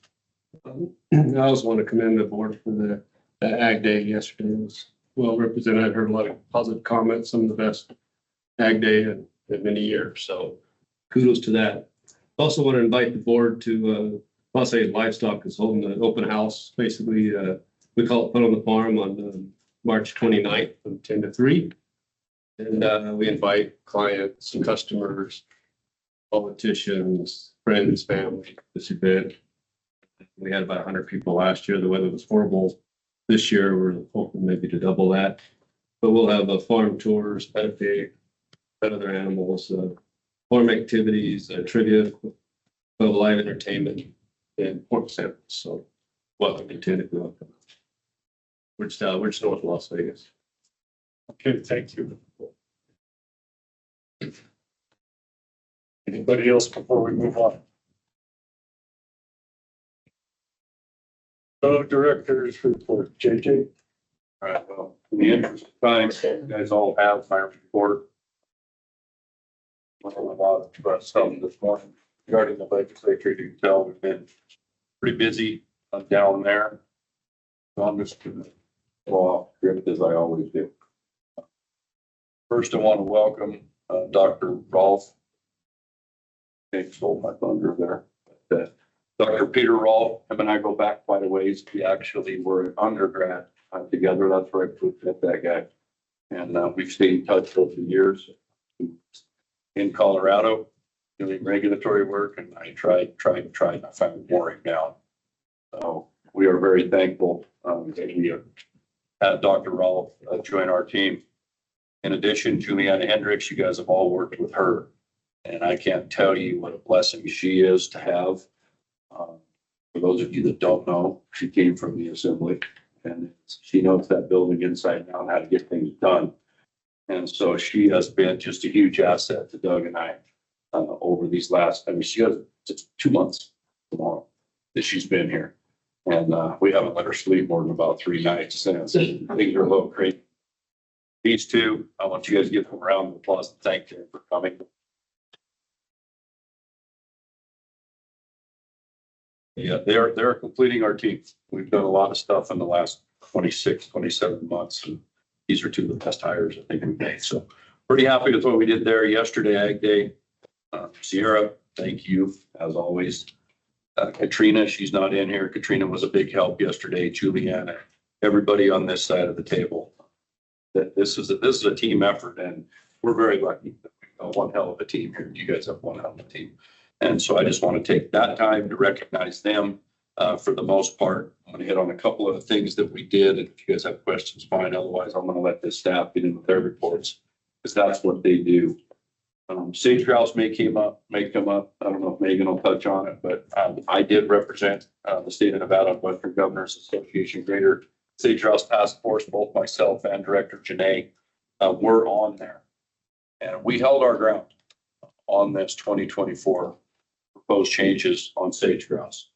I also want to commend the board for the Ag Day yesterday. It was well represented. I've heard a lot of positive comments, some of the best Ag Day in many years. So kudos to that. Also want to invite the board to Palisades Livestock is holding an open house. Basically, we call it Fun on the Farm on March 29th from 10 to 3. And we invite clients and customers, politicians, friends, family, this event. We had about 100 people last year. The weather was horrible. This year, we're hoping maybe to double that. But we'll have farm tours, pet pig, pet other animals, farm activities, trivia, live entertainment, and pork samples. So welcome to if you want to come. We're just north of Las Vegas. Okay, thank you. Anybody else before we move on? So directors report, JJ. All right, well, in the interest of time, you guys all have my report. A lot of stuff this morning regarding the legislature. You can tell we've been pretty busy down there. So I'm just going to go off script as I always do. First, I want to welcome Dr. Rolfe. He stole my thunder there. But, Dr. Peter Rolfe, him and I go back quite a ways. We actually were an undergrad together. That's where I put that guy. And we've stayed in touch over the years in Colorado. doing regulatory work, and I tried, and I finally wore him down. So we are very thankful, that we had Dr. Rolfe join our team. In addition, Juliana Hendricks, you guys have all worked with her, and I can't tell you what a blessing she is to have. For those of you that don't know, she came from the assembly, and she knows that building inside out and how to get things done. And so she has been just a huge asset to Doug and I over these last, I mean, she has just 2 months tomorrow that she's been here. And we haven't let her sleep more than about 3 nights since. Things are a little crazy. These two, I want you guys to give them a round of applause and thank them for coming. Yeah, they're completing our team. We've done a lot of stuff in the last 26, 27 months. And these are 2 of the best hires I think we've made. So pretty happy with what we did there yesterday, Ag Day. Sierra, thank you as always. Katrina, she's not in here. Katrina was a big help yesterday. Juliana, everybody on this side of the table. That this is a team effort, and we're very lucky that we've got one hell of a team here. You guys have one hell of a team. And so I just want to take that time to recognize them. For the most part, I'm going to hit on a couple of the things that we did. And if you guys have questions, fine. Otherwise, I'm going to let this staff get into their reports because that's what they do. Sage grouse may come up. I don't know if Megan will touch on it, but I did represent the state of Nevada Western Governors Association Greater Sage Grouse Task Force. Both myself and Director Janae were on there, and we held our ground on this 2024 proposed changes on sage grouse.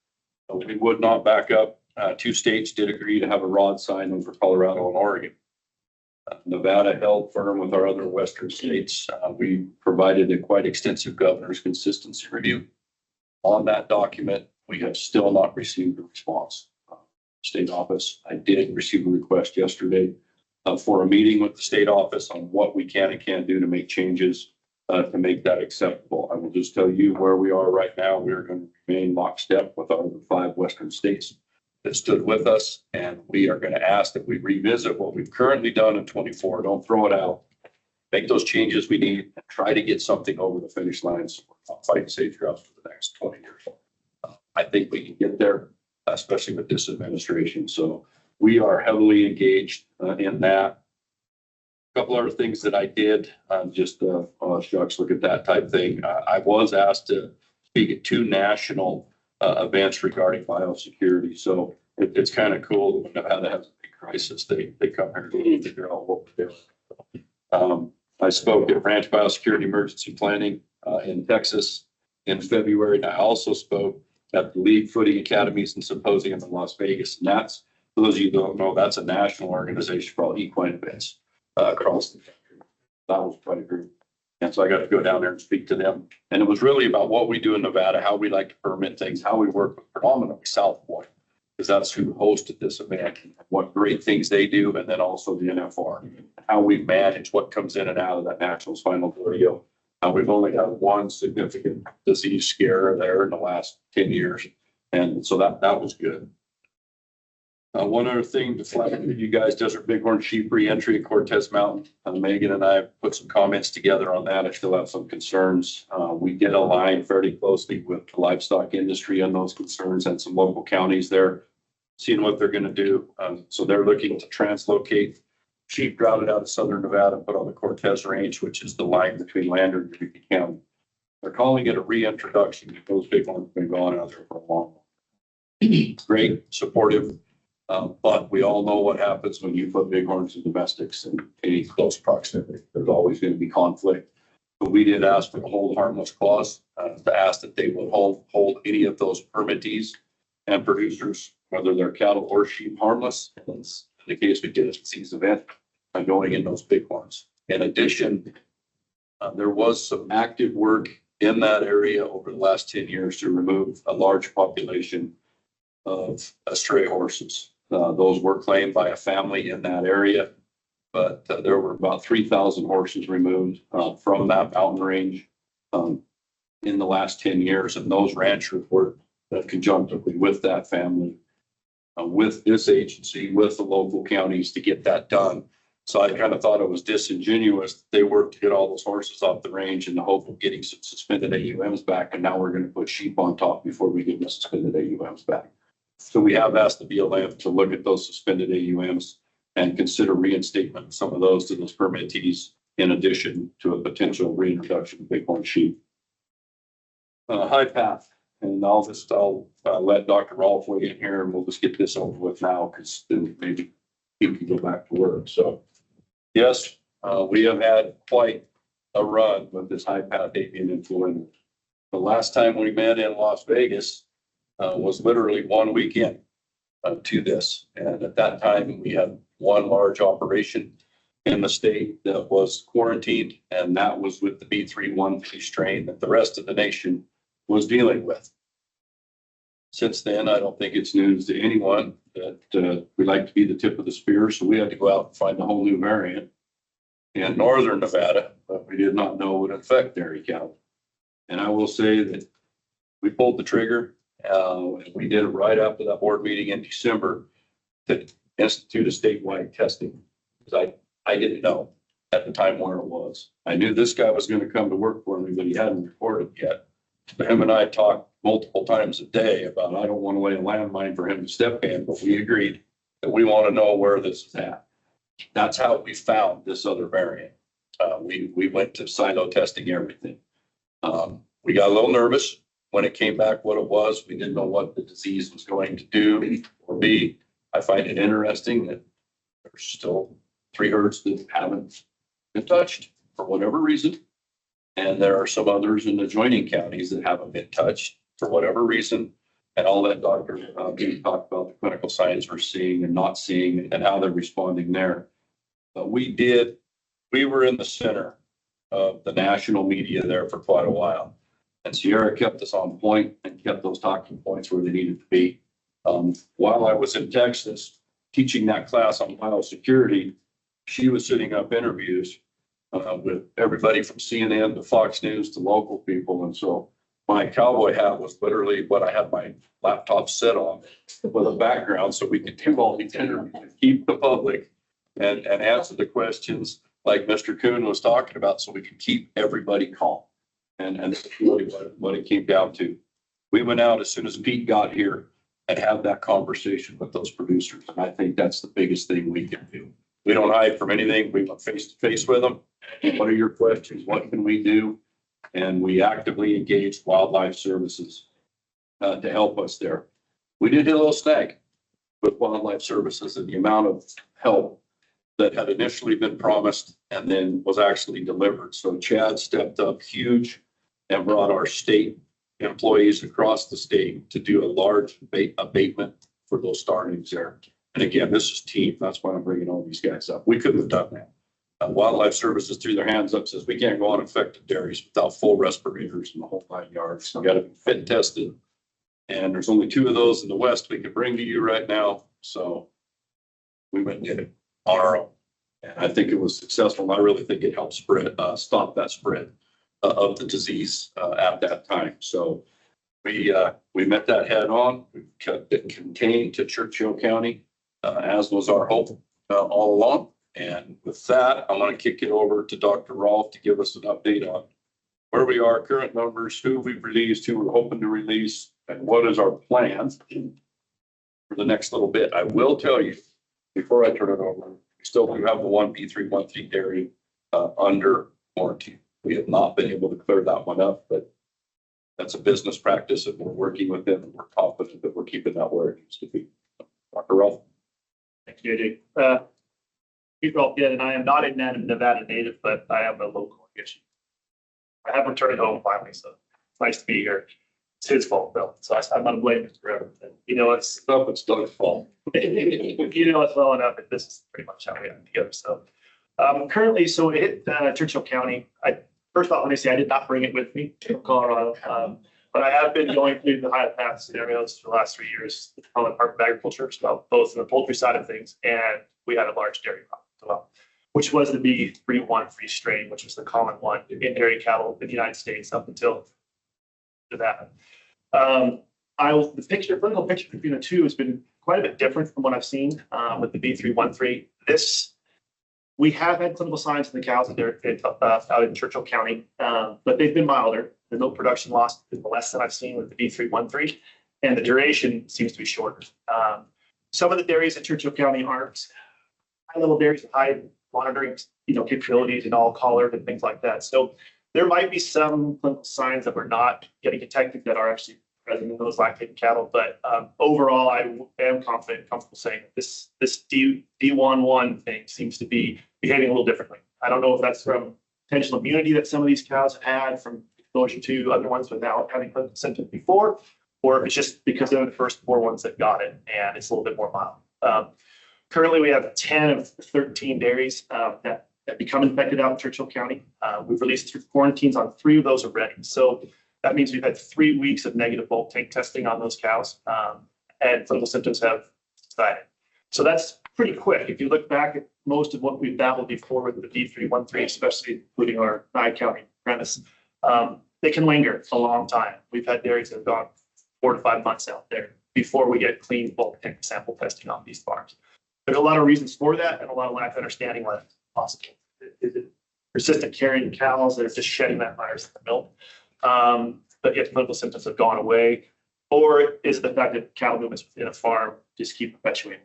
So we would not back up. 2 states did agree to have a rod sign over Colorado and Oregon. Nevada held firm with our other Western states. We provided a quite extensive governor's consistency review on that document. We have still not received a response. State office, I did receive a request yesterday for a meeting with the state office on what we can and can't do to make changes to make that acceptable. I will just tell you where we are right now. We are going to remain lockstep with our other 5 Western states that stood with us. And we are going to ask that we revisit what we've currently done in 24. Don't throw it out. Make those changes we need and try to get something over the finish line. So we're not fighting sage grouse for the next 20 years. I think we can get there, especially with this administration. So we are heavily engaged in that. A couple other things that I did, just shucks, look at that type thing. I was asked to speak at 2 national events regarding biosecurity. So it's kind of cool when Nevada has a big crisis, they come here to figure out what we're doing. I spoke at Ranch Biosecurity Emergency Planning in Texas in February. And I also spoke at the League Footing Academies and Symposium in Las Vegas. And that's, for those of you who don't know, that's a national organization for all equine events across the country. That was quite a group. And so I got to go down there and speak to them. And it was really about what we do in Nevada, how we like to permit things, how we work with predominantly South Point, because that's who hosted this event, what great things they do, and then also the NFR, how we manage what comes in and out of that national spinal video. We've only had 1 significant disease scare there in the last 10 years. And so that was good. One other thing to flag with you guys, Desert Bighorn sheep re-entry at Cortez Mountain. Megan and I put some comments together on that. I still have some concerns. We did align fairly closely with the livestock industry on those concerns and some local counties there, seeing what they're going to do. So they're looking to translocate sheep routed out of southern Nevada, put on the Cortez Range, which is the line between Lander and Eureka County. They're calling it a reintroduction. Those bighorns have been gone out there for a long time. Great, supportive. But we all know what happens when you put bighorns in domestics in any close proximity. There's always going to be conflict. But we did ask for the hold harmless clause to ask that they will hold any of those permittees and producers, whether they're cattle or sheep, harmless. In the case we did a disease event going in those bighorns. In addition, there was some active work in that area over the last 10 years to remove a large population of stray horses. Those were claimed by a family in that area, but there were about 3,000 horses removed from that mountain range in the last 10 years. And those ranchers worked conjunctively with that family, with this agency, with the local counties to get that done So I kind of thought it was disingenuous that they worked to get all those horses off the range in the hope of getting some suspended AUMs back, and now we're gonna put sheep on top before we get the suspended AUMs back. So we have asked the BLM to look at those suspended AUMs and consider reinstatement of some of those to those permittees in addition to a potential reintroduction of bighorn sheep. High path, and I'll let Dr. Rolfe weigh in here, and we'll just get this over with now, because then maybe he can go back to work. So yes, we have had quite a run with this high path avian influenza. The last time we met in Las Vegas was literally one weekend to this. And at that time, we had one large operation in the state that was quarantined, and that was with the B313 strain that the rest of the nation was dealing with. Since then, I don't think it's news to anyone that we like to be the tip of the spear, so we had to go out and find a whole new variant in northern Nevada, but we did not know would affect dairy cattle. And I will say that we pulled the trigger, and we did it right after that board meeting in December to institute a statewide testing, because I didn't know at the time where it was. I knew this guy was going to come to work for me, but he hadn't reported yet. Him and I talked multiple times a day about, I don't want to lay a landmine for him to step in, but we agreed that we want to know where this is at. That's how we found this other variant. We went to silo testing everything. We got a little nervous when it came back what it was. We didn't know what the disease was going to do or be. I find it interesting that there's still 3 herds that haven't been touched for whatever reason. And there are some others in adjoining counties that haven't been touched for whatever reason. And I'll let Dr. Bean talk about the clinical signs we're seeing and not seeing and how they're responding there. But we were in the center of the national media there for quite a while. And Sierra kept us on point and kept those talking points where they needed to be. While I was in Texas teaching that class on biosecurity, she was setting up interviews with everybody from CNN to Fox News to local people. And so my cowboy hat was literally what I had my laptop set on with a background, so we could do all these interviews and keep the public and answer the questions like Mr. Kuhn was talking about, so we could keep everybody calm. And that's really what it came down to. We went out as soon as Pete got here and had that conversation with those producers. And I think that's the biggest thing we can do. We don't hide from anything. We went face to face with them. What are your questions? What can we do? And we actively engaged Wildlife Services to help us there. We did hit a little snag with Wildlife Services and the amount of help that had initially been promised and then was actually delivered. So Chad stepped up huge and brought our state employees across the state to do a large abatement for those starlings there. And again, this is team. That's why I'm bringing all these guys up. We couldn't have done that. Wildlife Services threw their hands up, says we can't go on infected dairies without full respirators in the whole 9 yards. You got to be fit and tested. And there's only 2 of those in the West we can bring to you right now. So we went and did it on our own. And I think it was successful. And I really think it helped stop that spread of the disease at that time. So we met that head on. We kept it contained to Churchill County, as was our hope all along. And with that, I want to kick it over to Dr. Rolfe to give us an update on where we are, current numbers, who we've released, who we're hoping to release, and what is our plan for the next little bit. I will tell you, before I turn it over, we still do have the one B313 dairy under warranty. We have not been able to clear that one up, but that's a business practice and we're working with them and we're confident that we're keeping that where it needs to be. Dr. Rolfe. Thanks, JJ. Pete Rolfe again, and I am not a Nevada native, but I am a local. I have returned home finally, so it's nice to be here. It's his fault, though, so I'm not to blame him for everything. You know, it's Doug's fault. You know, it's well enough that this is pretty much how we got together. So currently, so it hit Churchill County. First off, let me say I did not bring it with me from Colorado, but I have been going through the high path scenarios for the last 3 years with the Department of Agriculture, so both in the poultry side of things, and we had a large dairy problem as well, which was the B313 strain, which was the common one in dairy cattle in the United States up until that. The clinical picture between the two has been quite a bit different from what I've seen with the B313. This We have had clinical signs in the cows out in Churchill County, but they've been milder. The milk production loss is less than I've seen with the D313, and the duration seems to be shorter. Some of the dairies in Churchill County aren't high-level dairies with high monitoring, capabilities and all collared and things like that. So there might be some clinical signs that we're not getting detected that are actually present in those lactating cattle. But overall, I am confident and comfortable saying that this D11 thing seems to be behaving a little differently. I don't know if that's from potential immunity that some of these cows have had from exposure to other ones without having clinical symptoms before, or if it's just because they're the first 4 ones that got it and it's a little bit more mild. Currently, we have 10 of 13 dairies that become infected out in Churchill County. We've released quarantines on 3 of those already. So that means we've had 3 weeks of negative bulk tank testing on those cows, and clinical symptoms have subsided. So that's pretty quick. If you look back at most of what we've battled before with the D313, especially including our Nye County premise, they can linger a long time. We've had dairies that have gone 4 to 5 months out there before we get clean bulk tank sample testing on these farms. There's a lot of reasons for that and a lot of lack of understanding why that's possible. Is it persistent carrying cows that are just shedding that virus in the milk, but yet clinical symptoms have gone away? Or is it the fact that cattle movements within a farm just keep perpetuating?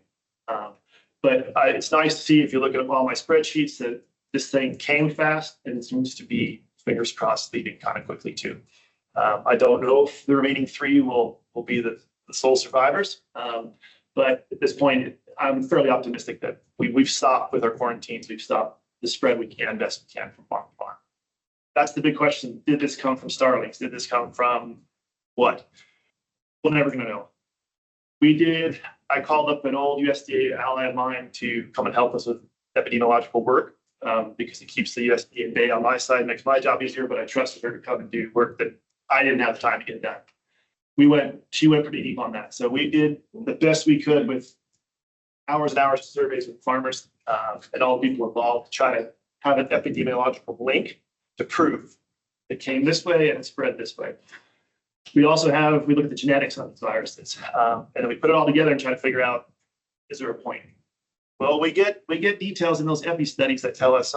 But it's nice to see, if you look at all my spreadsheets, that this thing came fast and it seems to be, fingers crossed, leaving kind of quickly too. I don't know if the remaining 3 will be the sole survivors, but at this point, I'm fairly optimistic that we've stopped with our quarantines. We've stopped the spread we can, best we can, from farm to farm. That's the big question. Did this come from starlings? Did this come from what? We're never going to know. I called up an old USDA ally of mine to come and help us with epidemiological work, because it keeps the USDA at bay on my side, makes my job easier, but I trusted her to come and do work that I didn't have time to get done. She went pretty deep on that. So we did the best we could with hours and hours of surveys with farmers and all the people involved to try to have an epidemiological link to prove it came this way and it spread this way. We look at the genetics on these viruses, and then we put it all together and try to figure out, is there a point? Well, we get details in those epi studies that tell us,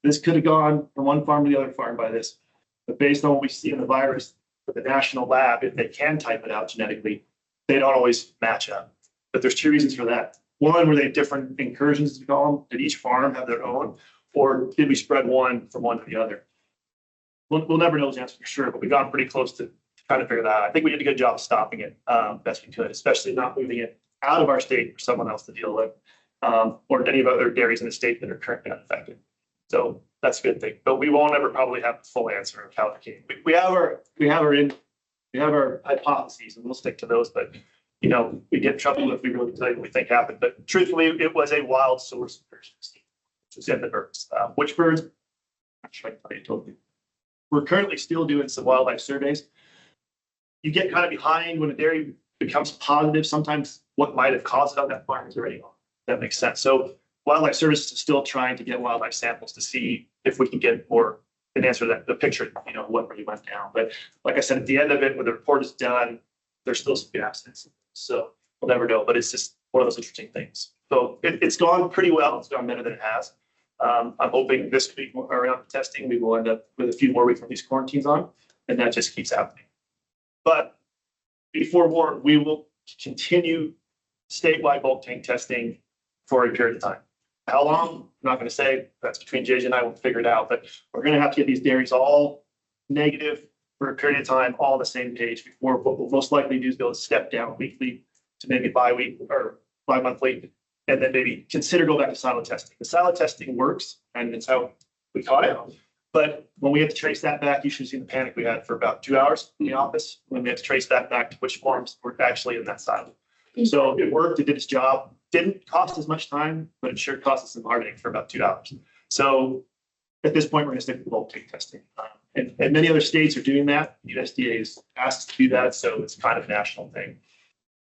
this could have gone from one farm to the other farm by this. But based on what we see in the virus with the national lab, if they can type it out genetically, they don't always match up. But there's 2 reasons for that. One, were they different incursions, as we call them? Did each farm have their own? Or did we spread one from one to the other? We'll never know the answer for sure, but we got pretty close to trying to figure that out. I think we did a good job of stopping it best we could, especially not moving it out of our state for someone else to deal with, or any of other dairies in the state that are currently unaffected. So that's a good thing. But we won't ever probably have the full answer of how it came. We have our hypotheses, and we'll stick to those. But we get in trouble if we really tell you what we think happened. But truthfully, it was a wild source of urgency, which was in the birds. Which birds? I'm not sure I can tell you totally. We're currently still doing some wildlife surveys. You get kind of behind when a dairy becomes positive. Sometimes what might have caused it on that farm is already gone. That makes sense. So Wildlife Services is still trying to get wildlife samples to see if we can get more an answer that the picture, what really went down. But like I said, at the end of it, when the report is done, there's still some gaps. So we'll never know. But it's just one of those interesting things. So it's gone pretty well. It's gone better than it has. I'm hoping this week around testing, we will end up with a few more weeks from these quarantines on, and that just keeps happening. But be forewarned, we will continue statewide bulk tank testing for a period of time. How long? I'm not going to say. That's between JJ and I. We'll figure it out. But we're going to have to get these dairies all negative for a period of time, all on the same page before what we'll most likely do is be able to step down weekly to maybe bi-weekly or bi-monthly, and then maybe consider go back to silo testing. The silo testing works, and it's how we caught it. But when we had to trace that back, you should have seen the panic we had for about 2 hours in the office when we had to trace that back to which farms were actually in that silo. So it worked. It did its job. Didn't cost as much time, but it sure cost us some heartache for about 2 hours. So at this point, we're going to stick with bulk tank testing. And many other states are doing that. The USDA has asked us to do that, so it's kind of a national thing.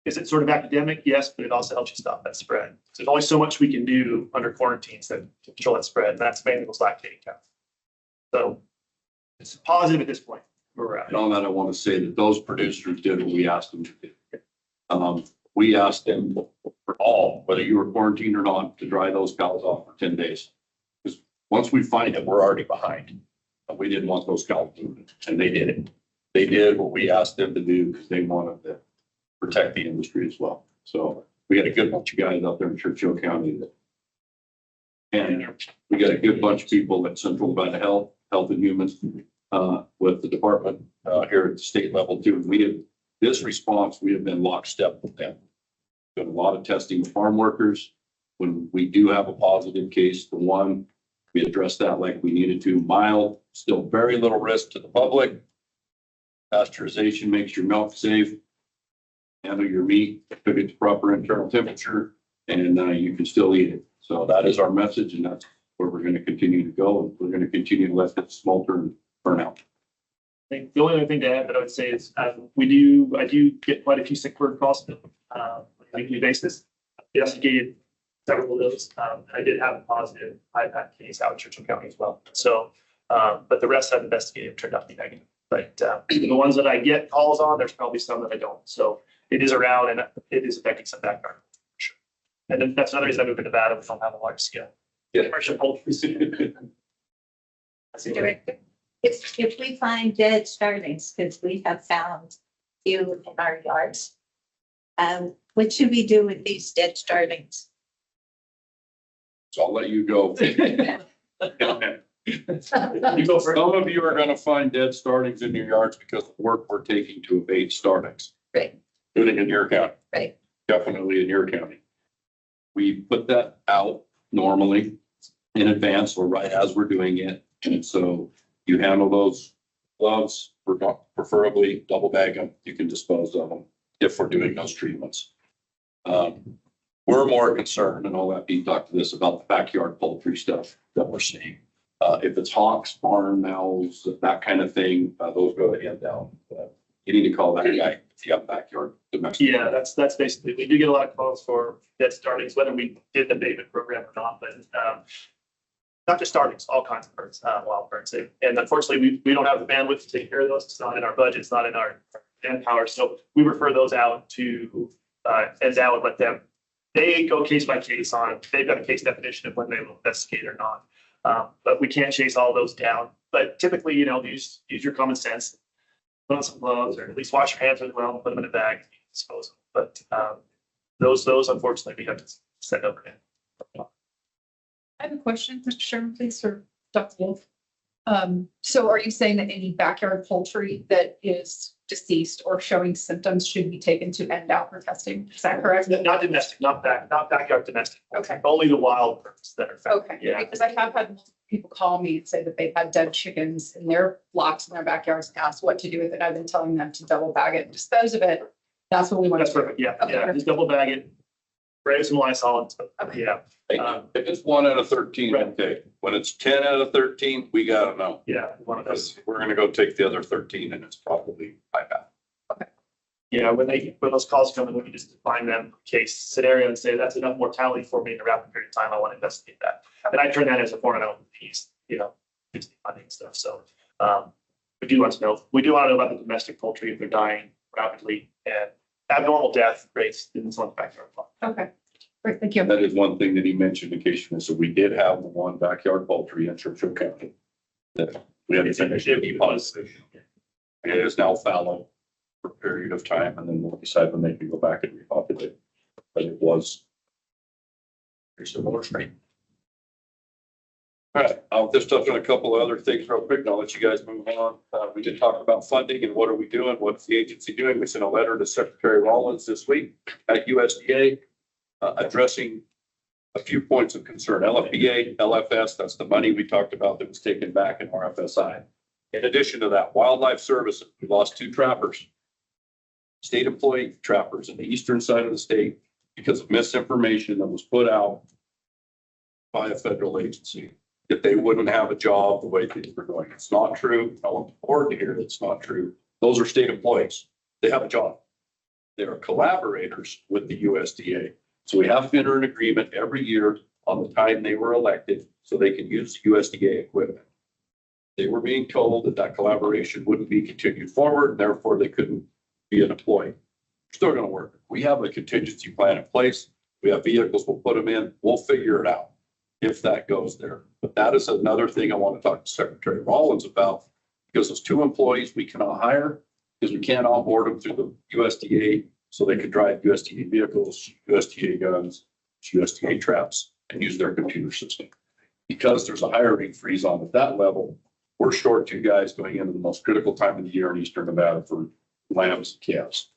Is it sort of academic? Yes, but it also helps you stop that spread. So there's only so much we can do under quarantines to control that spread, and that's mainly those lactating cows. So it's positive at this point. And on that, I want to say that those producers did what we asked them to do. We asked them for all, whether you were quarantined or not, to dry those cows off for 10 days. Because once we find it, we're already behind. But we didn't want those cows moving, and they did it. They did what we asked them to do because they wanted to protect the industry as well. So we got a good bunch of guys out there in Churchill County that, and we got a good bunch of people at Central Nevada Health and Humans, with the department, here at the state level too. We have, this response, we have been lockstep with them. Done a lot of testing with farm workers. When we do have a positive case, the one, we addressed that like we needed to. Mild, still very little risk to the public. Pasteurization makes your milk safe. Handle your meat, cook it to proper internal temperature, and you can still eat it. So that is our message, and that's where we're going to continue to go. And we're going to continue to let it smolter and burn out. I think the only other thing to add that I would say is I do get quite a few sick bird calls on a weekly basis. Investigated several of those. I did have a positive IPAC case out in Churchill County as well. So, but the rest I've investigated turned out to be negative. But the ones that I get calls on, there's probably some that I don't. So it is around and it is affecting some backyard. Sure. And then that's another reason I moved to Nevada. We don't have a large scale. Yeah. Commercial poultry. If we find dead starlings, because we have found few in our yards, what should we do with these dead starlings? So I'll let you go. You go first. Some of you are gonna find dead starlings in your yards because of work we're taking to evade starlings. Right. Including in your county. Right. Definitely in your county. We put that out normally in advance or right as we're doing it. And so you handle those gloves, preferably double bag them. You can dispose of them if we're doing those treatments. We're more concerned, and I'll let Pete talk to this, about the backyard poultry stuff that we're seeing. If it's hawks, barn owls, that kind of thing, those go to hand down. You need to call that guy if you have backyard domestic. Yeah, that's basically, we do get a lot of calls for dead starlings, whether we did the abatement program or not, but not just starlings, all kinds of birds, wild birds. And unfortunately, we don't have the bandwidth to take care of those. It's not in our budget, it's not in our manpower. So we refer those out to NDOW and let them, they go case by case on, they've got a case definition of when they will investigate or not. But we can't chase all those down. But typically, use your common sense, put on some gloves, or at least wash your hands really well, and put them in a bag, and dispose of them. But those unfortunately we have to send over in. I have a question, Mr. Chairman, please, or Dr. Wolf. So are you saying that any backyard poultry that is deceased or showing symptoms should be taken to NDOW for testing? Is that correct? Not domestic, not backyard domestic. Okay. Only the wild birds that are found. Okay, Yeah. because I have had multiple people call me and say that they've had dead chickens in their blocks in their backyards and asked what to do with it. I've been telling them to double bag it and dispose of it. That's what we want That's to do. perfect. Yeah, Okay, yeah. Just double bag it. Spray with some Lysol. Yeah. If it's 1 out of 13, okay. When it's 10 out of 13, we gotta know. Yeah, one of those. We're gonna go take the other 13 and it's probably IPAC. Yeah, when those calls come in, we can just define them case scenario and say that's enough mortality for me in a rapid period of time. I want to investigate that. And I turn that as a form of piece, funding stuff. So we do want to know about the domestic poultry if they're dying rapidly and abnormal death rates in some backyard. Okay, great, thank you. That is one thing that he mentioned in case you missed. So we did have one backyard poultry in Churchill County that we had to finish to be positive. It is now fallow for a period of time, and then we'll decide when they can go back and repopulate. But it was a similar strain. All right, I'll just touch on a couple of other things real quick, and I'll let you guys move on. We did talk about funding and what are we doing? What's the agency doing? We sent a letter to Secretary Rollins this week at USDA addressing a few points of concern. LFPA, LFS, that's the money we talked about that was taken back in RFSI. In addition to that, Wildlife Services, we lost 2 trappers, state employee trappers in the eastern side of the state because of misinformation that was put out by a federal agency that they wouldn't have a job the way things were going. It's not true. I want the board to hear that it's not true. Those are state employees. They have a job. They are collaborators with the USDA. So we have to enter an agreement every year on the time they were elected so they can use USDA equipment. They were being told that that collaboration wouldn't be continued forward, and therefore they couldn't be an employee. Still going to work. We have a contingency plan in place. We have vehicles, we'll put them in, we'll figure it out if that goes there. But that is another thing I want to talk to Secretary Rollins about, because those 2 employees we cannot hire because we can't onboard them through the USDA so they could drive USDA vehicles, USDA guns, USDA traps, and use their computer system. Because there's a hiring freeze on at that level, we're short 2 guys going into the most critical time of the year in Eastern Nevada for lambs and calves.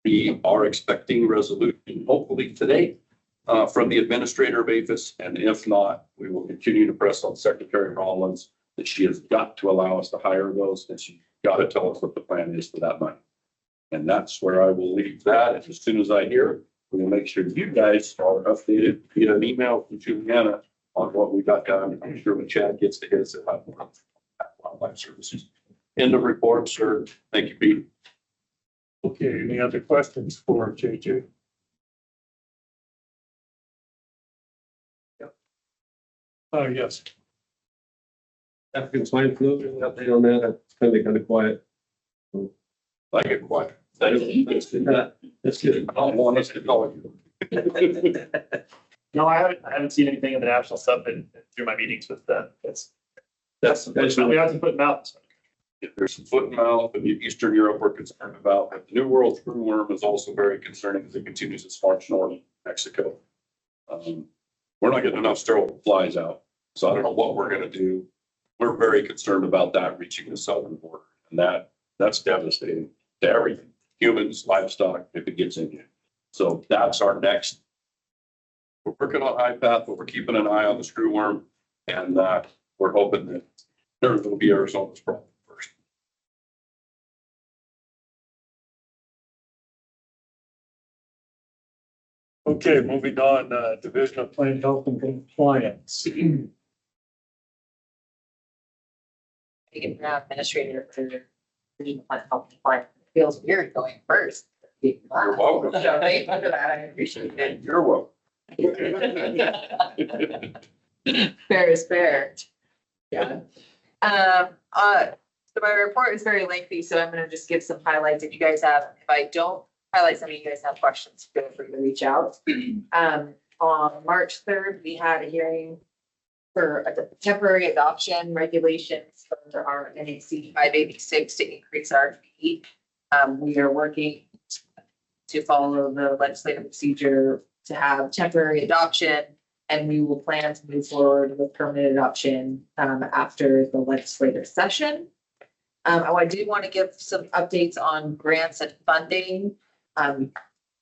We are expecting resolution hopefully today from the administrator of APHIS, and if not, we will continue to press on Secretary Rollins that she has got to allow us to hire those, and she's got to tell us what the plan is for that money. And that's where I will leave that. And as soon as I hear, we will make sure you guys are updated via an email from Juliana on what we got done. I'm sure when Chad gets to his, he'll have more wildlife services. End of report, sir. Thank you, Pete. Okay, any other questions for JJ? Yes. African swine flu, any update on that? It's kind of quiet. I get quiet. That's good. I don't want us to call you. No, I haven't seen anything in the national stuff through my meetings with that. That's We have to put them out. There's some foot and mouth in Eastern Europe we're concerned about. But the New World screwworm is also very concerning as it continues its march north of Mexico. We're not getting enough sterile flies out, so I don't know what we're gonna do. We're very concerned about that reaching the southern border, and that's devastating to everything, humans, livestock, if it gets in you. So that's our next. We're working on high path, but we're keeping an eye on the screwworm, and we're hoping that there will be Arizona's problem first. Okay, moving on, Division of Plant Health and Compliance. Megan Brown, administrator for Regional Plant Health Compliance. It feels weird going first. You're welcome. So thank you for that. I appreciate it. You're welcome. Fair is fair. Yeah. So my report is very lengthy, so I'm gonna just give some highlights. If you guys have, if I don't highlight some of you guys have questions, feel free to reach out. On March 3rd, we had a hearing for a temporary adoption regulations for our NHC 586 to increase our fee. We are working to follow the legislative procedure to have temporary adoption, and we will plan to move forward with permanent adoption after the legislative session. I do want to give some updates on grants and funding,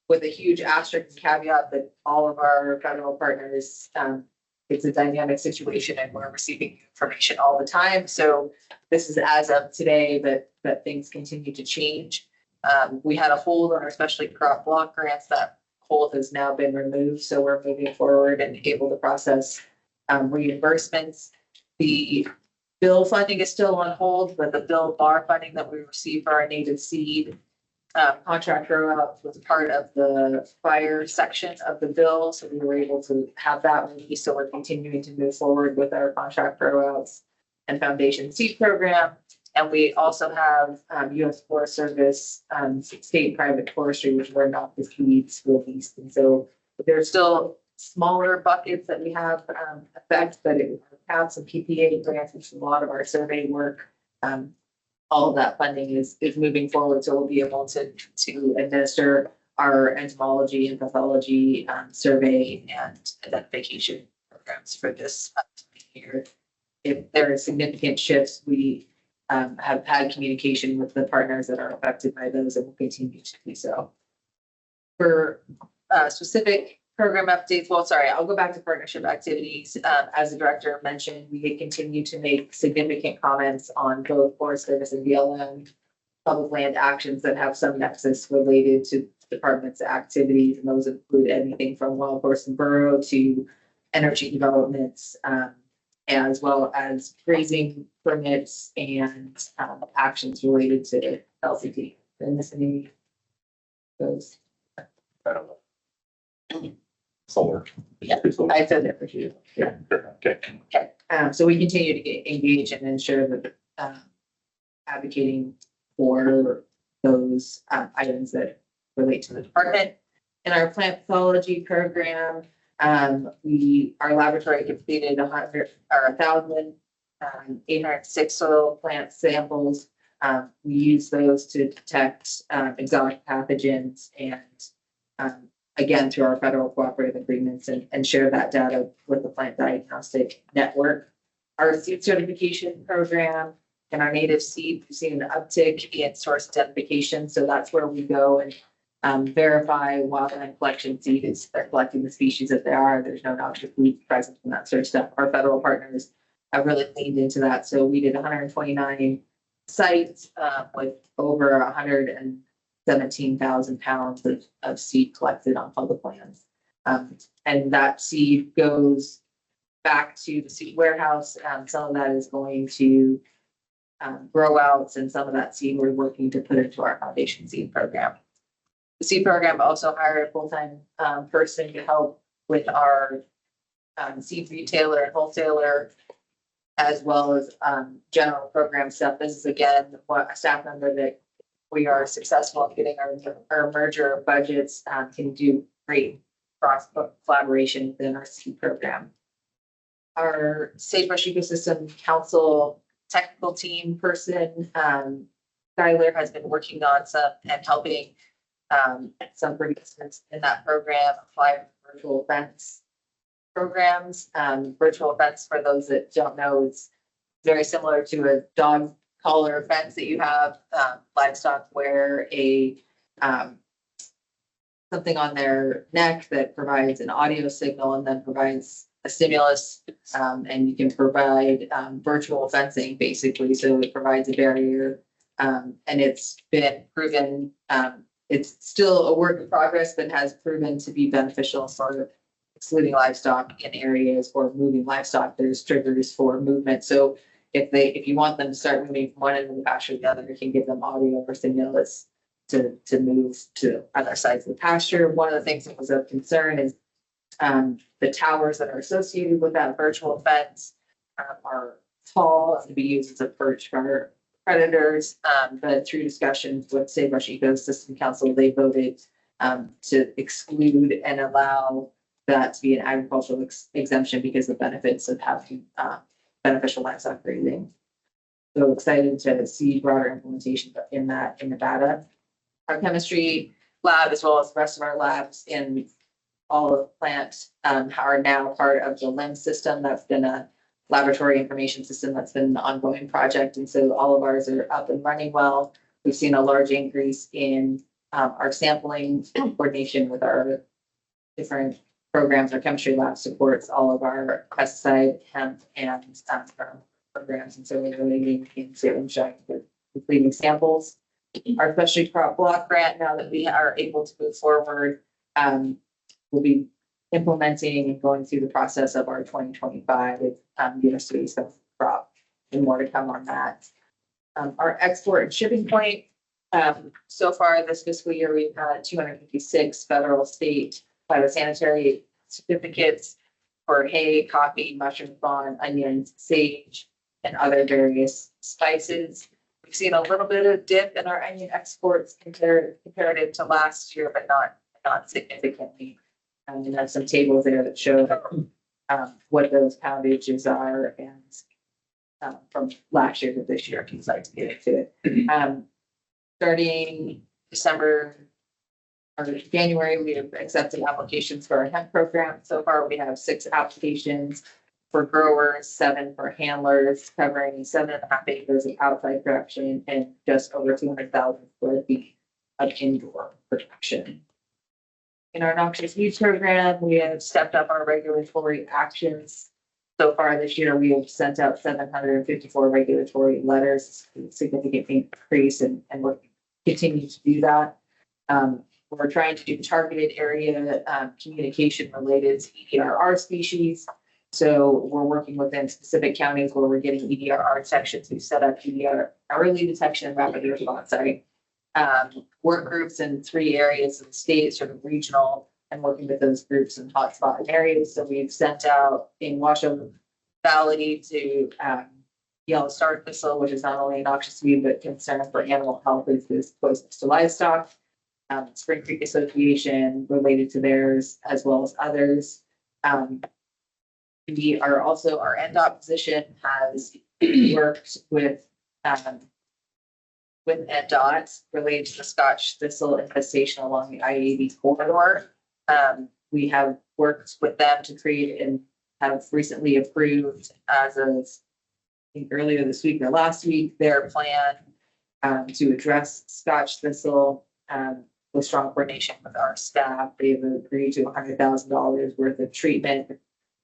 with a huge asterisk and caveat that all of our federal partners, it's a dynamic situation and we're receiving information all the time. So this is as of today, but things continue to change. We had a hold on our specialty crop block grants. That hold has now been removed. So we're moving forward and able to process reimbursements. The bill funding is still on hold, but the bill bar funding that we received for our native seed contract grow-out was part of the fire section of the bill. So we were able to have that released. So we're continuing to move forward with our contract grow-outs and foundation seed program. And we also have U.S. Forest Service, state and private forestry, which were not the seeds released. And so there's still smaller buckets that we have effect, but it have some PPA grants, which is a lot of our survey work. All of that funding is moving forward, so we'll be able to administer our entomology and pathology survey and identification programs for this year. If there are significant shifts, we have had communication with the partners that are affected by those and will continue to do so. For specific program updates, well, sorry, I'll go back to partnership activities. As the director mentioned, we continue to make significant comments on both Forest Service and BLM public land actions that have some nexus related to department's activities, and those include anything from wild horse and burrow to energy developments, as well as grazing permits and actions related to LCT. And this any those. I don't know. Solar. Yeah, I said that for you. Yeah. Okay. Okay. So we continue to engage and ensure that advocating for those items that relate to the department. In our plant pathology program, our laboratory completed 1,806 soil plant samples. We use those to detect exotic pathogens and again, through our federal cooperative agreements and share that data with the plant diagnostic network. Our seed certification program and our native seed, we've seen an uptick in source identification. So that's where we go and verify wildland collection seed is they're collecting the species that they are. There's no noxious weeds present and that sort of stuff. Our federal partners have really leaned into that. So we did 129 sites with over 117,000 pounds of seed collected on public lands. And that seed goes back to the seed warehouse. Some of that is going to grow outs, and some of that seed we're working to put into our foundation seed program. The seed program also hired a full-time person to help with our seed retailer and wholesaler, as well as general program stuff. This is again a staff member that we are successful in getting our merger budgets, can do great cross collaboration within our seed program. Our Sagebrush Ecosystem Council technical team person, Skylar, has been working on some and helping some participants in that program apply for virtual events programs. Virtual events, for those that don't know, is very similar to a dog collar fence that you have. Livestock wear a something on their neck that provides an audio signal and then provides a stimulus, and you can provide virtual fencing basically. So it provides a barrier, and it's been proven. It's still a work in progress, but has proven to be beneficial for excluding livestock in areas or moving livestock. There's triggers for movement. So if you want them to start moving from one end of the pasture to the other, you can give them audio or stimulus to move to other sides of the pasture. One of the things that was of concern is the towers that are associated with that virtual fence are tall and to be used as a perch for predators. But through discussions with Sagebrush Ecosystem Council, they voted to exclude and allow that to be an agricultural exemption because of the benefits of having beneficial livestock grazing. So excited to see broader implementation in that in Nevada. Our chemistry lab, as well as the rest of our labs in all of the plants, are now part of the LIMS system. That's been a laboratory information system that's been an ongoing project. And so all of ours are up and running well. We've seen a large increase in our sampling coordination with our different programs. Our chemistry lab supports all of our pesticide, hemp, and programs. And so we're really into completing samples. Our specialty crop block grant, now that we are able to move forward, we'll be implementing and going through the process of our 2025 university stuff crop, and more to come on that. Our export and shipping point, so far this fiscal year, we've had 256 federal, state phytosanitary certificates for hay, coffee, mushroom spawn, onions, sage, and other various spices. We've seen a little bit of dip in our onion exports comparative to last year, but not significantly. And we have some tables there that show what those poundages are and from last year to this year, if you'd like to get into it. Starting December or January, we have accepted applications for our hemp program. So far, we have 6 applications for growers, 7 for handlers, covering 7.5 acres of outside production and just over 200,000 square feet of indoor production. In our noxious weeds program, we have stepped up our regulatory actions. So far this year, we have sent out 754 regulatory letters, a significant increase, and we're continuing to do that. We're trying to do targeted area communication related to EDRR species. So we're working within specific counties where we're getting EDRR sections. We've set up EDR early detection and rapid response, work groups in 3 areas of the state, sort of regional, and working with those groups in hotspot areas. So we've sent out in Washoe Valley to yellow star thistle, which is not only a noxious weed, but concern for animal health is poisonous to livestock. Spring Creek Association related to theirs, as well as others. We are also, our NDOT position has worked with NDOT related to the Scotch thistle infestation along the I-80 corridor. We have worked with them to create and have recently approved as of, I think earlier this week or last week, their plan to address Scotch thistle with strong coordination with our staff. They've agreed to $100,000 worth of treatment,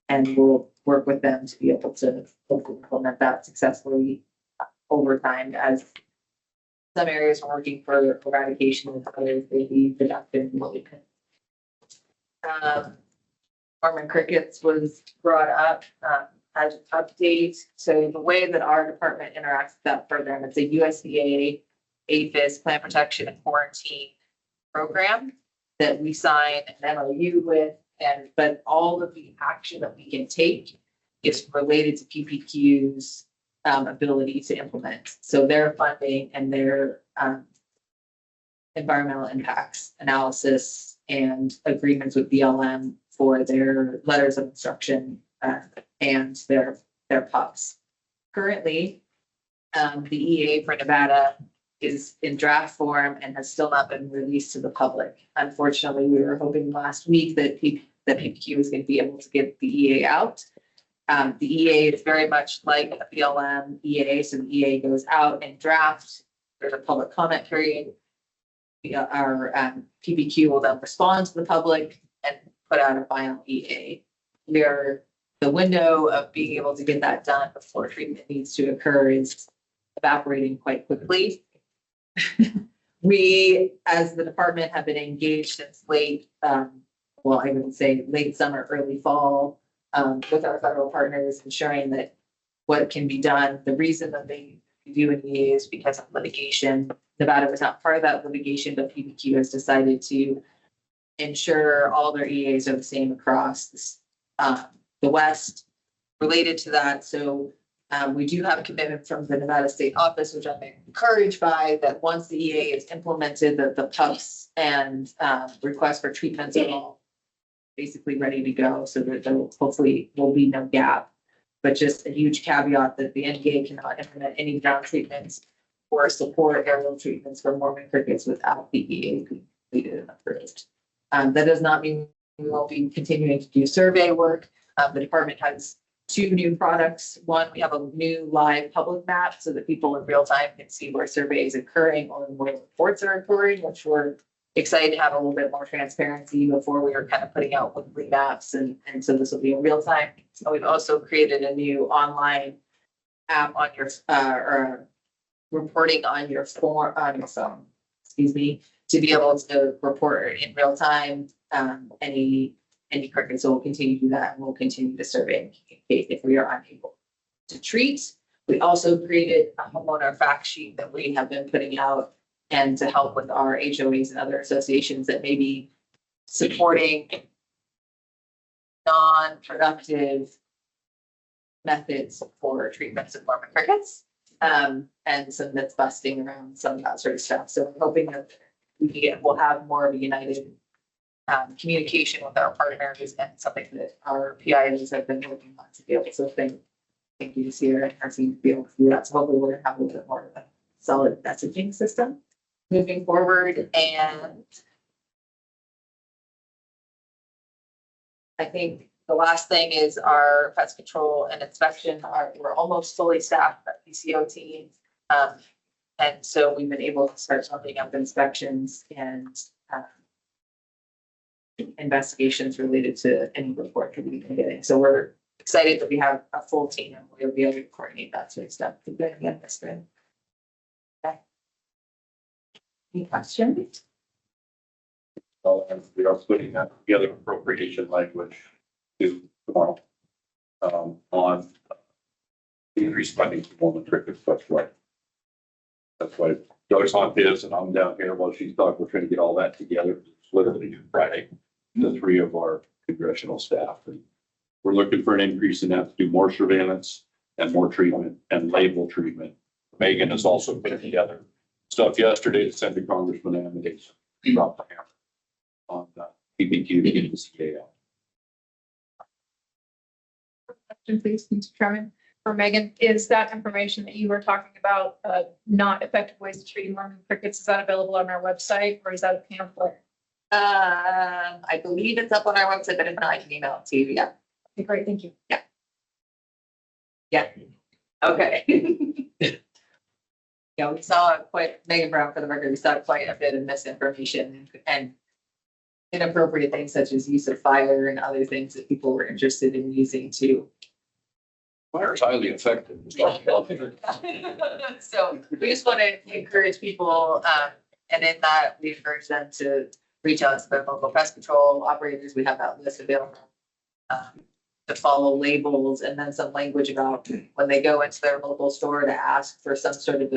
and we'll work with them to be able to hopefully implement that successfully over time, as some areas are working for eradication and others may be productive. Norman Crickets was brought up as an update. So the way that our department interacts with that program, it's a USDA APHIS plant protection and quarantine program that we sign an MOU with, but all of the action that we can take is related to PPQ's ability to implement. So their funding and their environmental impacts analysis and agreements with BLM for their letters of instruction and their PUFs. Currently, the EA for Nevada is in draft form and has still not been released to the public. Unfortunately, we were hoping last week that PPQ was going to be able to get the EA out. The EA is very much like a BLM EA, so the EA goes out and draft. There's a public comment period. Our PPQ will then respond to the public and put out a final EA. The window of being able to get that done before treatment needs to occur is evaporating quite quickly. We, as the department, have been engaged since late, well, I would say late summer, early fall, with our federal partners, ensuring that what can be done. The reason that they do an EA is because of litigation. Nevada was not part of that litigation, but PPQ has decided to ensure all their EAs are the same across the West related to that. So we do have a commitment from the Nevada State Office, which I'm encouraged by, that once the EA is implemented, that the PUFs and requests for treatments are all basically ready to go, so that there hopefully will be no gap. But just a huge caveat that the NDA cannot implement any ground treatments or support aerial treatments for Mormon crickets without the EA completed and approved. That does not mean we won't be continuing to do survey work. The department has 2 new products. One, we have a new live public map so that people in real time can see where survey is occurring or where reports are occurring, which we're excited to have a little bit more transparency. Before, we were kind of putting out weekly maps, and so this will be in real time. So we've also created a new online app on your or reporting on your phone, to be able to report in real time any crickets. So we'll continue to do that, and we'll continue to survey and communicate if we are unable to treat. We also created a homeowner fact sheet that we have been putting out, and to help with our HOAs and other associations that may be supporting non-productive methods for treatments of Mormon crickets, and some myth busting around some of that sort of stuff. So I'm hoping that we'll have more of a united communication with our partners, and something that our PIOs have been working on to be able to thank you, Sierra and our team, to be able to do that. So hopefully we're gonna have a little bit more of a solid messaging system moving forward. And I think the last thing is our pest control and inspection. We're almost fully staffed at PCO team. And so we've been able to start bumping up inspections and investigations related to any report that we've been getting. So we're excited that we have a full team and we'll be able to coordinate that sort of stuff to get this spring. Okay. Any questions? So we are putting that together appropriation language to tomorrow on increased funding for Mormon crickets. That's why Doug's on his and I'm down here while she's talking. We're trying to get all that together. It's literally Friday, the 3 of our congressional staff. And we're looking for an increase in that to do more surveillance and more treatment and label treatment. Megan has also put together stuff yesterday to send to Congressman Amity drop the hammer on the PBQ to get the CAL. Question, please, Mr. Chairman. For Megan, is that information that you were talking about, not effective ways of treating worm and crickets, is that available on our website or is that a pamphlet? I believe it's up on our website, but if not, I can email it to you. Yeah. Okay, great, thank you. Yeah. Okay. Yeah, we saw quite, Megan Brown for the record, we saw quite a bit of misinformation and inappropriate things such as use of fire and other things that people were interested in using to. Fire is highly effective. So we just want to encourage people, and in that, we encourage them to reach out to their local pest control operators. We have that list available. To follow labels and then some language about when they go into their local store to ask for some sort of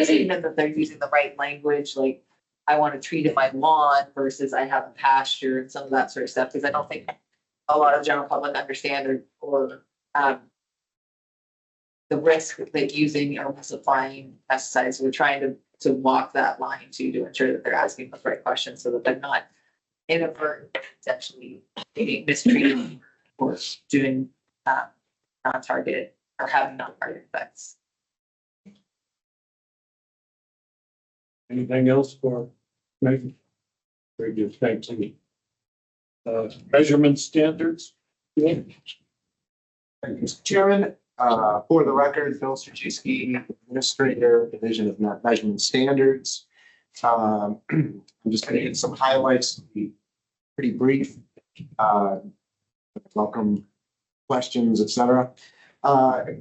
statement that they're using the right language, like I want to treat in my lawn versus I have a pasture and some of that sort of stuff, because I don't think a lot of the general public understand or the risk that using or misapplying pesticides. We're trying to walk that line to ensure that they're asking the right questions so that they're not inadvertently potentially being mistreated or doing non-targeted or having non-targeted effects. Anything else for Megan? Very good, thank you. Measurement standards? Yeah. Thank you, Mr. Chairman. For the record, Phil Strachewski, Administrator, Division of Measurement Standards. I'm just going to hit some highlights, be pretty brief. Welcome questions, etc.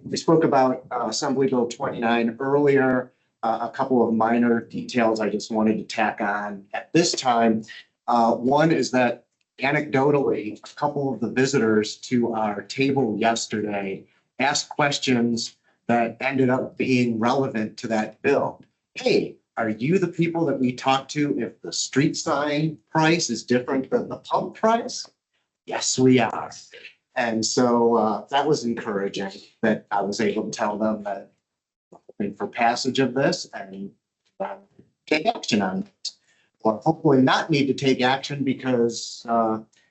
We spoke about Assembly Bill 29 earlier. A couple of minor details I just wanted to tack on at this time. One is that anecdotally, a couple of the visitors to our table yesterday asked questions that ended up being relevant to that bill. Hey, are you the people that we talked to if the street sign price is different than the pump price? Yes, we are. And so that was encouraging that I was able to tell them that I'm hoping for passage of this and take action on it. Or hopefully not need to take action because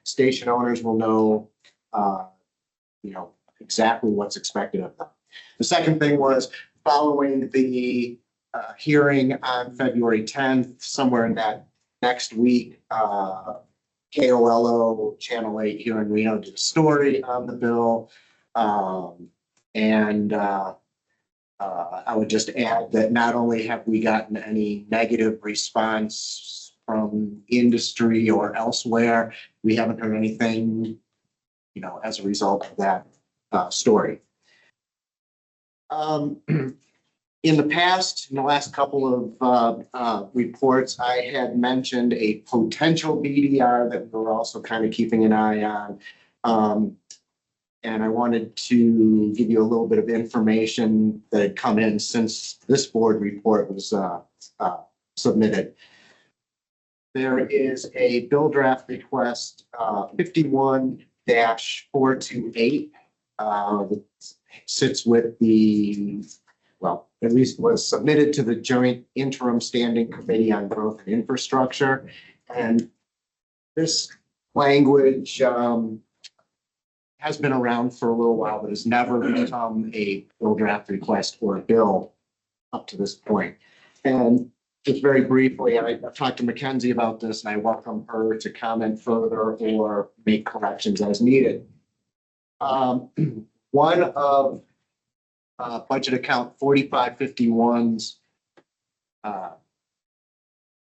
station owners will know, exactly what's expected of them. The second thing was following the hearing on February 10th, somewhere in that next week, KOLO Channel 8 here in Reno did a story on the bill. I would just add that not only have we gotten any negative response from industry or elsewhere, we haven't heard anything, as a result of that story. In the past, in the last couple of reports, I had mentioned a potential BDR that we're also kind of keeping an eye on. And I wanted to give you a little bit of information that had come in since this board report was submitted. There is a bill draft request 51-428 that sits with the, well, at least was submitted to the Joint Interim Standing Committee on Growth and Infrastructure. And this language has been around for a little while, but has never become a bill draft request or a bill up to this point. And just very briefly, I talked to Mackenzie about this and I welcome her to comment further or make corrections as needed. One of budget account 4551's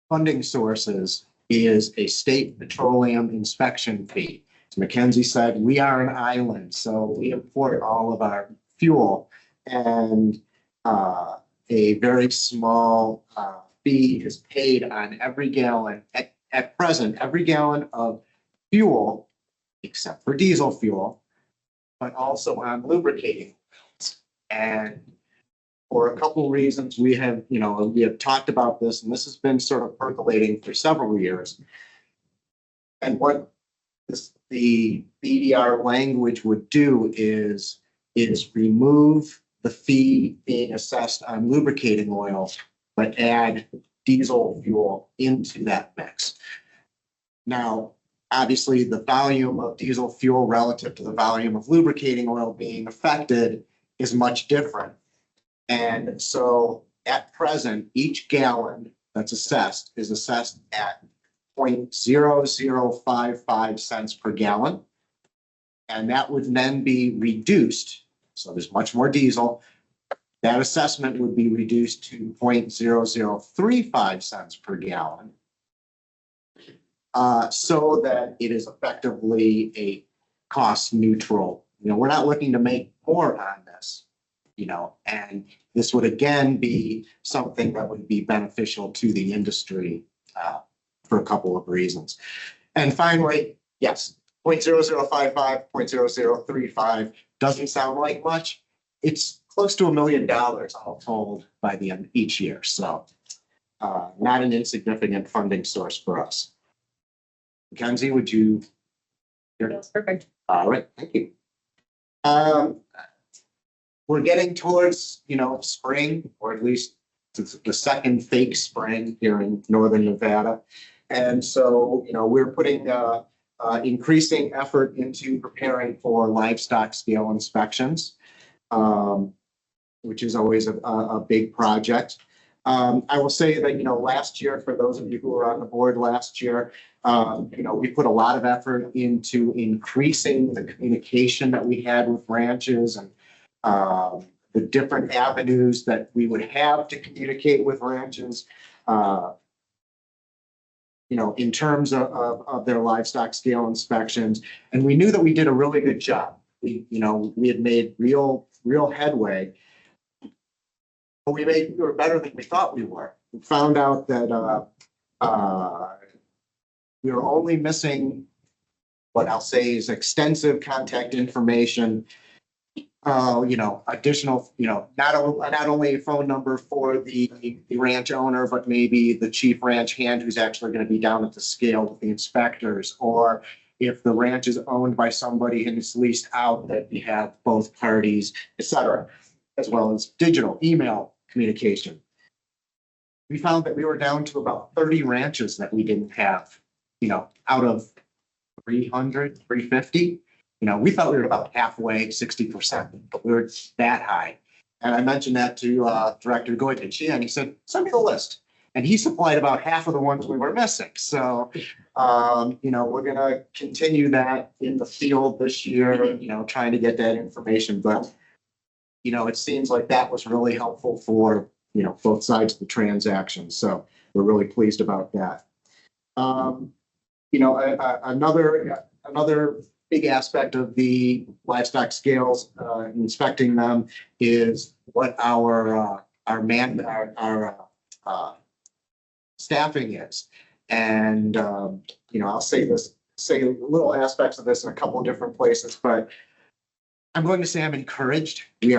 funding sources is a state petroleum inspection fee. As Mackenzie said, we are an island, so we import all of our fuel, and a very small fee is paid on every gallon. At present, every gallon of fuel, except for diesel fuel, but also on lubricating. And for a couple of reasons, we have talked about this, and this has been sort of percolating for several years. And what the BDR language would do is remove the fee being assessed on lubricating oil, but add diesel fuel into that mix. Now, obviously, the volume of diesel fuel relative to the volume of lubricating oil being affected is much different. And so at present, each gallon that's assessed is assessed at 0.0055 cents per gallon. And that would then be reduced. So there's much more diesel. That assessment would be reduced to 0.0035 cents per gallon. So that it is effectively a cost neutral. You know, we're not looking to make more on this, you know, and this would again be something that would be beneficial to the industry for a couple of reasons. And finally, yes, 0.0055, 0.0035 doesn't sound like much. It's close to $1 million all told by the end each year. So not an insignificant funding source for us. Mackenzie, would you? That's perfect. All right, thank you. We're getting towards, you know, spring, or at least the second fake spring here in northern Nevada. And so, you know, we're putting increasing effort into preparing for livestock scale inspections, which is always a big project. I will say that, you know, last year, for those of you who were on the board last year, you know, we put a lot of effort into increasing the communication that we had with ranches and the different avenues that we would have to communicate with ranches, you know, in terms of their livestock scale inspections. And we knew that we did a really good job. We had made real headway. But we were better than we thought we were. We found out that we were only missing what I'll say is extensive contact information. You know, additional, you know, not only a phone number for the ranch owner, but maybe the chief ranch hand who's actually going to be down at the scale with the inspectors, or if the ranch is owned by somebody and it's leased out, that you have both parties, et cetera, as well as digital email communication. We found that we were down to about 30 ranches that we didn't have, you know, out of 300, 350. You know, we thought we were about halfway, 60%, but we were that high. And I mentioned that to Director Goytich, and he said, send me the list. And he supplied about half of the ones we were missing. So, you know, we're going to continue that in the field this year, you know, trying to get that information. But, you know, it seems like that was really helpful for, you know, both sides of the transaction. So we're really pleased about that. You know, another big aspect of the livestock scales, inspecting them, is what our staffing is. And, you know, I'll say little aspects of this in a couple of different places, but I'm going to say I'm encouraged. We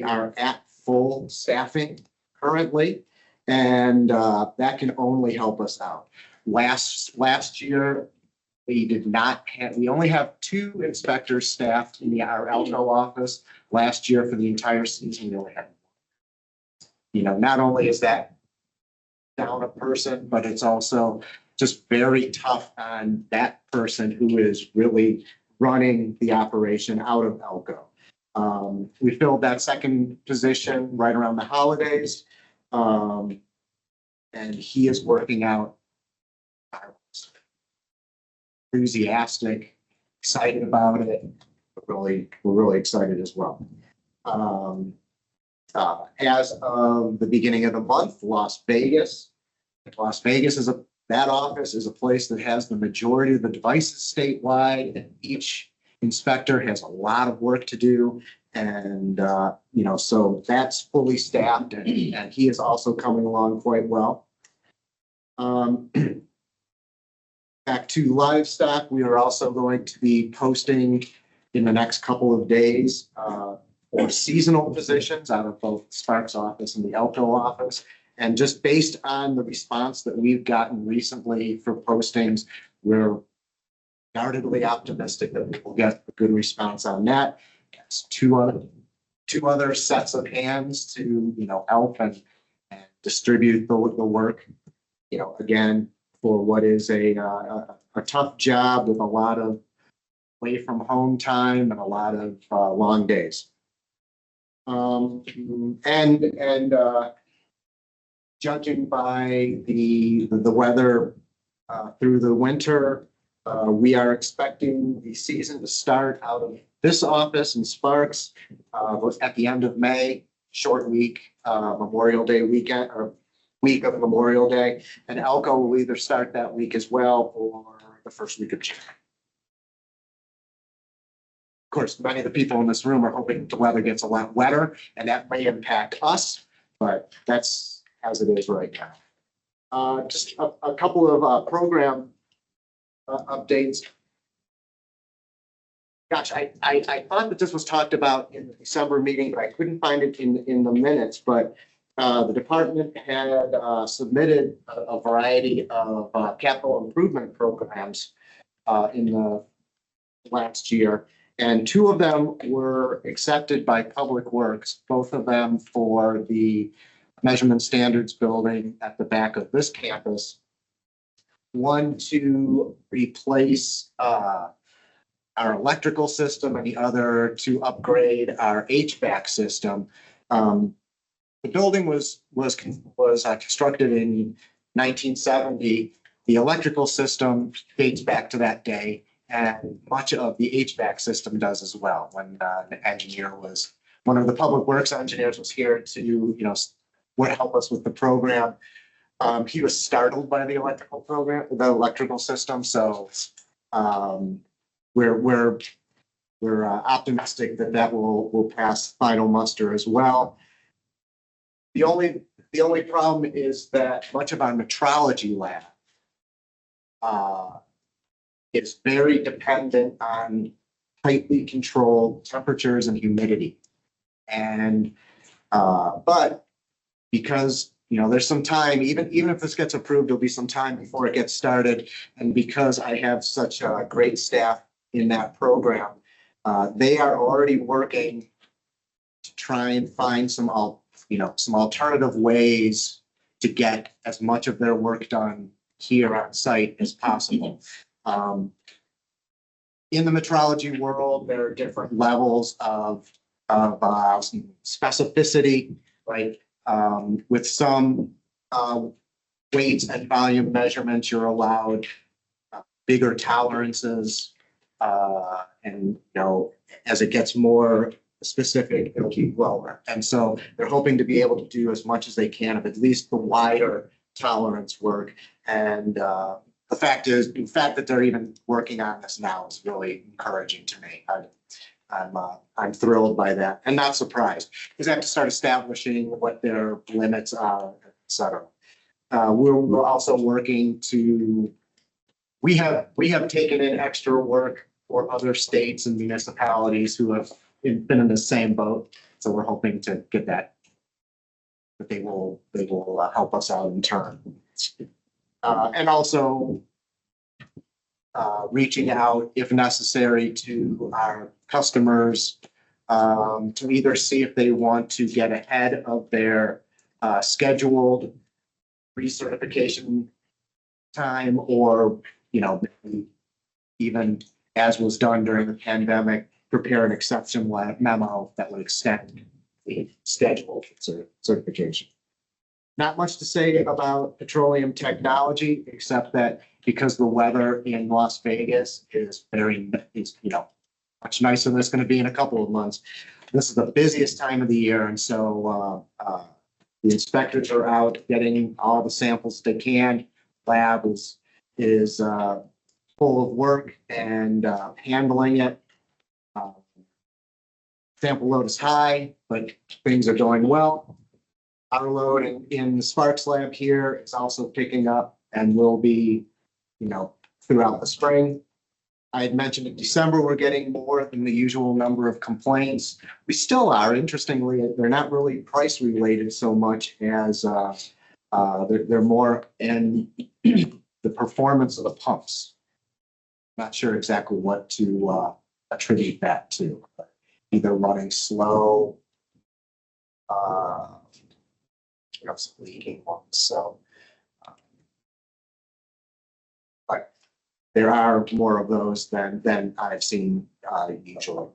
are at full staffing currently, and that can only help us out. Last year, we only have 2 inspectors staffed in our Elko office. Last year, for the entire season, we only had 1. You know, not only is that down a person, but it's also just very tough on that person who is really running the operation out of Elko. We filled that second position right around the holidays. And he is working out enthusiastic, excited about it. We're really excited as well. As of the beginning of the month, Las Vegas that office is a place that has the majority of the devices statewide, and each inspector has a lot of work to do. And, you know, so that's fully staffed, and he is also coming along quite well. Back to livestock, we are also going to be posting in the next couple of days for seasonal positions out of both Sparks office and the Elko office. And just based on the response that we've gotten recently for postings, we're guardedly optimistic that we will get a good response on that. It's two other sets of hands to, you know, help and distribute the work. You know, again, for what is a tough job with a lot of away from home time and a lot of long days. And judging by the weather through the winter, we are expecting the season to start out of this office in Sparks at the end of May, short week, Memorial Day weekend or week of Memorial Day. And Elko will either start that week as well or the first week of June. Of course, many of the people in this room are hoping the weather gets a lot wetter and that may impact us, but that's as it is right now. Just a couple of program updates. Gosh, I thought that this was talked about in the December meeting, but I couldn't find it in the minutes, but the department had submitted a variety of capital improvement programs in the last year. And two of them were accepted by Public Works, both of them for the Measurement Standards Building at the back of this campus. One to replace our electrical system and the other to upgrade our HVAC system. The building was constructed in 1970. The electrical system dates back to that day, and much of the HVAC system does as well. When the engineer was, one of the Public Works engineers was here to, help us with the program. He was startled by the electrical system. So we're optimistic that will pass final muster as well. The only problem is that much of our metrology lab is very dependent on tightly controlled temperatures and humidity. And but because there's some time, even if this gets approved, there'll be some time before it gets started. And because I have such a great staff in that program, they are already working to try and find some alternative ways to get as much of their work done here on site as possible. In the metrology world, there are different levels of specificity, right? With some weights and volume measurements, you're allowed bigger tolerances, and as it gets more specific, it'll keep lower. And so they're hoping to be able to do as much as they can of at least the wider tolerance work. And the fact that they're even working on this now is really encouraging to me. I'm thrilled by that and not surprised, because they have to start establishing what their limits are, et cetera. We're also working to, we have taken in extra work for other states and municipalities who have been in the same boat. So we're hoping to get that they will help us out in turn. And also reaching out, if necessary, to our customers to either see if they want to get ahead of their scheduled recertification time, or even as was done during the pandemic, prepare an exception memo that would extend the scheduled certification. Not much to say about petroleum technology, except that because the weather in Las Vegas is much nicer than it's going to be in a couple of months. This is the busiest time of the year, and so the inspectors are out getting all the samples they can. Lab is full of work and handling it. Sample load is high, but things are going well. Our load in the Sparks lab here is also picking up and will be, throughout the spring. I had mentioned in December, we're getting more than the usual number of complaints. We still are, interestingly, they're not really price related so much as they're more in the performance of the pumps. Not sure exactly what to attribute that to, but either running slow, some leaking ones, so. But there are more of those than I've seen usually.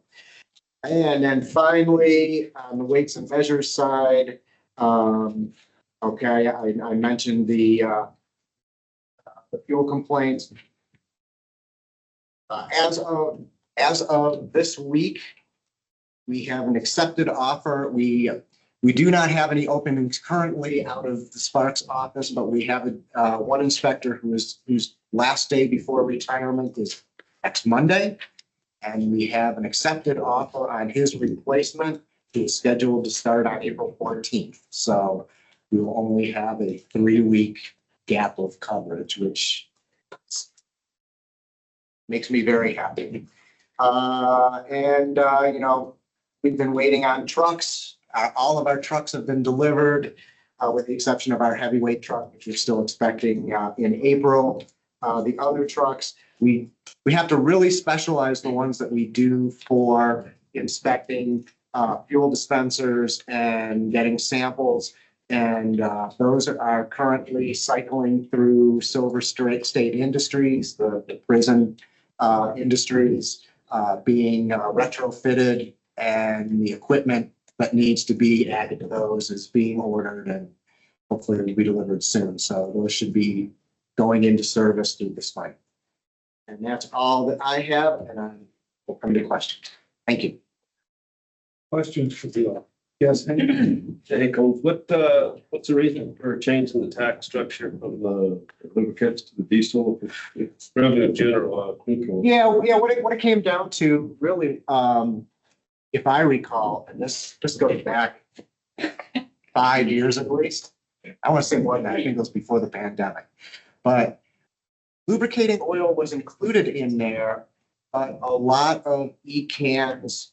And then finally, on the weights and measures side, okay, I mentioned the fuel complaints. As of this week, we have an accepted offer. We do not have any openings currently out of the Sparks office, but we have one inspector whose last day before retirement is next Monday. And we have an accepted offer on his replacement, who is scheduled to start on April 14th. So we will only have a 3-week gap of coverage, which makes me very happy. You know, we've been waiting on trucks. All of our trucks have been delivered, with the exception of our heavyweight truck, which we're still expecting in April. The other trucks, we have to really specialize the ones that we do for inspecting fuel dispensers and getting samples. And those are currently cycling through Silver State Industries, the prison industries, being retrofitted, and the equipment that needs to be added to those is being ordered and hopefully will be delivered soon. So those should be going into service through this month. And that's all that I have, and I will come to questions. Thank you. Questions for Bill? Yes. Jacob, what's the reason for changing the tax structure from the lubricants to the diesel? It's revenue general. Yeah, what it came down to really, if I recall, and this goes back 5 years at least. I want to say more than that. I think it was before the pandemic. But lubricating oil was included in there, but a lot of ECAN's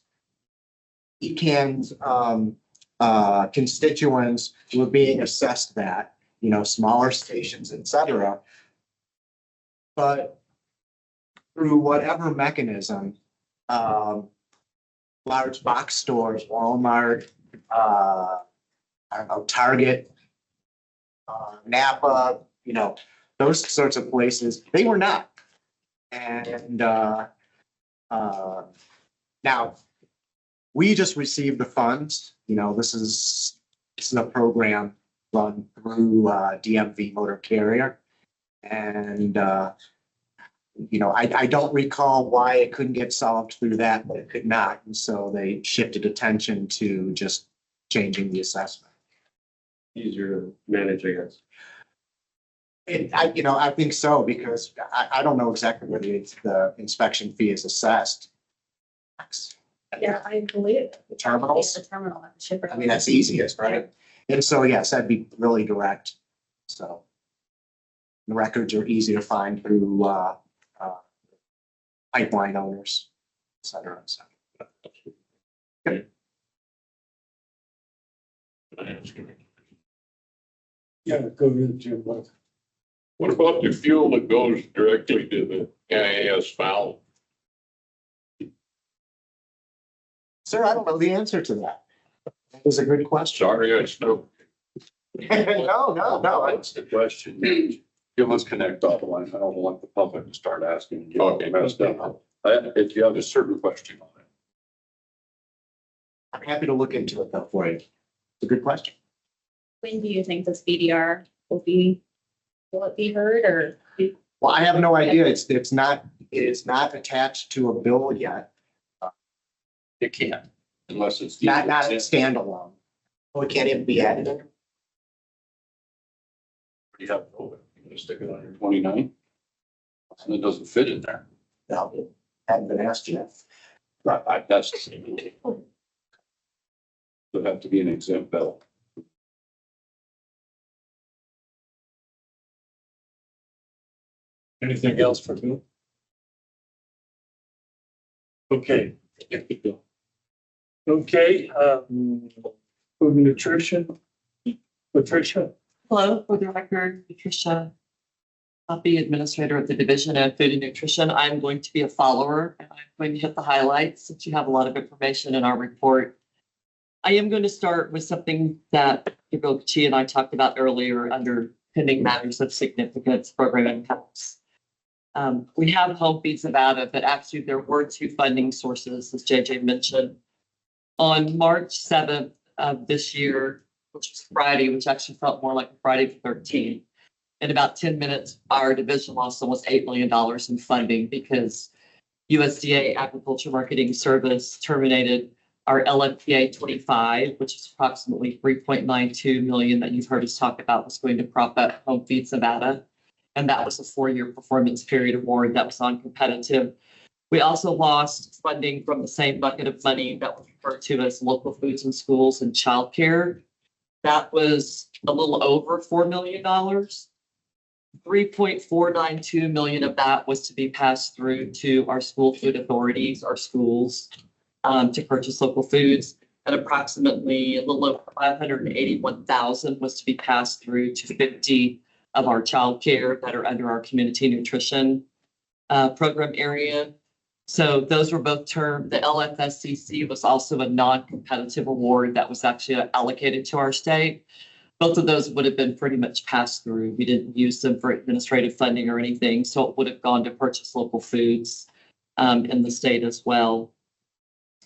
constituents were being assessed that, you know, smaller stations, et cetera. But through whatever mechanism, large box stores, Walmart, I don't know, Target, Napa, you know, those sorts of places, they were not. And now we just received the funds. You know, this is a program run through DMV Motor Carrier. And, you know, I don't recall why it couldn't get solved through that, but it could not. And so they shifted attention to just changing the assessment. Easier to manage, I guess. I think so, because I don't know exactly where the inspection fee is assessed. Yeah, I believe. The terminals? The terminal at the shipper. I mean, that's easiest, right? And so, yes, that'd be really direct. So the records are easy to find through pipeline owners, et cetera, et cetera. Yeah, go to Jim. What about the fuel that goes directly to the NAS valve? Sir, I don't know the answer to that. That was a good question. Sorry, I spoke. No. That's the question. You must connect offline. I don't want the public to start asking. Okay, messed up. If you have a certain question on it. I'm happy to look into it though for you. It's a good question. When do you think this BDR will it be heard or? Well, I have no idea. It is not attached to a bill yet. It can't, unless it's. Not a standalone. Oh, it can't even be added in. You have, you're gonna stick it on your 29. And it doesn't fit in there. No, it hadn't been asked yet. Right, that's the same. It'll have to be an exempt bill. Anything else for Bill? Okay. Okay, food and nutrition. Patricia? Hello, for the record, Patricia, Puppy Administrator at the Division of Food and Nutrition. I'm going to be a follower, and I'm going to hit the highlights since you have a lot of information in our report. I am going to start with something that Gabriel Chi and I talked about earlier under pending matters of significance, program impacts. We have Home Feeds Nevada, but actually there were two funding sources, as JJ mentioned. On March 7th of this year, which was Friday, which actually felt more like Friday the 13th, in about 10 minutes, our division lost almost $8 million in funding because USDA Agriculture Marketing Service terminated our LMPA 25, which is approximately 3.92 million that you've heard us talk about, was going to prop up Home Feeds Nevada. And that was a 4-year performance period award that was non-competitive. We also lost funding from the same bucket of money that was referred to as local foods and schools and childcare. That was a little over $4 million. 3.492 million of that was to be passed through to our school food authorities, our schools, to purchase local foods. And approximately a little over 581,000 was to be passed through to 50 of our childcare that are under our community nutrition program area. So those were both termed. The LFSCC was also a non-competitive award that was actually allocated to our state. Both of those would have been pretty much passed through. We didn't use them for administrative funding or anything, so it would have gone to purchase local foods in the state as well.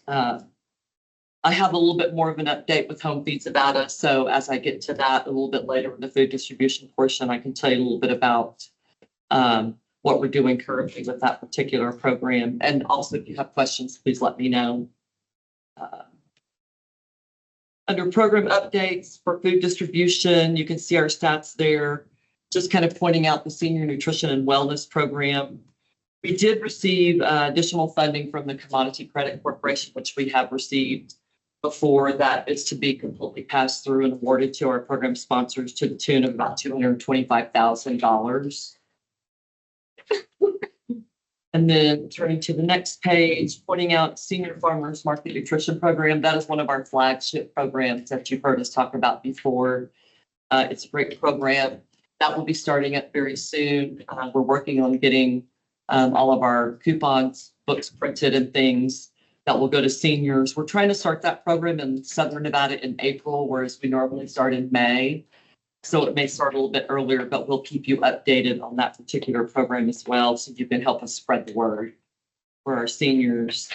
I have a little bit more of an update with Home Feeds Nevada. So as I get to that a little bit later in the food distribution portion, I can tell you a little bit about what we're doing currently with that particular program. And also, if you have questions, please let me know. Under program updates for food distribution, you can see our stats there, just kind of pointing out the Senior Nutrition and Wellness Program. We did receive additional funding from the Commodity Credit Corporation, which we have received before. That is to be completely passed through and awarded to our program sponsors to the tune of about $225,000. And then turning to the next page, pointing out Senior Farmers Market Nutrition Program. That is one of our flagship programs that you've heard us talk about before. It's a great program that will be starting up very soon. We're working on getting all of our coupons, books printed and things that will go to seniors. We're trying to start that program in Southern Nevada in April, whereas we normally start in May. So it may start a little bit earlier, but we'll keep you updated on that particular program as well, so you can help us spread the word for our seniors.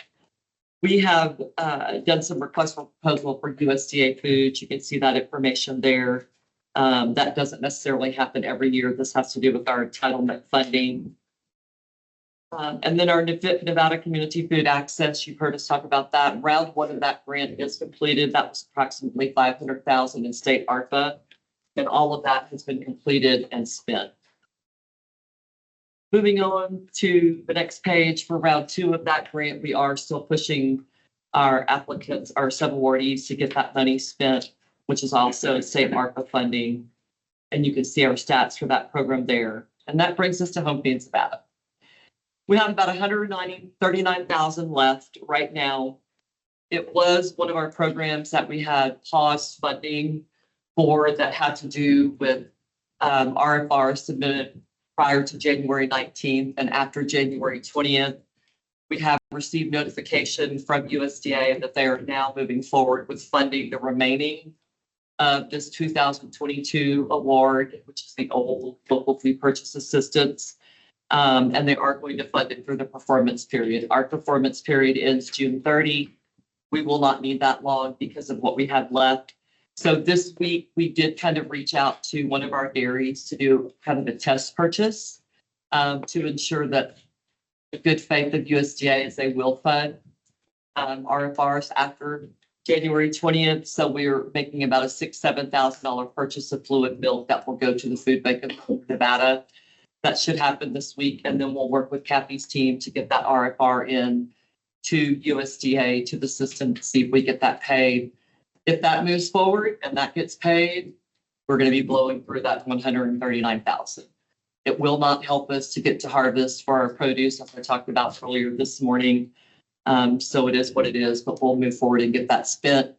We have done some requests for proposal for USDA food. You can see that information there. That doesn't necessarily happen every year. This has to do with our entitlement funding. And then our Nevada Community Food Access, you've heard us talk about that. Round one of that grant is completed. That was approximately $500,000 in state ARPA. And all of that has been completed and spent. Moving on to the next page, for round two of that grant, we are still pushing our applicants, our sub-awardees, to get that money spent, which is also state ARPA funding. And you can see our stats for that program there. And that brings us to Home Feeds Nevada. We have about 139,000 left right now. It was one of our programs that we had paused funding for that had to do with RFR submitted prior to January 19th and after January 20th. We have received notification from USDA that they are now moving forward with funding the remaining of this 2022 award, which is the old local food purchase assistance. And they are going to fund it through the performance period. Our performance period ends June 30. We will not need that long because of what we have left. So this week, we did kind of reach out to one of our dairies to do kind of a test purchase to ensure that the good faith of USDA is they will fund RFRs after January 20th. So we're making about a $6,000–7,000 purchase of fluid milk that will go to the Food Bank of Nevada. That should happen this week. And then we'll work with Kathy's team to get that RFR in to USDA, to the system, to see if we get that paid. If that moves forward and that gets paid, we're going to be blowing through that 139,000. It will not help us to get to harvest for our produce, as I talked about earlier this morning. So it is what it is, but we'll move forward and get that spent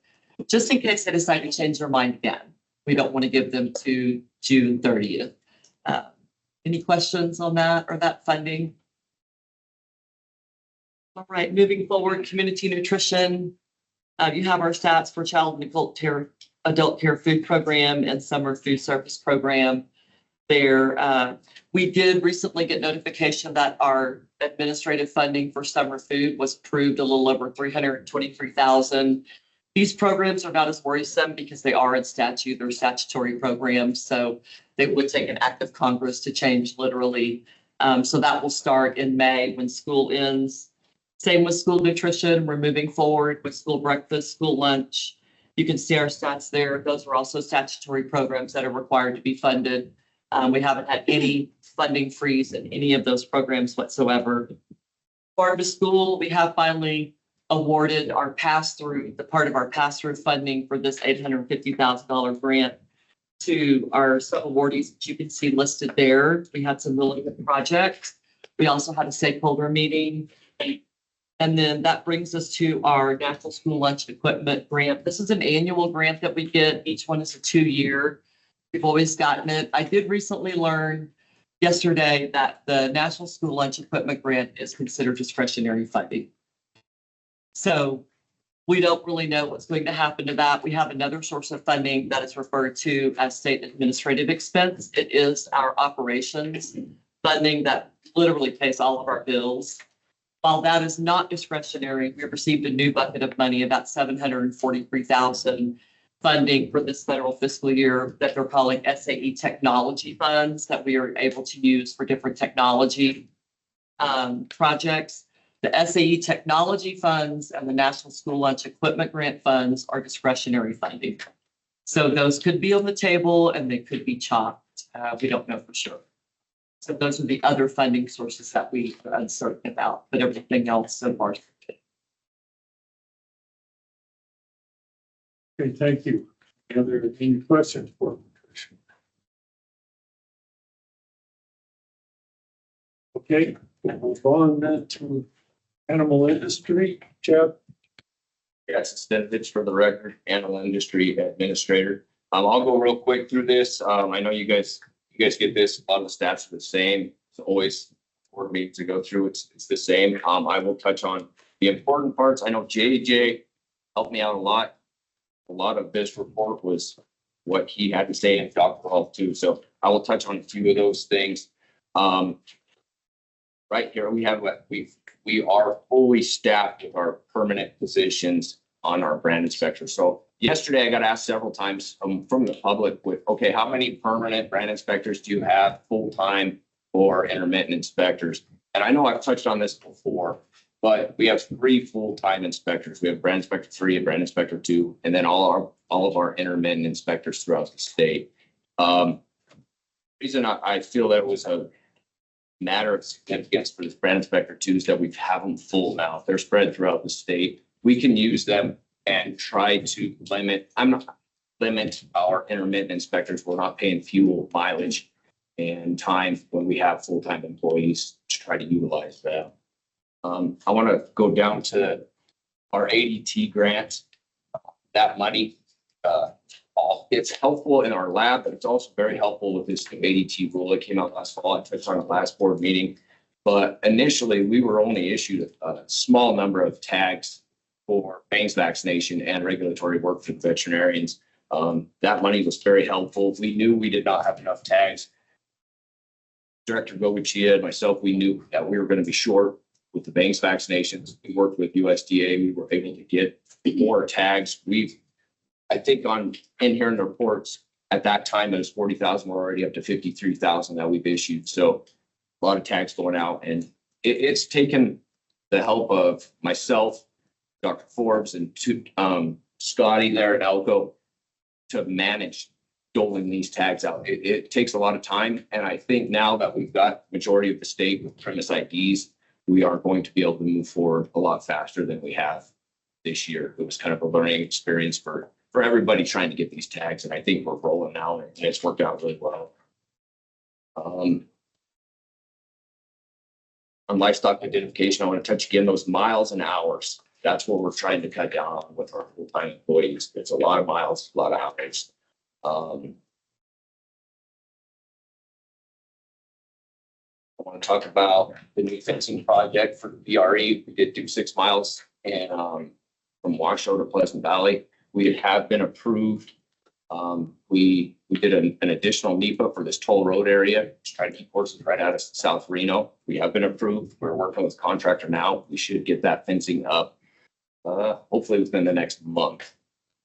just in case they decide to change their mind again. We don't want to give them to June 30th. Any questions on that or that funding? All right, moving forward, community nutrition. You have our stats for child and adult adult care food program and summer food service program there. We did recently get notification that our administrative funding for summer food was approved a little over 323,000. These programs are not as worrisome because they are in statute, they're statutory programs, so they would take an act of Congress to change literally. So that will start in May when school ends. Same with school nutrition. We're moving forward with school breakfast, school lunch. You can see our stats there. Those are also statutory programs that are required to be funded. We haven't had any funding freeze in any of those programs whatsoever. Part of the school, we have finally awarded our pass-through, the part of our pass-through funding for this $850,000 grant to our sub-awardees that you can see listed there. We had some really good projects. We also had a stakeholder meeting. And then that brings us to our National School Lunch Equipment Grant. This is an annual grant that we get. Each one is a 2-year. We've always gotten it. I did recently learn yesterday that the National School Lunch Equipment Grant is considered discretionary funding. So we don't really know what's going to happen to that. We have another source of funding that is referred to as state administrative expense. It is our operations funding that literally pays all of our bills. While that is not discretionary, we received a new bucket of money, about $743,000 funding for this federal fiscal year that they're calling SAE technology funds that we are able to use for different technology projects. The SAE technology funds and the National School Lunch Equipment Grant funds are discretionary funding. So those could be on the table and they could be chopped. We don't know for sure. So those are the other funding sources that we are uncertain about, but everything else so far. Okay, thank you. Any questions for me? Okay, we'll move on then to animal industry. Jeff? Yes, it's Stenovich for the record, animal industry administrator. I'll go real quick through this. I know you guys get this, a lot of the stats are the same. It's always 4 meetings to go through. It's the same. I will touch on the important parts. I know JJ helped me out a lot. A lot of this report was what he had to say and Dr. Health too. So I will touch on a few of those things. Right here, we have what we are fully staffed with our permanent positions on our brand inspector. So yesterday I got asked several times from the public with, okay, how many permanent brand inspectors do you have full-time or intermittent inspectors? And I know I've touched on this before, but we have 3 full-time inspectors. We have brand inspector 3 and brand inspector 2, and then all of our intermittent inspectors throughout the state. Reason I feel that was a matter of significance for this brand inspector 2 is that we have them full now. They're spread throughout the state. We can use them and try to limit our intermittent inspectors. We're not paying fuel, mileage, and time when we have full-time employees to try to utilize that. I want to go down to our ADT grant. That money, it's helpful in our lab, but it's also very helpful with this new ADT rule that came out last fall. I touched on the last board meeting, but initially we were only issued a small number of tags for Bangs vaccination and regulatory work for the veterinarians. That money was very helpful. We knew we did not have enough tags. Director Govichia and myself, we knew that we were going to be short with the Bangs vaccinations. We worked with USDA. We were able to get more tags. I think in here in the reports at that time, it was 40,000. We're already up to 53,000 that we've issued. So a lot of tags going out, and it's taken the help of myself, Dr. Forbes, and Scotty there at Elko to manage doling these tags out. It takes a lot of time. And I think now that we've got majority of the state with premise IDs, we are going to be able to move forward a lot faster than we have this year. It was kind of a learning experience for everybody trying to get these tags. And I think we're rolling now and it's worked out really well. On livestock identification, I want to touch again those miles and hours. That's what we're trying to cut down on with our full-time employees. It's a lot of miles, a lot of hours. I want to talk about the new fencing project for the VRE. We did do 6 miles and from Washoe to Pleasant Valley. We have been approved We did an additional NEPA for this toll road area, to try to keep horses right out of South Reno. We have been approved. We're working with the contractor now. We should get that fencing up, hopefully within the next month.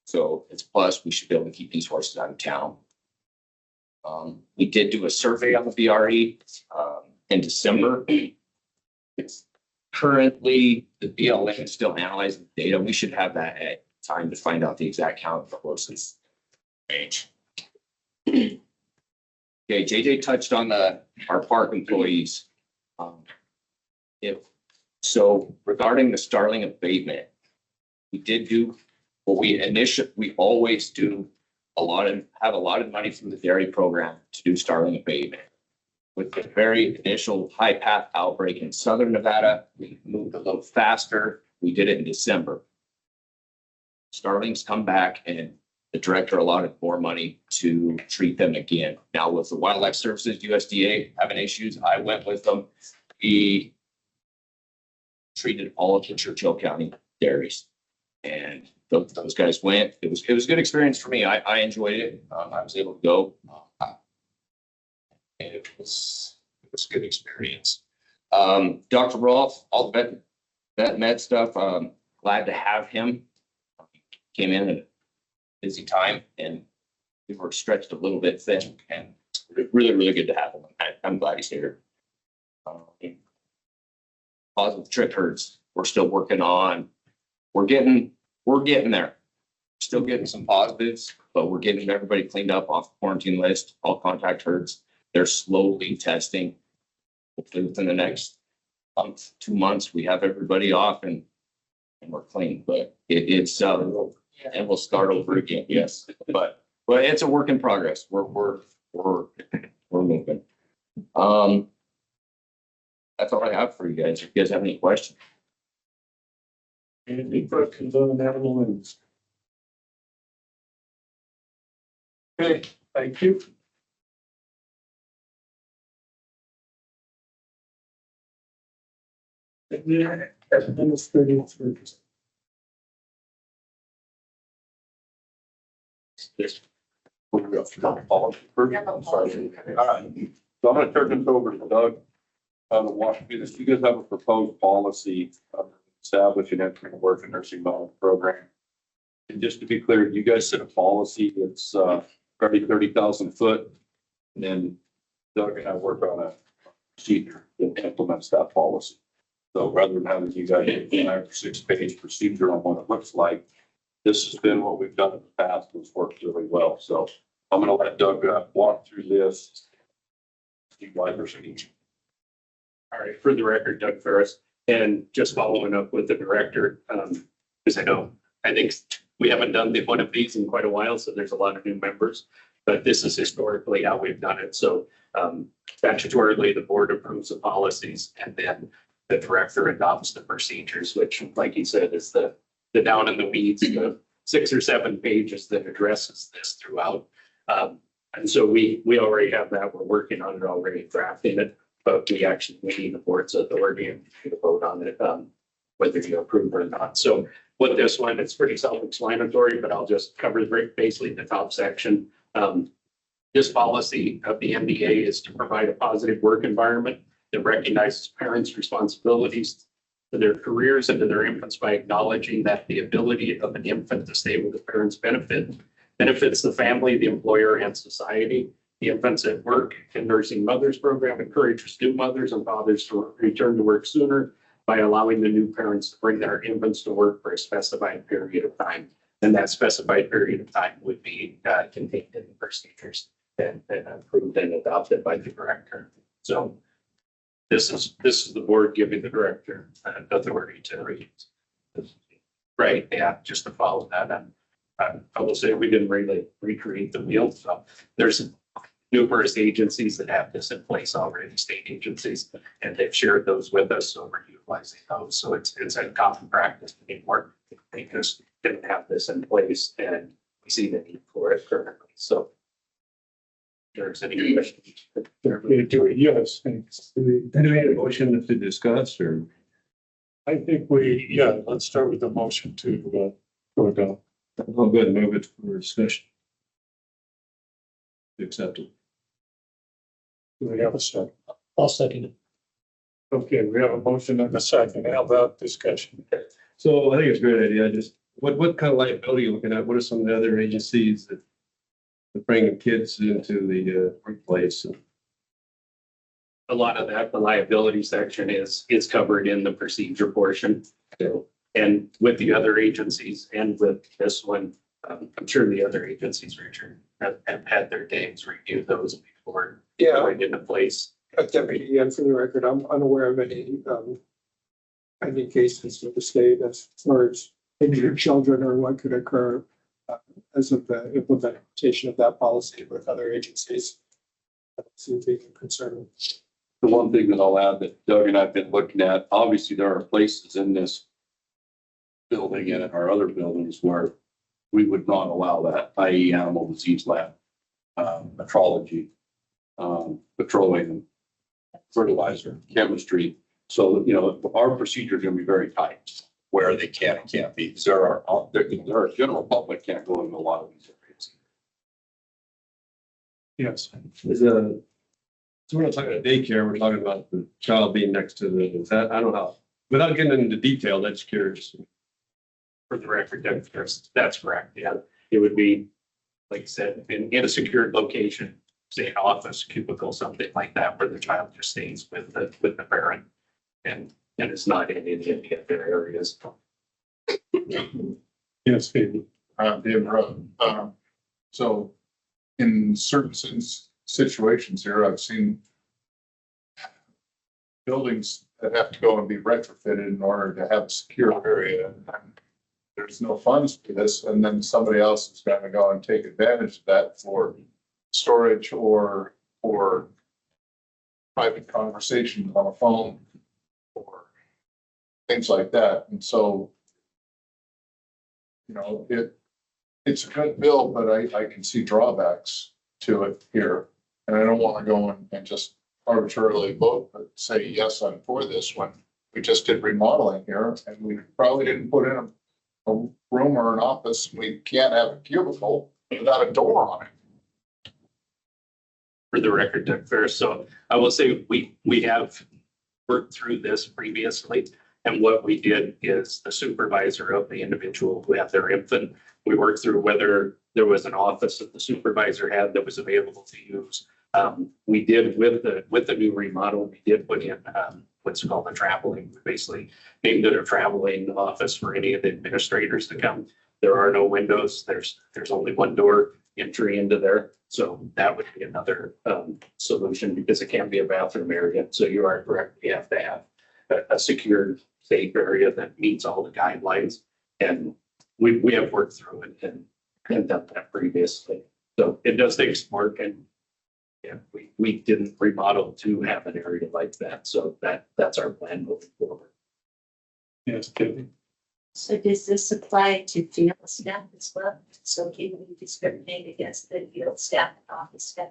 So it's plus, we should be able to keep these horses out of town. We did do a survey on the VRE, in December. It's currently, the BLM is still analyzing the data. We should have that at time to find out the exact count of the horses. Age. Okay, JJ touched on our park employees. Regarding the Starling abatement, we did do what we always do have a lot of money from the dairy program to do Starling abatement. With the very initial high path outbreak in Southern Nevada, we moved a little faster. We did it in December. Starling's come back and the director allotted more money to treat them again. Now with the Wildlife Services, USDA having issues, I went with them. We treated all of the Churchill County dairies. And those guys went. It was a good experience for me. I enjoyed it. I was able to go. And it was a good experience. Dr. Rolfe, all the vet med stuff, glad to have him. He came in at a busy time and we were stretched a little bit thin and really, really good to have him. I'm glad he's here. Positive trip herds, we're still working on. We're getting there. Still getting some positives, but we're getting everybody cleaned up off the quarantine list, all contact herds. They're slowly testing. Hopefully within the next month, 2 months, we have everybody off and we're clean, but it's and we'll start over again. Yes, but it's a work in progress. We're moving. That's all I have for you guys. If you guys have any questions. Any questions on animal news? Okay, thank you. Administrative service. All right. So I'm gonna turn this over to Doug. To walk through this. You guys have a proposed policy of establishing a work nursing home program. And just to be clear, you guys set a policy that's probably 30,000 foot. And then Doug and I work on a procedure that implements that policy. So rather than having you guys do a 5 or 6 page procedure on what it looks like, this has been what we've done in the past. It's worked really well. So I'm going to let Doug walk through this. All right, for the record, Doug Ferris, and just following up with the director, because I think we haven't done one of these in quite a while, so there's a lot of new members, but this is historically how we've done it. So statutorily, the board approves the policies and then the director adopts the procedures, which, like he said, is the down in the weeds, the 6 or 7 pages that addresses this throughout. And so we already have that. We're working on it already, drafting it. But we need the board's authority and to vote on it, whether you approve or not. So with this one, it's pretty self-explanatory, but I'll just cover basically the top section. This policy of the MDA is to provide a positive work environment that recognizes parents' responsibilities to their careers and to their infants by acknowledging that the ability of an infant to stay with the parents benefits the family, the employer, and society. The Infants at Work and Nursing Mothers program encourages new mothers and fathers to return to work sooner by allowing the new parents to bring their infants to work for a specified period of time. And that specified period of time would be contained in the procedures and approved and adopted by the director. So this is the board giving the director authority to read. Right, yeah, just to follow that. I will say we didn't really recreate the wheel. So there's numerous agencies that have this in place already, state agencies, and they've shared those with us, so we're utilizing those. So it's a common practice anymore. They just didn't have this in place, and we see the need for it currently. So there's any questions? Yes, thanks. Do we have a motion to discuss or? I think let's start with the motion to go adopt. I'll go ahead and move it for discussion. accepted. Do we have a second? I'll second it. Okay, we have a motion and a second. How about discussion? So I think it's a great idea. Just what kind of liability are you looking at? What are some of the other agencies that bringing kids into the workplace? A lot of that, the liability section is covered in the procedure portion. So, and with the other agencies and with this one, I'm sure the other agencies, Richard, have had their days review those before going into place. Deputy, and for the record, I'm unaware of any cases with the state as far as injured children or what could occur as of the implementation of that policy with other agencies. That seems to be a concern. The one thing that I'll add that Doug and I've been looking at, obviously there are places in this building and in our other buildings where we would not allow that, i.e. animal disease lab, metrology, petroleum, fertilizer, chemistry. So, you know, our procedure is going to be very tight where they can and can't be, because there are general public can't go into a lot of these areas. Yes. So we're not talking about daycare, we're talking about the child being next to that, I don't know how, without getting into detail, that's curious. For the record, that's correct. Yeah, it would be, like I said, in a secured location, say an office, cubicle, something like that, where the child just stays with the parent and is not in any of the other areas. Yes, Phoebe. David Rowe. So in certain situations here, I've seen buildings that have to go and be retrofitted in order to have a secure area. And there's no funds for this, and then somebody else is going to go and take advantage of that for storage or private conversations on a phone or things like that. And so, you know, it's a good bill, but I can see drawbacks to it here. And I don't want to go and just arbitrarily vote, but say, yes, I'm for this one. We just did remodeling here and we probably didn't put in a room or an office. We can't have a cubicle without a door on it. For the record, Doug Ferris. So I will say we have worked through this previously. And what we did is the supervisor of the individual who had their infant, we worked through whether there was an office that the supervisor had that was available to use. We did with the new remodel, we did put in what's called a traveling, we basically named it a traveling office for any of the administrators to come. There are no windows. There's only one door entry into there. So that would be another solution because it can be a bathroom area. So you are correct. We have to have a secured, safe area that meets all the guidelines. And we have worked through it and done that previously. So it does take some work, and yeah, we didn't remodel to have an area like that. So that's our plan moving forward. Yes, Tiffany. So does this apply to field staff as well? So can we discriminate against the field staff and office staff?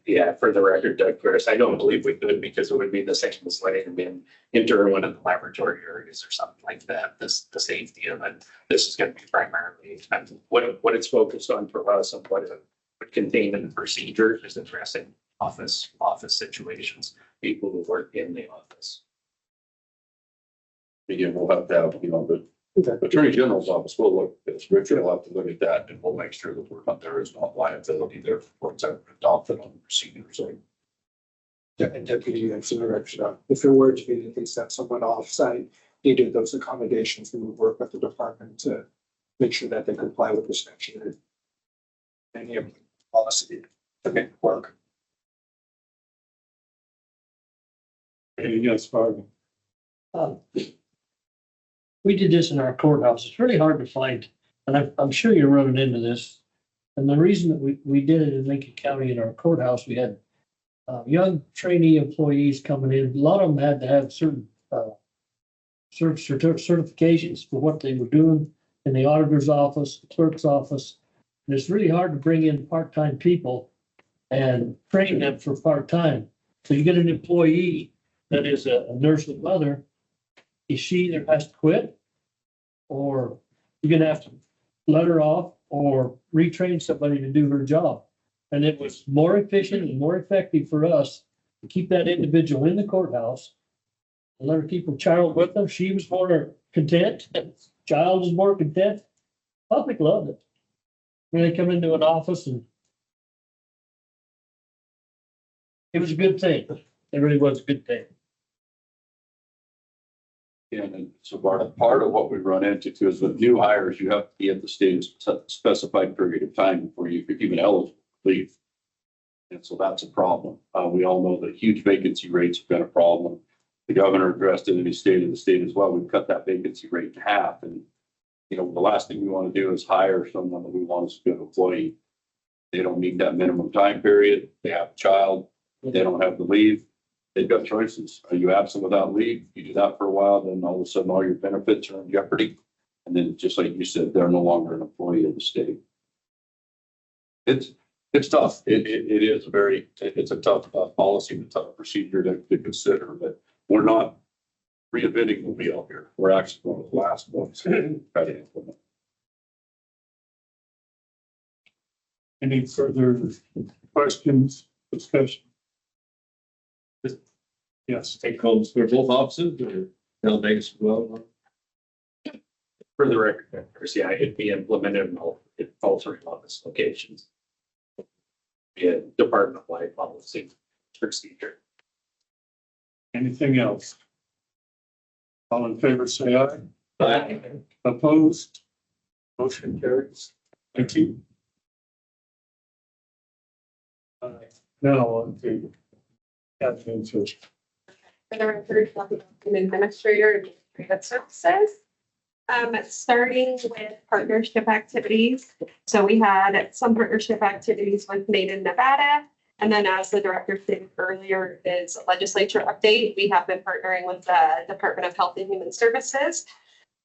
Yeah, for the record, Doug Ferris, I don't believe we could because it would be the same as letting them in into one of the laboratory areas or something like that. The safety of it. This is going to be primarily what it's focused on for us and what it would contain in the procedure is addressing office situations, people who work in the office. Again, we'll have to have, you know, the Attorney General's office will look at this. Richard will have to look at that and we'll make sure that there is not liability there for it's adopted on the procedure. So. And Deputy, for the record, if there were to be the case that someone off-site needed those accommodations, we would work with the department to make sure that they comply with the statute and any of the policy to make it work. Yes, Fargo. We did this in our courthouse. It's really hard to find, and I'm sure you're running into this. And the reason that we did it in Lincoln County in our courthouse, we had young trainee employees coming in. A lot of them had to have certain certifications for what they were doing in the auditor's office, the clerk's office. And it's really hard to bring in part-time people and train them for part-time. So you get an employee that is a nurse with mother. she either has to quit or you're gonna have to let her off or retrain somebody to do her job. And it was more efficient and more effective for us to keep that individual in the courthouse and let her keep her child with them. She was more content, child was more content. Public loved it. When they come into an office and it was a good thing. It really was a good thing. And so part of what we run into too is with new hires, you have to be at the state specified period of time before you could even eligible to leave. And so that's a problem. We all know that huge vacancy rates have been a problem. The governor addressed it in his state of the state as well. We've cut that vacancy rate in half. And, you know, the last thing we want to do is hire someone that we want as a good employee. They don't meet that minimum time period. They have a child. They don't have the leave. They've got choices. Are you absent without leave? You do that for a while, then all of a sudden all your benefits are in jeopardy. And then just like you said, they're no longer an employee of the state. It's tough. It is it's a tough policy, and a tough procedure to consider, but we're not reinventing the wheel here. We're actually one of the last ones to try to implement. Any further questions, discussion? Yes. Take homes for both offices or Del Vegas as well? For the record, yeah, it'd be implemented in all three office locations. Be a department-wide policy procedure. Anything else? All in favor, say aye. Aye. Opposed? Motion carries. Thank you. Now on to Kathleen Fish. For the record, an administrator and administrative services. Starting with partnership activities. So we had some partnership activities with Made in Nevada. And then as the director stated earlier, is a legislature update. We have been partnering with the Department of Health and Human Services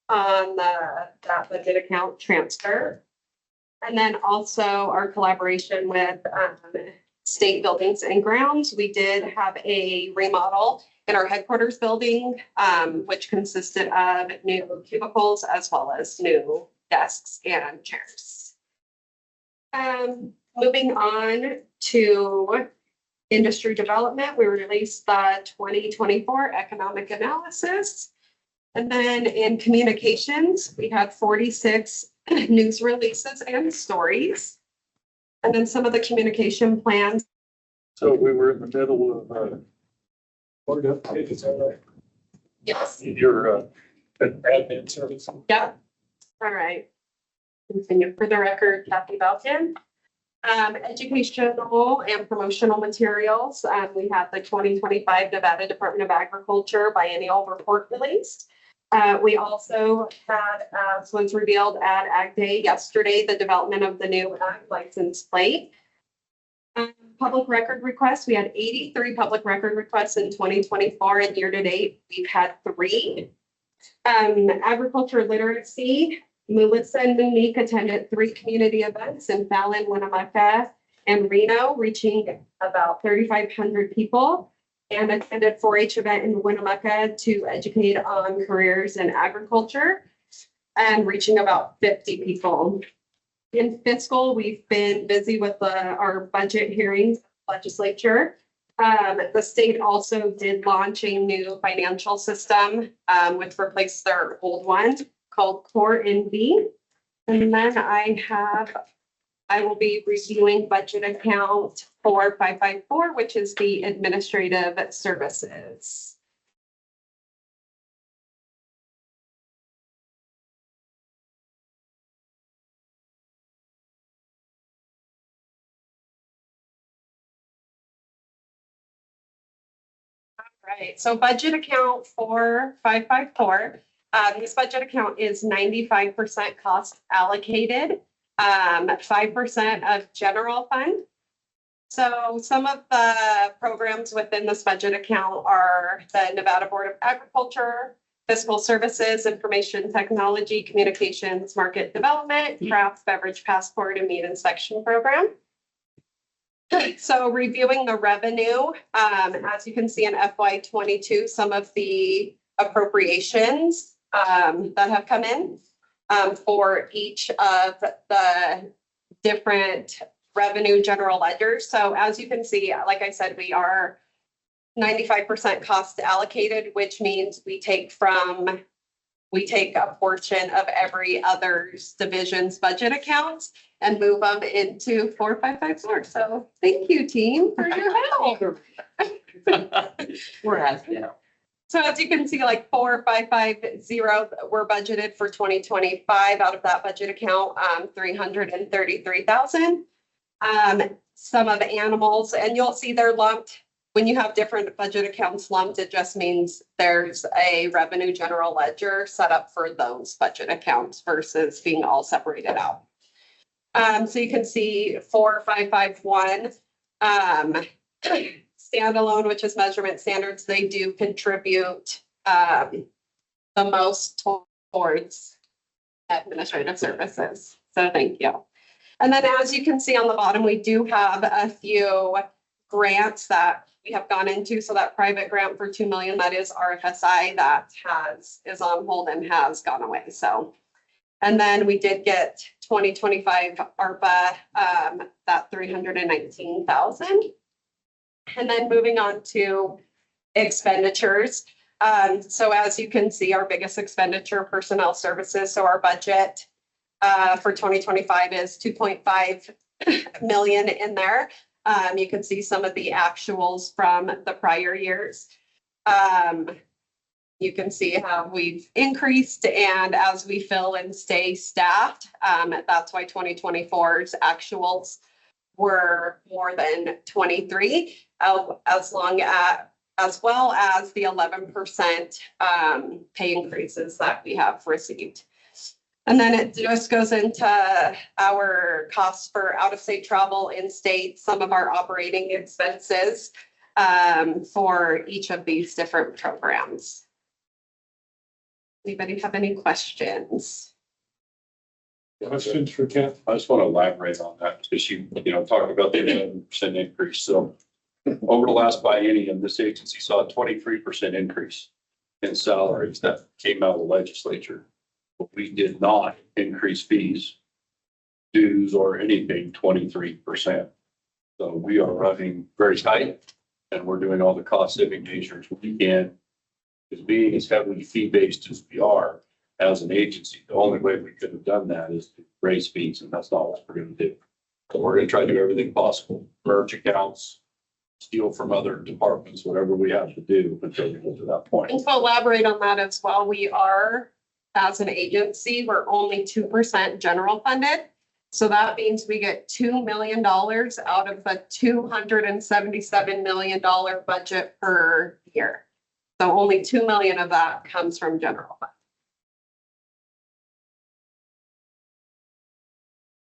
on that budget account transfer. And then also our collaboration with State Buildings and Grounds. We did have a remodel in our headquarters building, which consisted of new cubicles as well as new desks and chairs. Moving on to industry development, we released the 2024 economic analysis. And then in communications, we had 46 news releases and stories. And then some of the communication plans. So we were in the middle of board update, is that right? Yes. Your admin service. Yep. All right. Continue for the record, Kathy Belkin. Educational and promotional materials. We have the 2025 Nevada Department of Agriculture biennial report released. We also had, as was revealed at Ag Day yesterday, the development of the new ag license plate. Public record requests. We had 83 public record requests in 2024, and year to date, we've had 3. Agriculture literacy. Melissa and Monique attended 3 community events in Fallon, Winnemucca, and Reno, reaching about 3,500 people, and attended 4-H event in Winnemucca to educate on careers in agriculture, and reaching about 50 people. In fiscal, we've been busy with our budget hearings, legislature. The state also did launch a new financial system, which replaced their old one called Core NV. And then I will be reviewing budget account for 554, which is the administrative services. Right, so budget account for 554. This budget account is 95% cost allocated, 5% of general fund. So some of the programs within this budget account are the Nevada Board of Agriculture, Fiscal Services, Information Technology, Communications, Market Development, Craft Beverage Passport, and Meat Inspection Program. So reviewing the revenue, as you can see in FY22, some of the appropriations that have come in for each of the different revenue general ledgers. So as you can see, like I said, we are 95% cost allocated, which means we take a portion of every other's division's budget accounts and move them into 4554. So thank you, team, for your help. We're asking now. So as you can see, like 4550 were budgeted for 2025 out of that budget account, 333,000. Some of the animals, and you'll see they're lumped. When you have different budget accounts lumped, it just means there's a revenue general ledger set up for those budget accounts versus being all separated out. So you can see 4551 standalone, which is measurement standards. They do contribute the most towards administrative services. So thank you. And then as you can see on the bottom, we do have a few grants that we have gone into. So that private grant for 2 million, that is RFSI, that is on hold and has gone away. So, and then we did get 2025 ARPA, that 319,000. And then moving on to expenditures. So as you can see, our biggest expenditure, personnel services. So our budget for 2025 is 2.5 million in there. You can see some of the actuals from the prior years. You can see how we've increased, and as we fill and stay staffed, that's why 2024's actuals were more than 23, as well as the 11% pay increases that we have received. And then it just goes into our costs for out-of-state travel, in-state, some of our operating expenses for each of these different programs. Anybody have any questions? Questions for Ken? I just want to elaborate on that because you talked about the 11% increase. So over the last biennium, this agency saw a 23% increase in salaries that came out of the legislature. But we did not increase fees, dues, or anything 23%. So we are running very tight, and we're doing all the cost saving measures we can. Because being as heavily fee-based as we are as an agency, the only way we could have done that is to raise fees, and that's not what we're going to do. So we're going to try to do everything possible, merge accounts, steal from other departments, whatever we have to do until we get to that point. And to elaborate on that as well, we are, as an agency, we're only 2% general funded. So that means we get $2 million out of the $277 million budget per year. So only 2 million of that comes from general fund.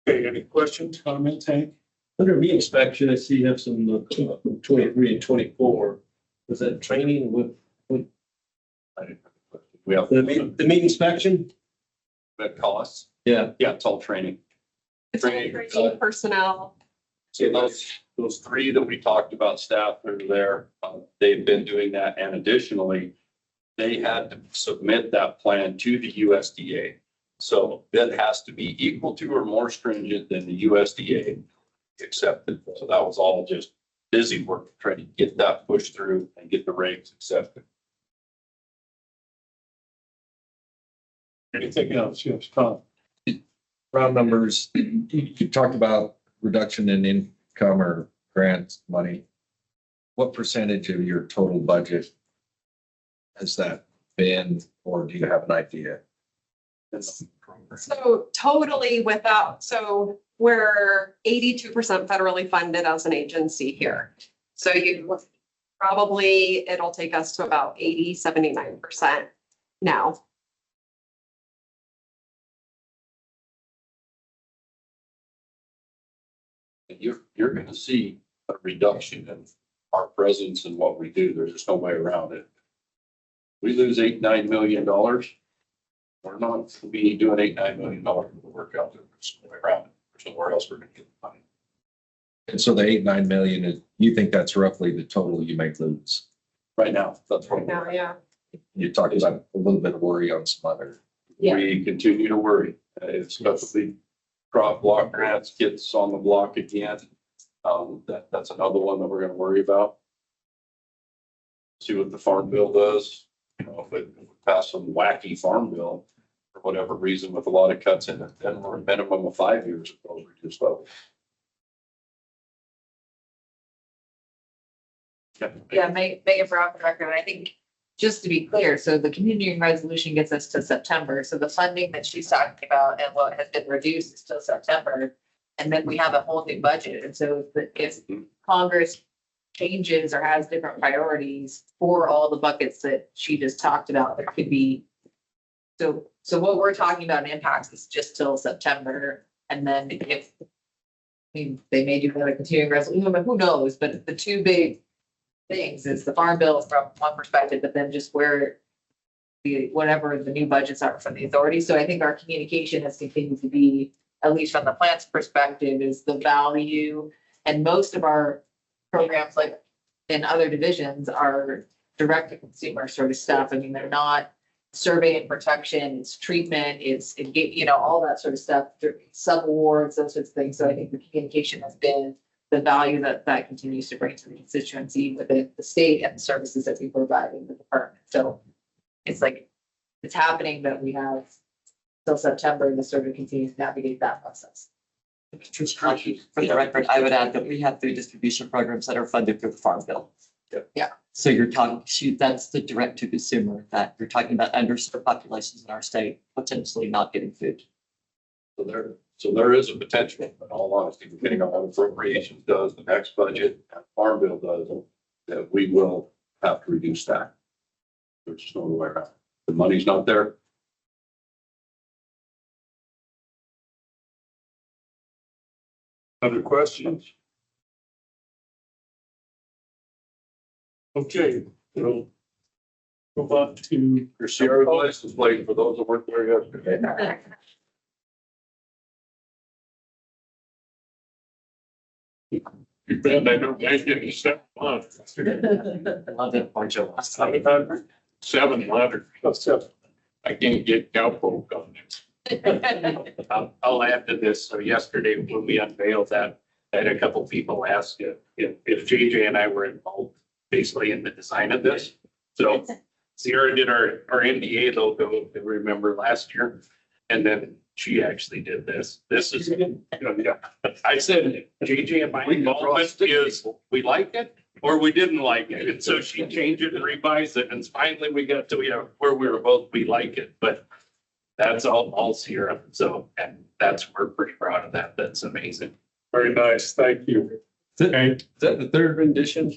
Okay, any questions, comments, Hank? Under meat inspection, I see you have some 23 and 24. Was that training with We have the meat inspection? that costs. Yeah. Yeah, it's all training. It's only training personnel. So those three that we talked about, staff that are there, they've been doing that. And additionally, they had to submit that plan to the USDA. So that has to be equal to or more stringent than the USDA accepted. So that was all just busy work, trying to get that pushed through and get the rates accepted. Anything else? Yes, Tom. Round numbers, you talked about reduction in income or grant money. What percentage of your total budget has that been, or do you have an idea? So totally without, so we're 82% federally funded as an agency here. So you probably, it'll take us to about 80, 79% now. You're going to see a reduction in our presence and what we do. There's just no way around it. We lose $8-9 million. We're not going to be doing $8-9 million work out there. There's no way around it. There's nowhere else we're going to get the money. And so the 8-9 million is, you think that's roughly the total you might lose? Right now, that's what Now, yeah. You talked about a little bit of worry on some other. We continue to worry, especially crop block grants gets on the block again. That's another one that we're gonna worry about. See what the farm bill does, you know, if it pass some wacky farm bill for whatever reason with a lot of cuts in it, then we're a minimum of 5 years of those reduced levels. Yeah, Megan Brown for the record, I think, just to be clear, so the continuing resolution gets us to September, so the funding that she's talking about and what has been reduced is till September. And then we have a whole new budget, and so if Congress changes or has different priorities for all the buckets that she just talked about, there could be. So what we're talking about in impacts is just till September, and then if. I mean, they may do another continuing resolution, but who knows, but the two big things is the farm bill from one perspective, but then just where whatever the new budgets are from the authority. So I think our communication has continued to be, at least from the plant's perspective, is the value. And most of our programs, like in other divisions, are direct to consumer sort of stuff. I mean, they're not survey and protection, it's treatment, it's, you know, all that sort of stuff, subawards, those sorts of things. So I think the communication has been the value that continues to bring to the constituency within the state and the services that we provide in the department. So it's like, it's happening, but we have till September to sort of continue to navigate that process. For the record, I would add that we have food distribution programs that are funded through the farm bill. Yeah. So you're talking, that's the direct to consumer, that you're talking about underserved populations in our state potentially not getting food. So there is a potential, in all honesty, depending on what appropriations does, the next budget, and farm bill does, that we will have to reduce that. There's just no way around it. The money's not there. Other questions? Okay, we'll move on to. Your Sierra license plate for those that weren't there yesterday. You bet I don't make it 7 months. 7 letters. I can't get cowpoke on it. I'll add to this. So yesterday when we unveiled that, I had a couple people ask if JJ and I were involved basically in the design of this. So Sierra did our NDA logo, if you remember last year. And then she actually did this. This is, I said, JJ and my involvement is we like it or we didn't like it. And so she changed it and revised it. And finally we got to where we were both, we like it, but that's all Sierra. So, and we're pretty proud of that. That's amazing. Very nice. Thank you. Okay. Is that the third rendition?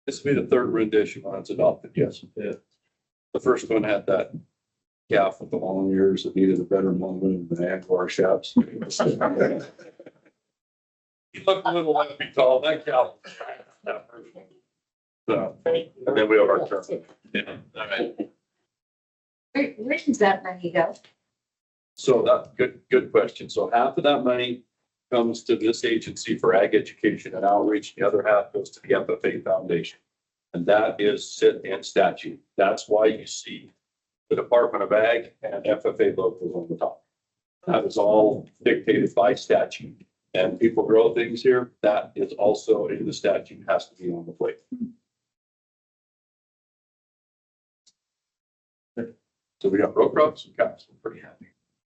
This will be the third rendition when it's adopted, yes. Yeah. The first one had that calf with the long ears that needed a better moment than the Angkor chaps. He looked a little left tall, that calf. So, and then we have our turn. Yeah, all right. Where does that money go? So that, good question. So half of that money comes to this agency for ag education and outreach. The other half goes to the FFA Foundation. And that is set in statute. That's why you see the Department of Ag and FFA logos on the top. That is all dictated by statute. And people grow things here, that is also in the statute, has to be on the plate. So we got row crops and cows. We're pretty happy.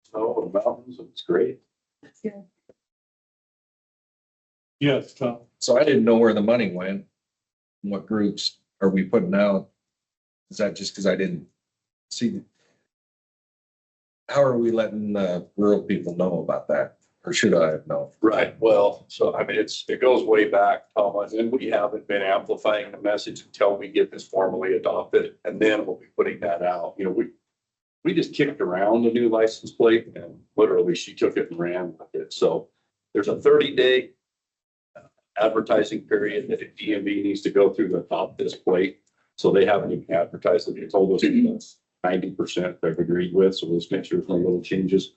Snow and mountains, it's great. Yes, Tom. So I didn't know where the money went. What groups are we putting out? Is that just because I didn't see? How are we letting the rural people know about that? Or should I have known? Right, well, so I mean, it goes way back, Thomas, and we haven't been amplifying the message until we get this formally adopted, and then we'll be putting that out. You know, we just kicked around the new license plate and literally she took it and ran with it. So there's a 30-day advertising period that a DMV needs to go through to adopt this plate. So they haven't even advertised it. They told us that's 90% they've agreed with. So we'll just make sure there's no little changes.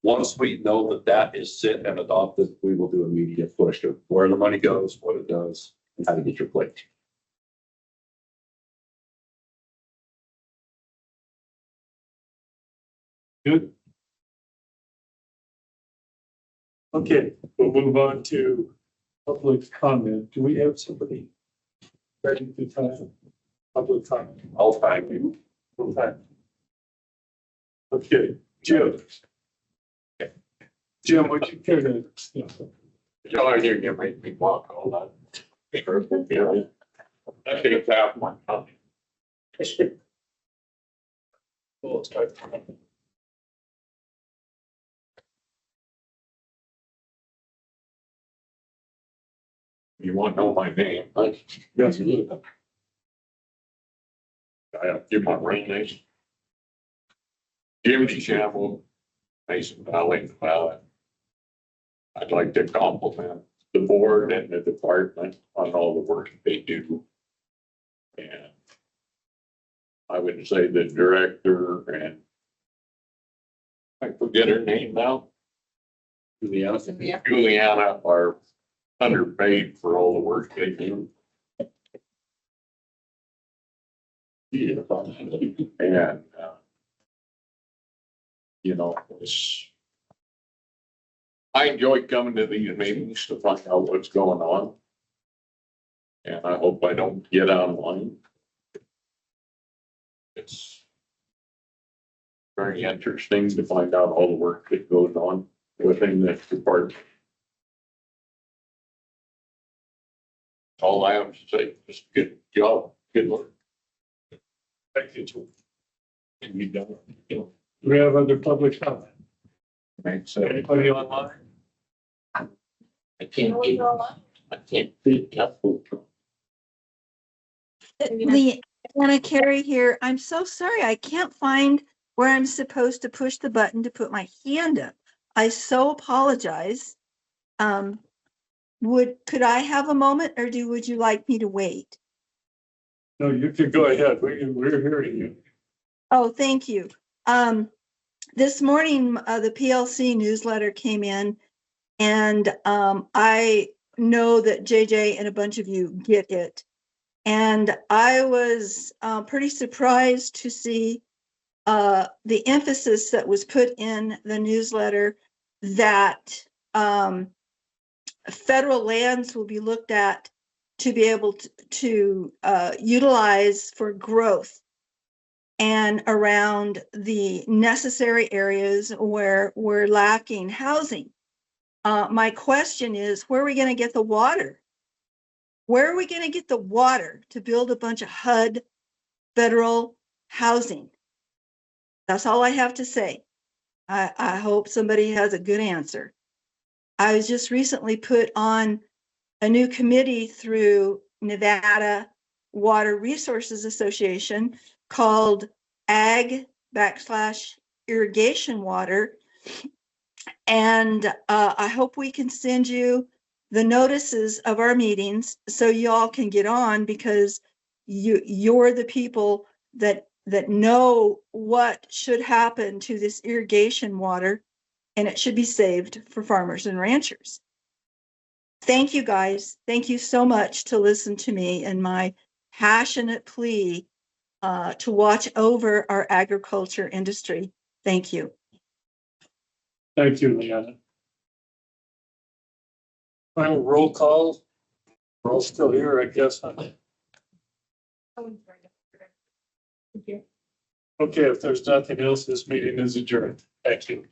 Once we know that that is set and adopted, we will do a media push to where the money goes, what it does, and how to get your plate. Good. Okay, we'll move on to public comment. Do we have somebody ready to time public comment? I'll time you. Okay. Okay, Jim. Jim, would you care to? Y'all are here, you make me walk all that. I think that one. You want to know my name? Yes. I have to give my real name. Jim DeChambeau, Mason Valley, Nevada. I'd like to compliment the board and the department on all the work they do. And I would say the director and I forget her name now. Juliana are underpaid for all the work they do. Yeah. And, you know, I enjoy coming to these meetings to find out what's going on. And I hope I don't get online. It's very interesting to find out all the work that goes on within this department. All I have to say, just good job, good work. Thank you, Joe. And you done it. Do we have other public comment? Thanks. Anybody online? I can't be careful. Leanna Carey here. I'm so sorry. I can't find where I'm supposed to push the button to put my hand up. I so apologize. Could I have a moment or would you like me to wait? No, you can go ahead. We're hearing you. Oh, thank you. This morning, the PLC newsletter came in and I know that JJ and a bunch of you get it. And I was pretty surprised to see the emphasis that was put in the newsletter that federal lands will be looked at to be able to utilize for growth and around the necessary areas where we're lacking housing. My question is, where are we going to get the water? Where are we going to get the water to build a bunch of HUD federal housing? That's all I have to say. I hope somebody has a good answer. I was just recently put on a new committee through Nevada Water Resources Association called Ag/Irrigation Water. And I hope we can send you the notices of our meetings so y'all can get on, because you're the people that know what should happen to this irrigation water, and it should be saved for farmers and ranchers. Thank you, guys. Thank you so much to listen to me and my passionate plea to watch over our agriculture industry. Thank you. Thank you, Leanna. Final roll call. We're all still here, I guess. Okay, if there's nothing else, this meeting is adjourned. Thank you.